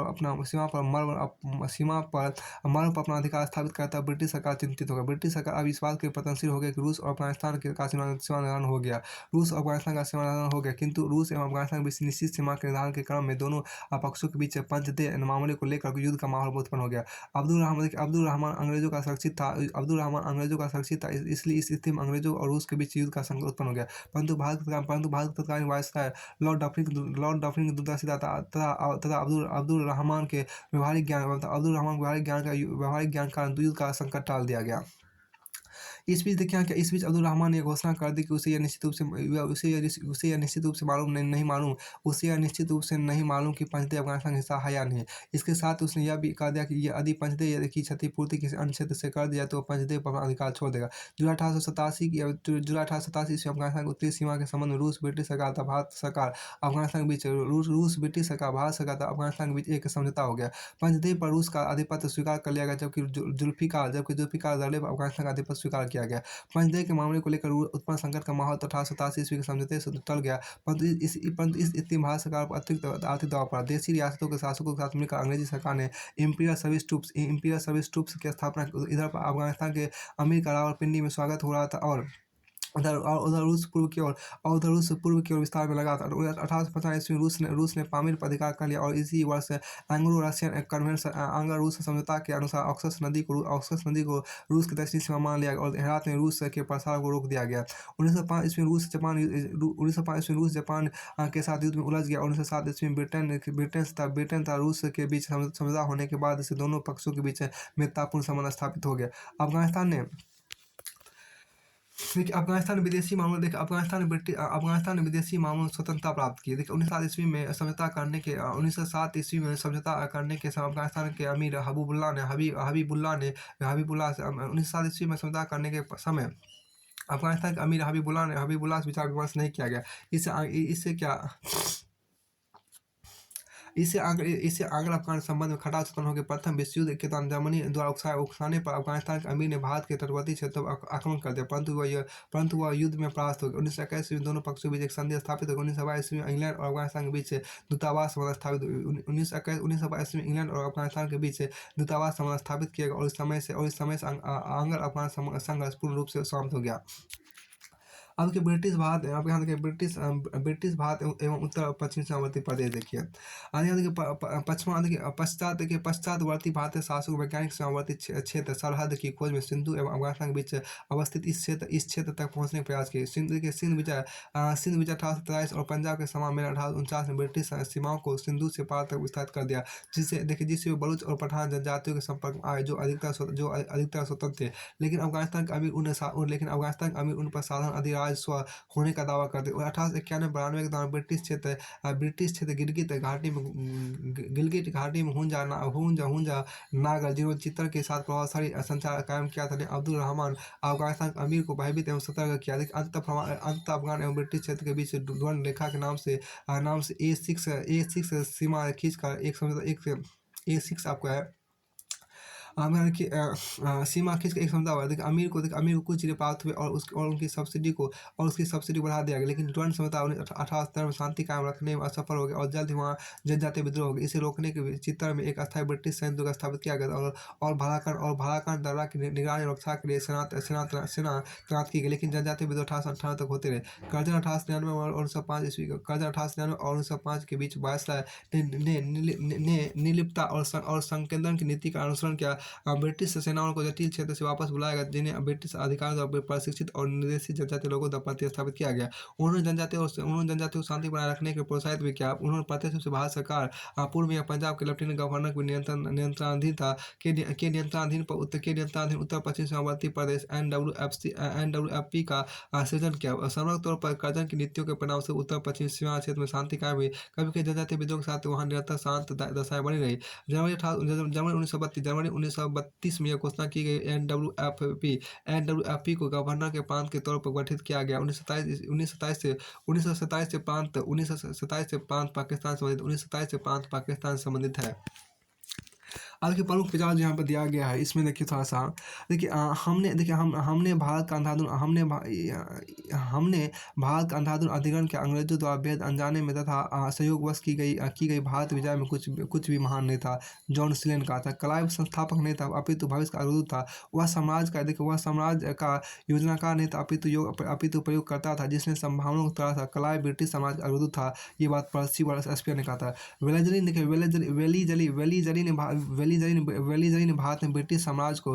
अपना अधिकार स्थापित किया तब ब्रिटिश सरकार चिंतित हो गई। ब्रिटिश सरकार अब इस बात के पतनशील हो गया कि रूस और अफगानिस्तान का सीमा निर्धारण हो गया। किंतु रूस एवं अफगानिस्तान के बीच निश्चित सीमा के निर्धारण के क्रम में दोनों पक्षों के बीच पंचदेह मामले को लेकर युद्ध का माहौल उत्पन्न हो गया। अब्दुल रहमान अंग्रेजों का सुरक्षित था, इसलिए इस स्थिति में अंग्रेजों और रूस के बीच युद्ध का संकट उत्पन्न हो गया। परंतु भारत के तत्कालीन वायसराय लॉर्ड डफरिन की दूरदर्शिता तथा अब्दुल रहमान के व्यवहारिक ज्ञान कारण युद्ध का संकट टाल दिया गया। इस बीच अब्दुल रहमान ने घोषणा कर दी कि उसे यह निश्चित रूप से नहीं मालूम कि पंचदेह अफगानिस्तान का हिस्सा है या नहीं। इसके साथ उसने यह भी कह दिया कि यदि पंचदेह की क्षतिपूर्ति किसी अन्य क्षेत्र से कर दी जाए तो पंचदेह पर अपना अधिकार छोड़ देगा। जुलाई 1887 ईस्वी अफगानिस्तान की उत्तरी सीमा के संबंध में रूस ब्रिटिश सरकार तथा भारत सरकार अफगानिस्तान के बीच एक समझौता हो गया। पंचदेह पर रूस का आधिपत्य स्वीकार कर लिया गया, जबकि जुल्फिकार दर्रे पर अफगानिस्तान का आधिपत्य स्वीकार किया गया। पंचदेह के मामले को लेकर उत्पन्न संकट का माहौल 1887 ईस्वी के समझौते से टल गया, परंतु इस स्थिति में भारत सरकार पर अतिरिक्त आर्थिक दबाव पड़ा। देशी रियासतों के शासकों के साथ मिलकर अंग्रेजी सरकार ने इंपीरियल सर्विस ट्रूप्स की स्थापना की। इधर अफगानिस्तान के अमीर का रावलपिंडी में स्वागत हो रहा था और उधर रूस पूर्व की ओर विस्तार में लगा था। 1850 ईस्वी में रूस ने पामीर पर अधिकार कर लिया और इसी वर्ष एंग्लो रशियन कन्वेंशन रूस समझौता के अनुसार ऑक्सस नदी को रूस की दक्षिणी सीमा मान लिया गया और हेरात में रूस के प्रसार को रोक दिया गया। 1905 ईस्वी में रूस जापान के साथ युद्ध में उलझ गया। 1907 ईस्वी में ब्रिटेन तथा रूस के बीच समझौता होने के बाद से दोनों पक्षों के बीच मित्रतापूर्ण संबंध स्थापित हो गया। देखिए अफ़गानिस्तान ने विदेशी मामलों में स्वतंत्रता प्राप्त की। देखिए 1907 ईस्वी में समझौता करने के समय अफ़गानिस्तान के अमीर हबीबुल्लाह से 1907 ईस्वी में समझौता करने के समय अफ़गानिस्तान के अमीर हबीबुल्लाह से विचार विमर्श नहीं किया गया। इससे क्या इससे आंग्ल अफगान संबंध में खटास उत्पन्न हो गई। प्रथम विश्व युद्ध के दौरान जर्मनी द्वारा उकसाने पर अफगानिस्तान के अमीर ने भारत के तटवर्ती क्षेत्रों पर आक्रमण कर दिया, परंतु वह युद्ध में परास्त हो गया। 1921 में दोनों पक्षों के बीच एक संधि स्थापित हो गई। 1922 में इंग्लैंड और अफगानिस्तान के बीच दूतावास संबंध स्थापित हुए। 1922 में इंग्लैंड और अफगानिस्तान के बीच दूतावास संबंध स्थापित किया गया और इस समय से आंग्ल अफगान संघर्ष पूर्ण रूप से समाप्त हो गया। अब के ब्रिटिश भारत यहाँ पे यहाँ देखिए ब्रिटिश भारत एवं उत्तर पश्चिम सीमावर्ती प्रदेश देखिए। यहाँ देखिए पश्चिमा देखिए पश्चातवर्ती भारतीय शासकों वैज्ञानिक सीमावर्ती क्षेत्र सरहद की खोज में सिंधु एवं अफगानिस्तान के बीच अवस्थित इस क्षेत्र तक पहुंचने का प्रयास किए। सिंध विजय 1827 और पंजाब के समान में 1849 में ब्रिटिश सीमाओं को सिंधु से पार तक विस्तारित कर दिया, जिससे वे बलूच और पठान जनजातियों के संपर्क में आए जो अधिकतर स्वतंत्र थे। लेकिन अफगानिस्तान के अमीर उन पर साधारण अधिराज्य होने का दावा करते। 1891-92 के दौरान ब्रिटिश क्षेत्र गिलगिट घाटी में हुंजा नागर, जिन्होंने चित्तर के साथ प्रभावशाली संचार कायम किया था, ने अब्दुल रहमान अफगानिस्तान के अमीर को भयभीत एवं सतर्क किया। अंत अफगान एवं ब्रिटिश क्षेत्र के बीच ड्वेन रेखा के नाम से A6 सीमा खींचकर एक A6 आपको है सीमा खींच के एक समझौता हुआ। देखिए अमीर को कुछ चीज़ें प्राप्त हुए और उसकी सब्सिडी बढ़ा दिया गया, लेकिन ड्वेन समझौता 1870 में शांति कायम रखने में असफल हो गया और जल्द ही वहाँ जनजातीय विद्रोह हो गया। इसे रोकने के चित्तर में एक अस्थायी ब्रिटिश सैन्य दुर्ग स्थापित किया गया और भालाकन दर्रा की निगरानी और रक्षा के लिए सेना तैनात की गई, लेकिन जनजातीय विद्रोह 1898 तक होते रहे। कर्जन 1899 और 1905 के बीच वायसराय ने निर्लिप्तता और संकेंद्रण की नीति का अनुसरण किया। ब्रिटिश सेनाओं को जटिल क्षेत्र से वापस बुलाया गया, जिन्हें ब्रिटिश अधिकारियों द्वारा प्रशिक्षित और निर्देशित जनजातीय लोगों द्वारा प्रतिस्थापित किया गया। उन्होंने जनजातियों को शांति बनाए रखने के प्रोत्साहित भी किया। उन्होंने प्रत्यक्ष रूप से भारत सरकार, पूर्व में पंजाब के लेफ्टिनेंट गवर्नर के नियंत्रणाधीन उत्तर पश्चिम सीमावर्ती प्रदेश NWFP का सृजन किया। समग्र तौर पर कर्जन की नीतियों के परिणाम से उत्तर पश्चिम सीमा क्षेत्र में शांति कायम हुई। कभी जनजातीय विद्रोह के साथ वहाँ निरंतर शांत दशाएं बनी रही। जनवरी 1932 में यह घोषणा की गई। NWFP को गवर्नर के प्रांत के तौर पर गठित किया गया। 1927 से प्रांत पाकिस्तान से संबंधित है। आज के प्रमुख विचार यहाँ पर दिया गया है, इसमें देखिए थोड़ा सा देखिए हमने भारत का अंधाधुन अधिग्रहण के अंग्रेजों द्वारा बेहद अनजाने में तथा सहयोगवश की गई भारत विजय में कुछ भी महान नहीं था। जॉन सिलेन का था। क्लाइव संस्थापक नहीं था, अपितु भविष्य का अवरोध था। वह साम्राज्य का योजनाकार नहीं था, अपितु प्रयोग करता था, जिसने संभावनाओं को तोड़ा था। क्लाइव ब्रिटिश साम्राज्य का अवरोध था। ये बात पर्सी वालेस स्पेयर ने कहा था। वेलीजरी ने भारत में ब्रिटिश साम्राज्य को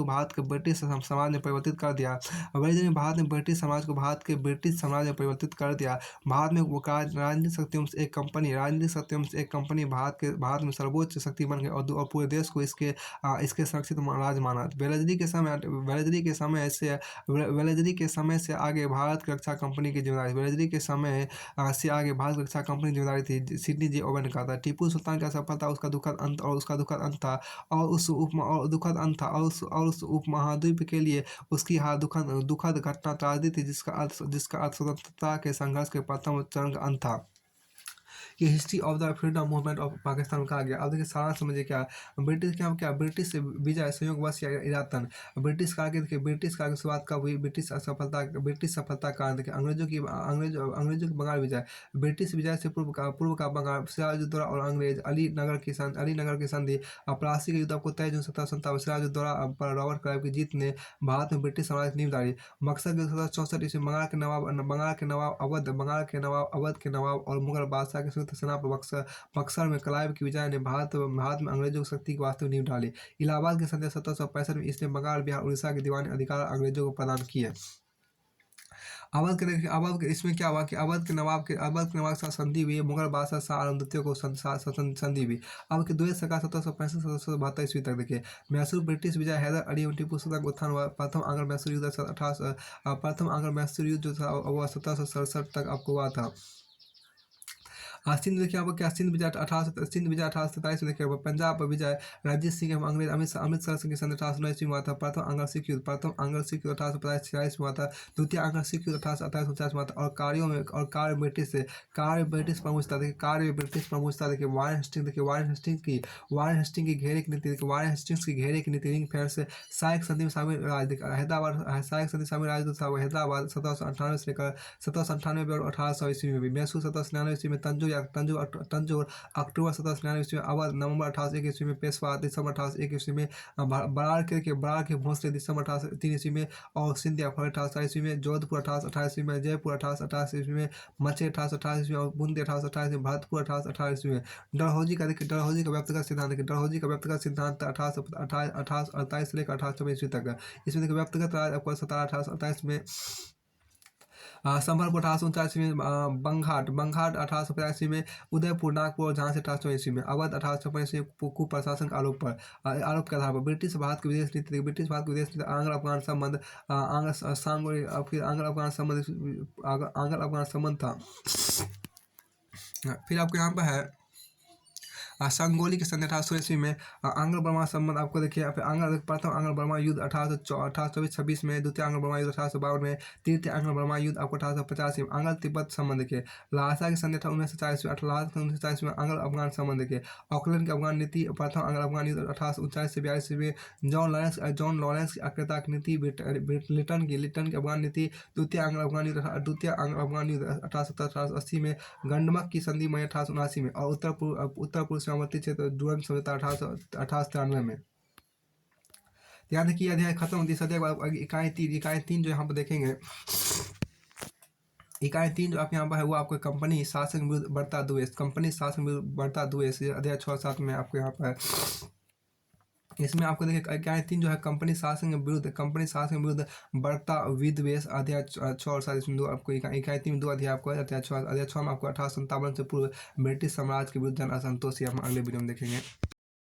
भारत के ब्रिटिश साम्राज्य में परिवर्तित कर दिया। वेलीजरी ने भारत में ब्रिटिश साम्राज्य को भारत के ब्रिटिश साम्राज्य में परिवर्तित कर दिया। भारत में वो राजनीतिक शक्तियों से एक कंपनी भारत में सर्वोच्च शक्ति बन गई और पूरे देश को इसके सुरक्षित राज्य माना। वेलीजरी के समय से आगे भारत की रक्षा कंपनी की जिम्मेदारी थी, सिडनी जी ओवन ने कहा था। टीपू सुल्तान की सफलता उसका दुखद अंत था और उस उपमहाद्वीप के लिए उसकी हार दुखद घटना त्रासदी थी, जिसका अर्थ स्वतंत्रता के संघर्ष के प्रथम चरण का अंत था। ये history of the freedom movement of Pakistan कहा गया। अब देखिए सारा समझिए ब्रिटिश विजय संयोगवश या इरादतन। ब्रिटिश काल की शुरुआत कब हुई? ब्रिटिश सफलता का देखिए अंग्रेजों की बंगाल विजय। ब्रिटिश विजय से पूर्व का बंगाल, सिराजुद्दौला और अंग्रेज, अली नगर की संधि, प्लासी के युद्ध को 23 जून 1757, सिराजुद्दौला पर रॉबर्ट क्लाइव की जीत ने भारत में ब्रिटिश साम्राज्य की नींव डाली। मकसद 1764 ईस्वी बंगाल के नवाब और मुगल बादशाह की संयुक्त सेना पर बक्सर में क्लाइव की विजय ने भारत में अंग्रेजों की शक्ति की वास्तविक नींव डाली। इलाहाबाद की संधि 1765 में इसने बंगाल, बिहार, उड़ीसा के दीवानी अधिकार अंग्रेजों को प्रदान किए। अवध के देखिए अवध के इसमें क्या हुआ कि अवध के नवाब के साथ संधि हुई है, मुगल बादशाह शाह आलम द्वितीय को संधि हुई। अब की द्वितीय सरकार 1765 ईस्वी तक देखिए मैसूर ब्रिटिश विजय हैदर अली एवं टीपू सुल्तान का उत्थान हुआ। प्रथम आंग्ल मैसूर युद्ध प्रथम आंग्ल मैसूर युद्ध जो था वो 1767 तक आपको हुआ था। सिंध देखिए आपको क्या सिंध विजय 1847 में देखिए पंजाब विजय रंजीत सिंह एवं अंग्रेज अमृतसर सिंह के संग 1819 में हुआ था। प्रथम आंग्ल सिख युद्ध 1845 में हुआ था। द्वितीय आंग्ल सिख युद्ध 1828 में हुआ था। और कार्य ब्रिटिश प्रमुखता देखिए वारेन हेस्टिंग की घेरे की नीति देखिए वारेन हेस्टिंग्स की घेरे की नीति रिंग फेंस सहायक संधि में शामिल राज हैदराबाद सहायक संधि शामिल राज था वो हैदराबाद 1798 से लेकर 1798 और 1800 ईस्वी में भी मैसूर 1799 ईस्वी में तंजौर अक्टूबर 1799 ईस्वी में अवध नवंबर 1801 ईस्वी में पेशवा दिसंबर 1801 ईस्वी में बराड़ के भोसले दिसंबर 1803 ईस्वी में और सिंधिया फरवरी 1828 ईस्वी में जोधपुर 1828 ईस्वी में जयपुर 1828 ईस्वी में मचे 1828 ईस्वी में और बूंदी 1828 में भरतपुर 1828 ईस्वी में। डलहौजी का व्यक्तिगत सिद्धांत देखिए डलहौजी का व्यक्तिगत सिद्धांत 1848 से लेकर 1824 ईस्वी तक। इसमें देखिए व्यक्तिगत राज आपको 1828 में संभलपुर 1839 में बंघाट 1850 में उदयपुर नागपुर और झांसी 1800 ईस्वी में अवध 1856 ईस्वी में कुप्रशासन के आरोप के आधार पर ब्रिटिश भारत की विदेश नीति आंग्ल अफगान संबंध आंग्ल अफगान संबंध था। फिर आपको यहाँ पर है संगोली के सन 1800 ईस्वी में आंग्ल बर्मा संबंध आपको देखिए प्रथम आंग्ल बर्मा युद्ध 1824-26 में, द्वितीय आंग्ल बर्मा युद्ध 1852 में, तृतीय आंग्ल बर्मा युद्ध आपको 1885 में। आंग्ल तिब्बत संबंध देखिए लासा के सन 1940 में आंग्ल अफगान संबंध देखिए ऑकलैंड की अफगान नीति प्रथम आंग्ल अफगान युद्ध 1839 से 42 में, जॉन लॉरेंस की आक्रामकता की नीति लिटन की अफगान नीति द्वितीय आंग्ल अफगान युद्ध 1870-1880 में, गंडमक की संधि मई 1879 में और उत्तर पूर्व सीमावर्ती क्षेत्र डुरंड समझौता 1893 में। ध्यान देखिए अध्याय खत्म होती है अध्याय इकाई तीन जो यहाँ पर देखेंगे इकाई 3 जो आप यहाँ पर है वो आपको कंपनी शासन विरुद्ध बढ़ता द्वेष अध्याय 6-7 में आपको यहाँ पर है। इसमें आपको देखिए इकाई 3 जो है कंपनी शासन के विरुद्ध बढ़ता विद्वेष अध्याय 6 और 7 इसमें दो आपको इकाई 3 में 2 अध्याय आपको अध्याय 6 में आपको 1857 से पूर्व ब्रिटिश साम्राज्य के विरुद्ध जन असंतोष हम अगले वीडियो में देखेंगे।